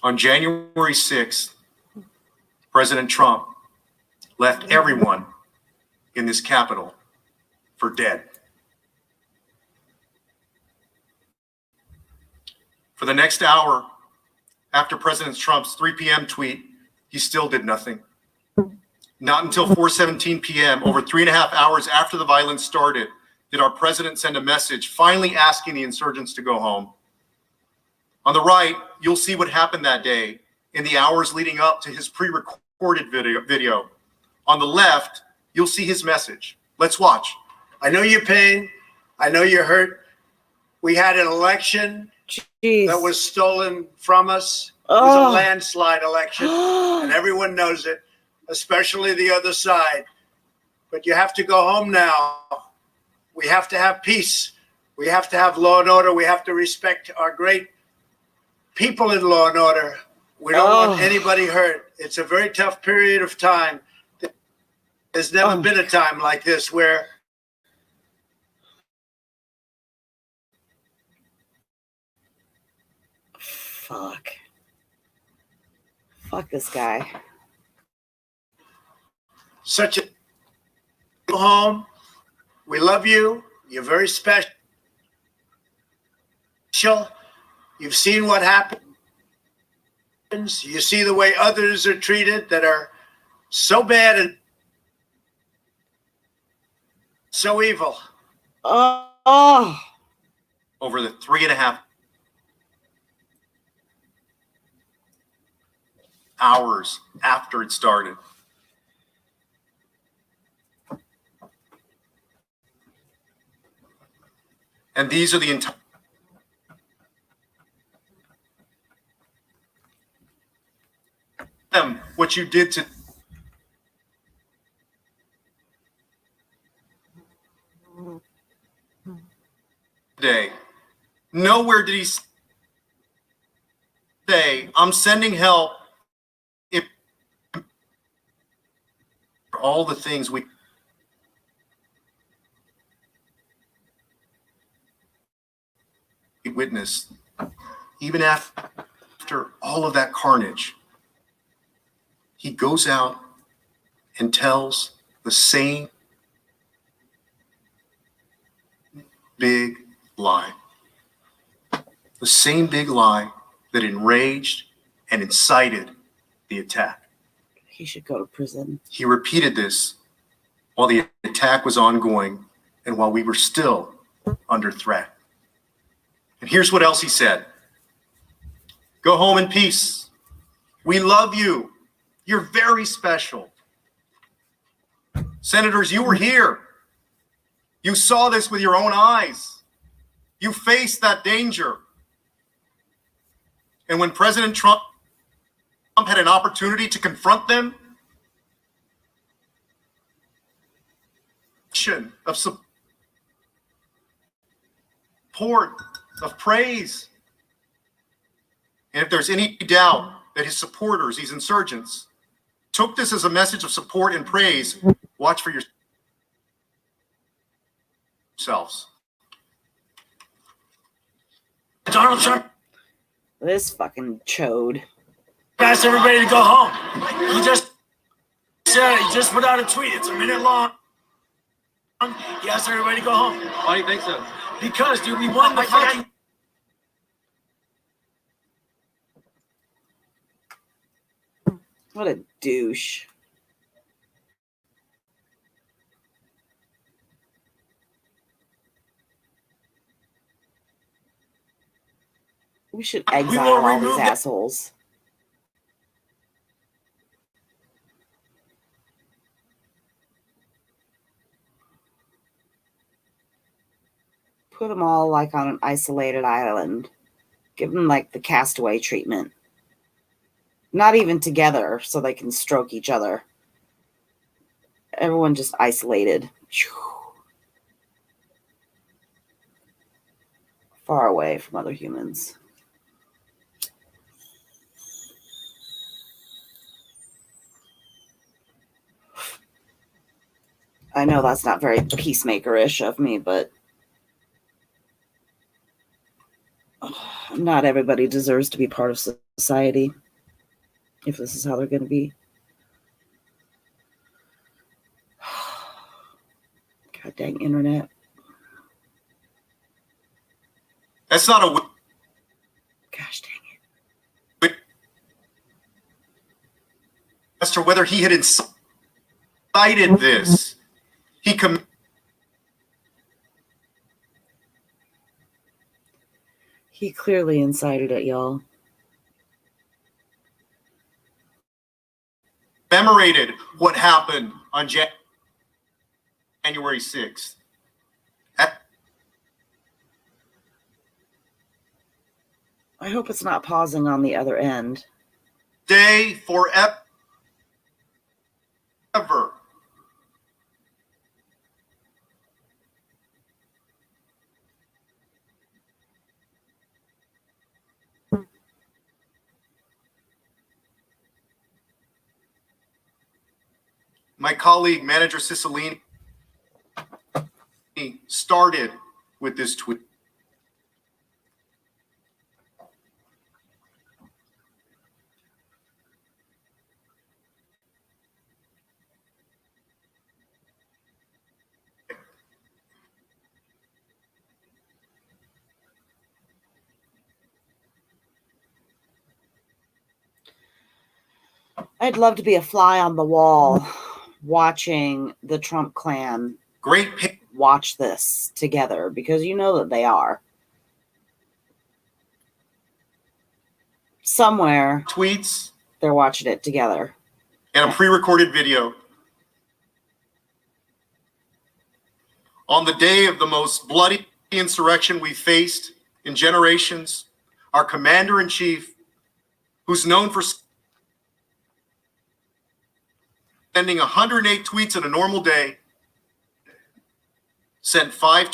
S24: On January 6th, President Trump left everyone in this Capitol for dead. For the next hour, after President Trump's 3 p.m. tweet, he still did nothing. Not until 4:17 p.m., over 3.5 hours after the violence started, did our president send a message finally asking the insurgents to go home. On the right, you'll see what happened that day in the hours leading up to his pre-recorded video. On the left, you'll see his message. Let's watch.
S3: I know your pain. I know you're hurt. We had an election that was stolen from us. It was a landslide election, and everyone knows it, especially the other side. But you have to go home now. We have to have peace. We have to have law and order. We have to respect our great people in law and order. We don't want anybody hurt. It's a very tough period of time. There's never been a time like this where
S1: Fuck this guy.
S3: such a go home. We love you. You're very special. You've seen what happens. You see the way others are treated that are so bad and so evil.
S1: Oh.
S24: Over the 3.5 hours after it started. And these are the entire what you did to today. Nowhere did he say, I'm sending help if all the things we witnessed, even after all of that carnage, he goes out and tells the same big lie. The same big lie that enraged and incited the attack.
S1: He should go to prison.
S24: He repeated this while the attack was ongoing and while we were still under threat. And here's what else he said. Go home in peace. We love you. You're very special. Senators, you were here. You saw this with your own eyes. You faced that danger. And when President Trump had an opportunity to confront them, of support, of praise. And if there's any doubt that his supporters, these insurgents, took this as a message of support and praise, watch for yourselves.
S8: Donald Trump.
S1: This fucking chode.
S8: Asked everybody to go home. He just said, he just put out a tweet. It's a minute long. He asked everybody to go home.
S5: Why do you think so?
S8: Because, dude, we won the fucking.
S1: What a douche. We should exile all these assholes. Put them all like on an isolated island. Give them like the castaway treatment. Not even together so they can stroke each other. Everyone just isolated. Far away from other humans. I know that's not very peacemaker-ish of me, but not everybody deserves to be part of society if this is how they're going to be. God dang internet.
S24: That's not a...
S1: Gosh dang
S24: it. As to whether he had incited this,
S1: He clearly incited it, y'all.
S24: Commemorated what happened on January 6th.
S1: I hope it's not pausing on the other end.
S24: Day forever. My colleague, Manager Cicilline, started with this tweet.
S1: I'd love to be a fly on the wall watching the Trump clan watch this together, because you know that they are. Somewhere
S24: tweets,
S1: they're watching it together.
S24: And a pre-recorded video. On the day of the most bloody insurrection we faced in generations, our commander-in-chief, who's known for sending 108 tweets in a normal day, sent 5.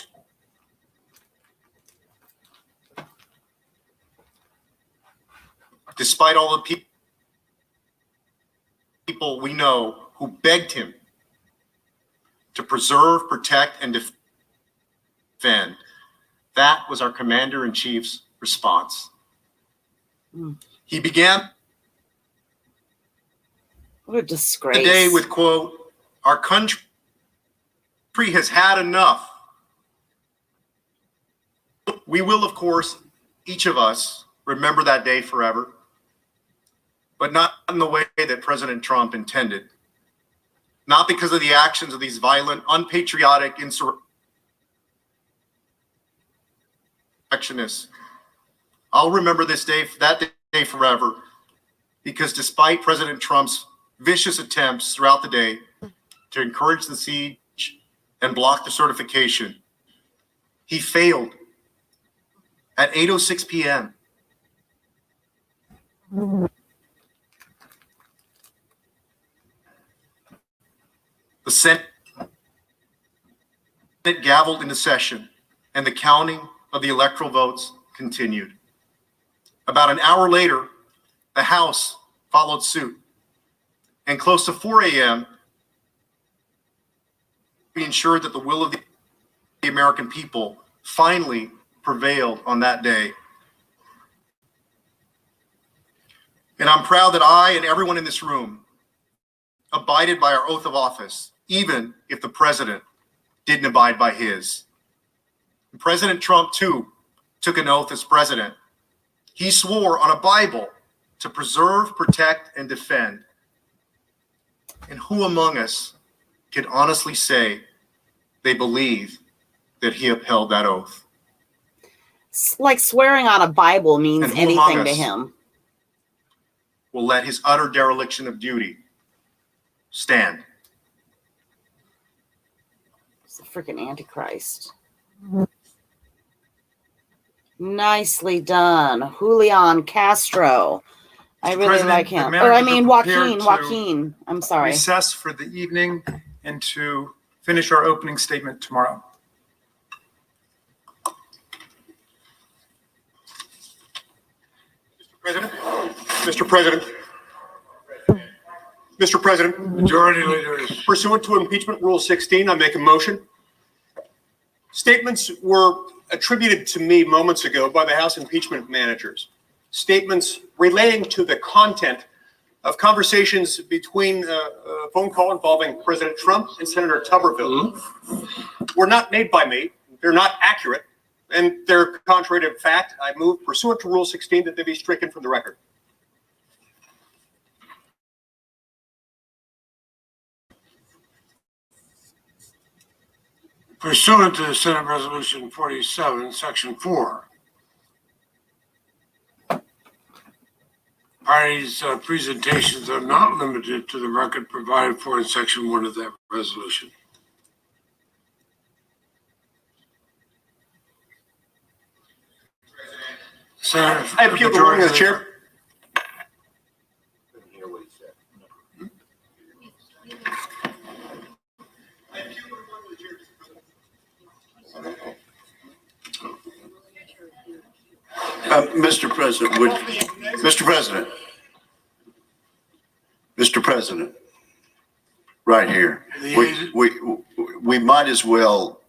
S24: Despite all the people we know who begged him to preserve, protect, and defend. That was our commander-in-chief's response. He began
S1: what a disgrace.
S24: The day with, quote, "Our country has had enough. We will, of course, each of us remember that day forever, but not in the way that President Trump intended. Not because of the actions of these violent, unpatriotic insurrectionists. I'll remember this day, that day forever, because despite President Trump's vicious attempts throughout the day to encourage the siege and block the certification, he failed at 8:06 p.m. The Senate gavelled into session, and the counting of the electoral votes continued. About an hour later, the House followed suit, and close to 4 a.m., we ensured that the will of the American people finally prevailed on that day. And I'm proud that I and everyone in this room abided by our oath of office, even if the president didn't abide by his. And President Trump, too, took an oath as president. He swore on a Bible to preserve, protect, and defend. And who among us can honestly say they believe that he upheld that oath?
S1: Like swearing on a Bible means
S24: And who among
S1: anything to
S24: us
S1: him.
S24: will let his utter dereliction of duty stand?
S1: It's a freaking Antichrist. Nicely done. Julian Castro. I really
S24: President,
S1: like
S24: the
S1: him. Or
S24: managers
S1: I mean
S24: are prepared to
S1: Joaquin. I'm sorry.
S24: Recess for the evening and to finish our opening statement tomorrow. Mr. President. Mr. President.
S16: Majority leaders.
S24: Pursuant to Impeachment Rule 16, I make a motion. Statements were attributed to me moments ago by the House impeachment managers. Statements relating to the content of conversations between a phone call involving President Trump and Senator Tuberville were not made by me. They're not accurate, and they're contrary to fact. I move pursuant to Rule 16 that they be stricken from the record.
S16: Pursuant to Senate Resolution 47, Section 4, parties' presentations are not limited to the record provided for in Section 1 of that resolution. Senator,
S24: I appeal the ruling of the chair.
S2: Mr. President, Mr. President, right here, we might as well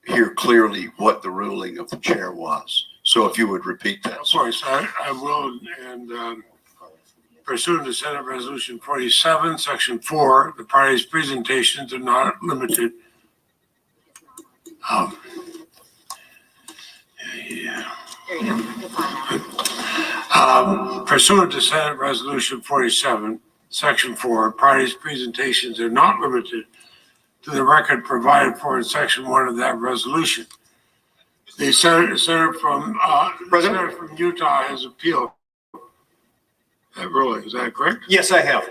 S2: hear clearly what the ruling of the chair was. So if you would repeat that.
S16: Of course, I will. And pursuant to Senate Resolution 47, Section 4, the parties' presentations are not limited. Pursuant to Senate Resolution 47, Section 4, parties' presentations are not limited to the record provided for in Section 1 of that resolution. The senator from Utah has appealed that ruling. Is that correct?
S24: Yes, I have.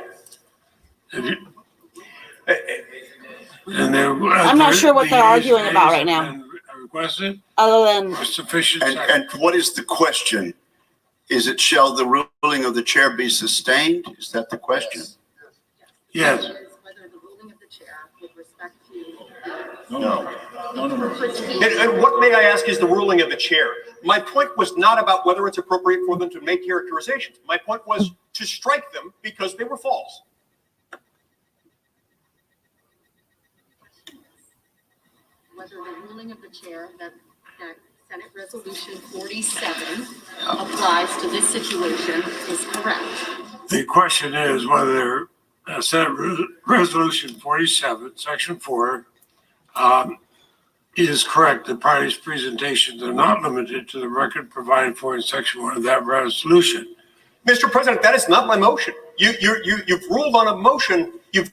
S1: I'm not sure what they're arguing about right now.
S16: Requested?
S1: Other than
S16: sufficient.
S2: And what is the question? Is it shall the ruling of the chair be sustained? Is that the question?
S16: Yes.
S24: No. And what, may I ask, is the ruling of the chair? My point was not about whether it's appropriate for them to make characterizations. My point was to strike them because they were false.
S20: Whether the ruling of the chair that Senate Resolution 47 applies to this situation is correct.
S16: The question is whether Senate Resolution 47, Section 4, is correct. The parties' presentations are not limited to the record provided for in Section 1 of that resolution.
S24: Mr. President, that is not my motion. You've ruled on a motion. You've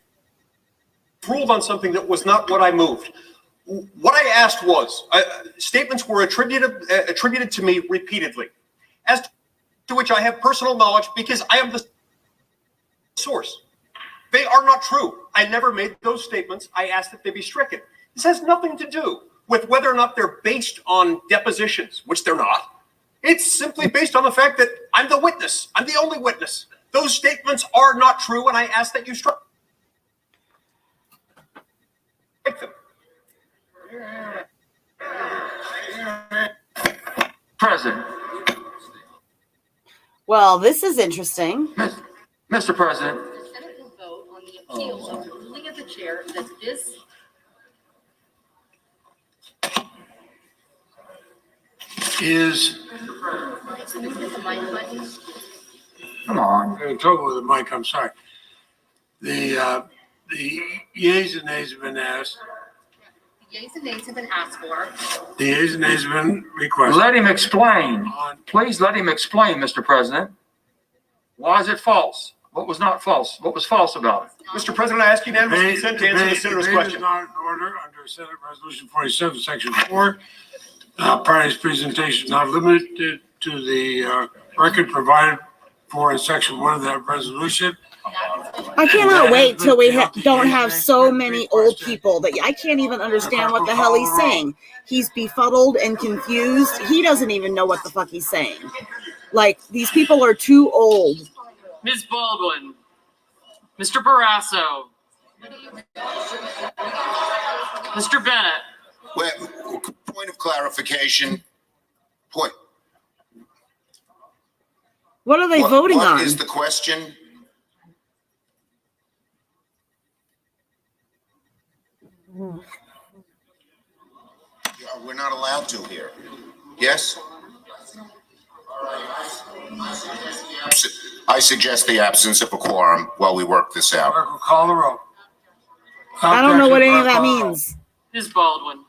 S24: ruled on something that was not what I moved. What I asked was, statements were attributed to me repeatedly, as to which I have personal knowledge because I am the source. They are not true. I never made those statements. I asked that they be stricken. This has nothing to do with whether or not they're based on depositions, which they're not. It's simply based on the fact that I'm the witness. I'm the only witness. Those statements are not true, and I ask that you strike them.
S21: President.
S1: Well, this is interesting.
S21: Mr. President.
S20: The Senate will vote on the appeal of the ruling of the chair that this
S16: Is come on, I'm in trouble with the mic. I'm sorry. The yeas and nays have been asked.
S20: the yeas and nays have been asked for.
S16: The yeas and nays have been requested.
S21: Let him explain. Please let him explain, Mr. President. Why is it false? What was not false? What was false about it?
S24: Mr. President, I ask unanimous consent to answer the senator's question.
S16: Is not in order under Senate Resolution 47, Section 4. Party's presentation not limited to the record provided for in section 1 of that resolution.
S1: I cannot wait till we don't have so many old people that I can't even understand what the hell he's saying. He's befuddled and confused. He doesn't even know what the fuck he's saying. Like, these people are too old.
S6: Ms. Baldwin, Mr. Barrasso, Mr. Bennett.
S2: Wait, point of clarification. Point.
S1: What are they voting on?
S2: What is the question? We're not allowed to here. Yes? I suggest the absence of a quorum while we work this out.
S16: Call the roll.
S1: I don't know what any of that means.
S6: Ms. Baldwin.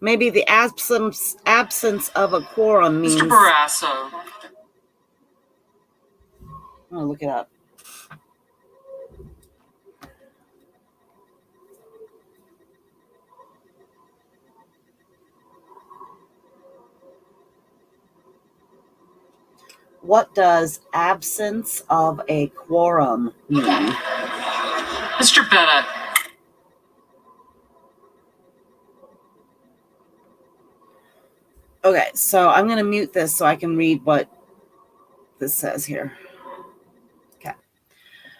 S1: Maybe the absence of a quorum means.
S6: Mr. Barrasso.
S1: I'm gonna look it up. What does absence of a quorum mean?
S6: Mr. Bennett.
S1: Okay, so I'm going to mute this so I can read what this says here. Okay.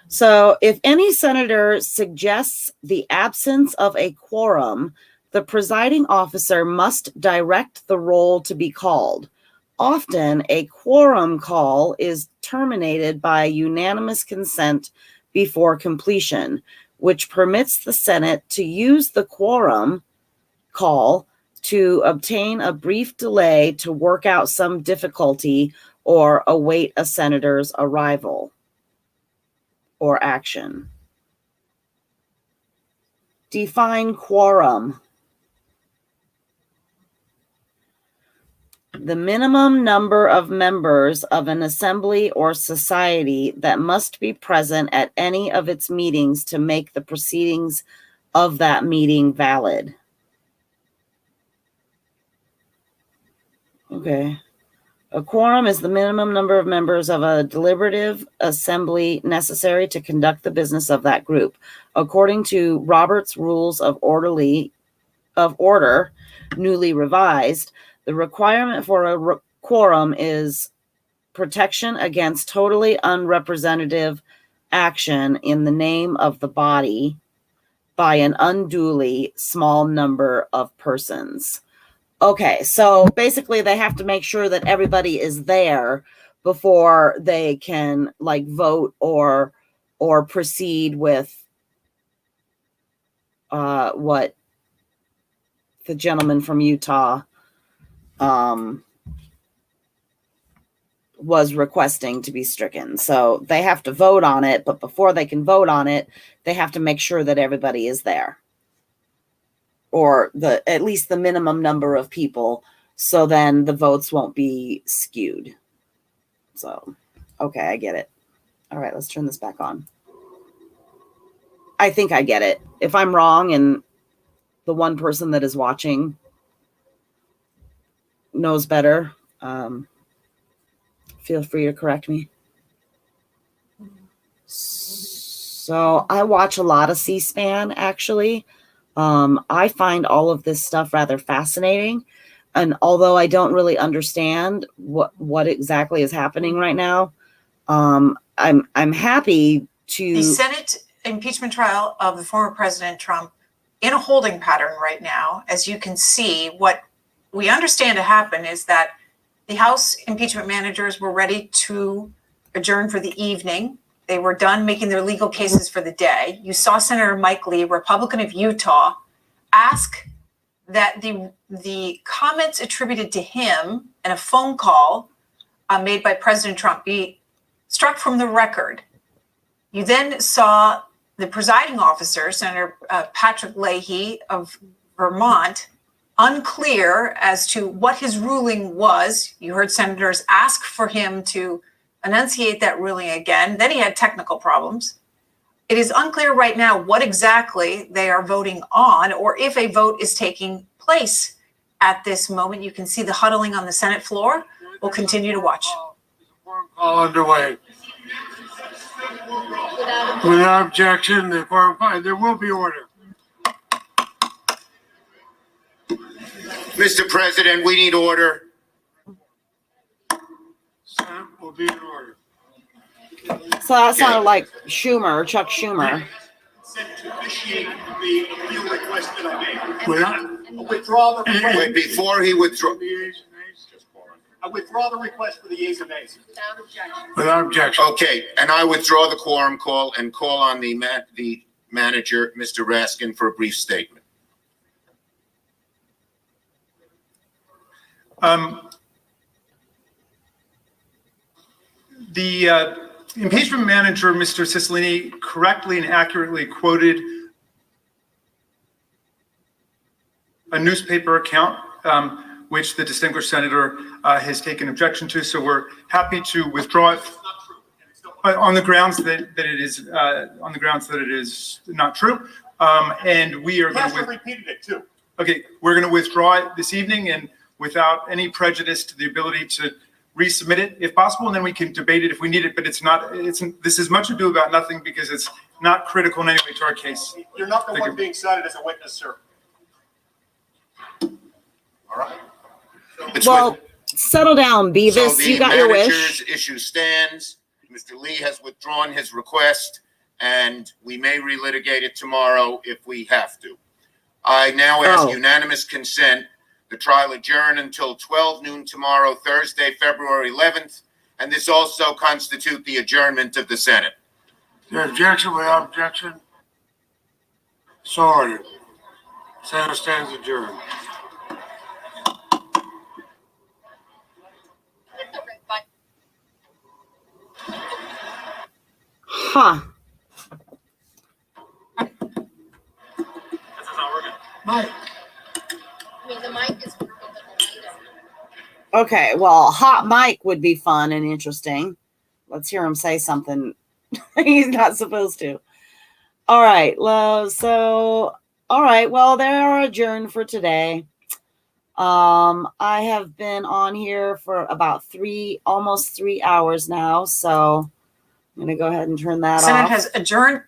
S1: So if any senator suggests the absence of a quorum, the presiding officer must direct the roll to be called. Often, a quorum call is terminated by unanimous consent before completion, which permits the Senate to use the quorum call to obtain a brief delay to work out some difficulty or await a senator's arrival or action. Define quorum. The minimum number of members of an assembly or society that must be present at any of its meetings to make the proceedings of that meeting valid. Okay. A quorum is the minimum number of members of a deliberative assembly necessary to conduct the business of that group. According to Robert's Rules of Order, newly revised, the requirement for a quorum is protection against totally unrepresentative action in the name of the body by an unduly small number of persons. Okay, so basically they have to make sure that everybody is there before they can like vote or proceed with what the gentleman from Utah was requesting to be stricken. So they have to vote on it, but before they can vote on it, they have to make sure that everybody is there. Or at least the minimum number of people, so then the votes won't be skewed. So, okay, I get it. All right, let's turn this back on. I think I get it. If I'm wrong and the one person that is watching knows better, feel free to correct me. So I watch a lot of C-SPAN, actually. I find all of this stuff rather fascinating. And although I don't really understand what exactly is happening right now, I'm happy to.
S9: The Senate impeachment trial of the former President Trump in a holding pattern right now. As you can see, what we understand to happen is that the House impeachment managers were ready to adjourn for the evening. They were done making their legal cases for the day. You saw Senator Mike Lee, Republican of Utah, ask that the comments attributed to him in a phone call made by President Trump be struck from the record. You then saw the presiding officer, Senator Patrick Leahy of Vermont, unclear as to what his ruling was. You heard senators ask for him to enunciate that ruling again. Then he had technical problems. It is unclear right now what exactly they are voting on or if a vote is taking place at this moment. You can see the huddling on the Senate floor. We'll continue to watch.
S16: Call underway. Without objection, the quorum, there will be order.
S10: Mr. President, we need order.
S16: Senate will be in order.
S1: So that sounded like Schumer, Chuck Schumer.
S14: To initiate the appeal request that I made. Withdraw the request.
S10: Wait, before he withdraw.
S14: I withdraw the request for the yeas and nays.
S16: Without objection.
S10: Okay, and I withdraw the quorum call and call on the manager, Mr. Raskin, for a brief statement.
S12: The impeachment manager, Mr. Cicilline, correctly and accurately quoted a newspaper account, which the distinguished senator has taken objection to. So we're happy to withdraw it on the grounds that it is not true. And we are going to
S14: repeated it too.
S12: Okay, we're going to withdraw it this evening and without any prejudice to the ability to resubmit it if possible, and then we can debate it if we need it. But this is much ado about nothing because it's not critical in any way to our case.
S14: You're not the one being cited as a witness, sir. All right.
S1: Well, settle down, Beavis.
S10: So
S1: You got your wish.
S10: the manager's issue stands. Mr. Lee has withdrawn his request, and we may relitigate it tomorrow if we have to. I now ask unanimous consent. The trial adjourn until 12 noon tomorrow, Thursday, February 11th, and this also constitute the adjournment of the Senate.
S16: The objection without objection. So ordered. Senate stands adjourned.
S1: Huh.
S16: Mike.
S20: I mean, the mic is.
S1: Okay, well, hot mic would be fun and interesting. Let's hear him say something he's not supposed to. All right, so all right, well, they're adjourned for today. I have been on here for about almost 3 hours now, so I'm gonna go ahead and turn that off.
S9: Senate has adjourned.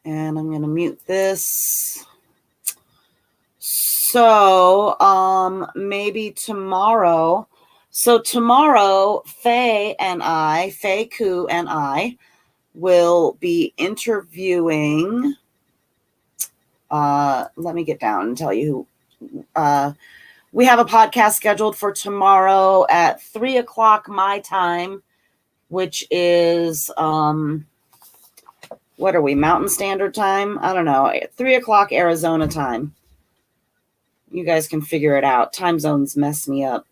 S1: And I'm gonna mute this. So maybe tomorrow. So tomorrow, Faye Ku and I will be interviewing. Let me get down and tell you who. We have a podcast scheduled for tomorrow at 3:00 my time, which is what are we, Mountain Standard Time? I don't know, 3:00 Arizona time. You guys can figure it out. Time zones mess me up.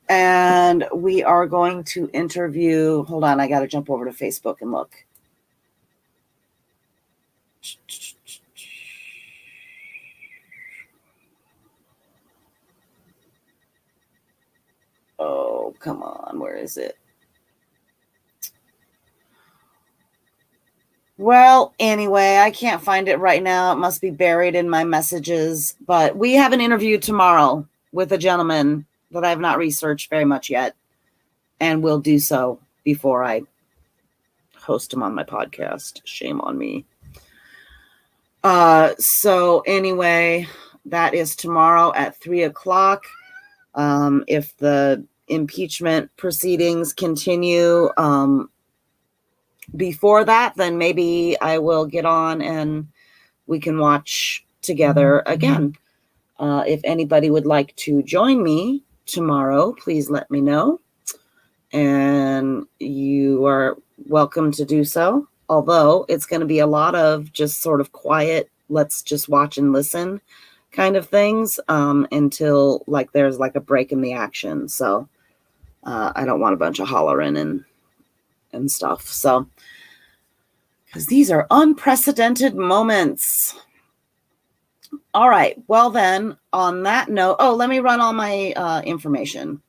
S1: And we are going to interview, hold on, I got to jump over to Facebook and look. Oh, come on, where is it? Well, anyway, I can't find it right now. It must be buried in my messages. But we have an interview tomorrow with a gentleman that I have not researched very much yet. And will do so before I host him on my podcast. Shame on me. So anyway, that is tomorrow at 3:00. If the impeachment proceedings continue, before that, then maybe I will get on and we can watch together again. If anybody would like to join me tomorrow, please let me know. And you are welcome to do so. Although it's going to be a lot of just sort of quiet, let's just watch and listen kind of things until like there's like a break in the action. So I don't want a bunch of hollering and stuff. So, because these are unprecedented moments. All right. Well, then, on that note, let me run all my information.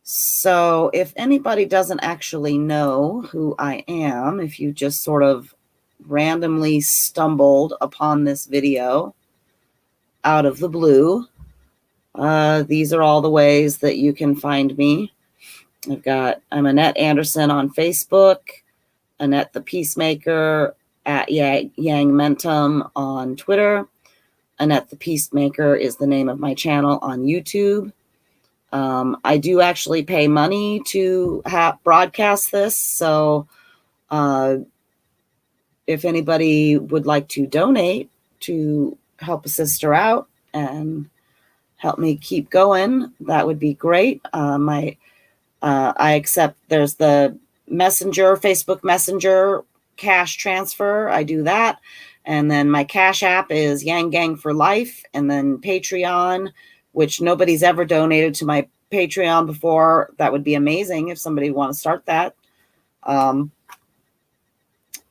S1: So if anybody doesn't actually know who I am, if you just sort of randomly stumbled upon this video out of the blue, these are all the ways that you can find me. I'm Annette Anderson on Facebook, Annette the Peacemaker, at Yang Mentum on Twitter. Annette the Peacemaker is the name of my channel on YouTube. I do actually pay money to broadcast this, so if anybody would like to donate to help a sister out and help me keep going, that would be great. I accept, there's the Facebook Messenger cash transfer. I do that. And then my Cash App is Yang Gang for Life. And then Patreon, which nobody's ever donated to my Patreon before. That would be amazing if somebody want to start that.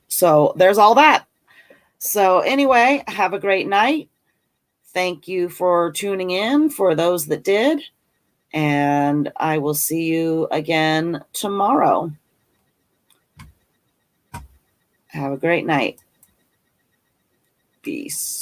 S1: So there's all that. So anyway, have a great night. Thank you for tuning in for those that did. And I will see you again tomorrow. Have a great night. Peace.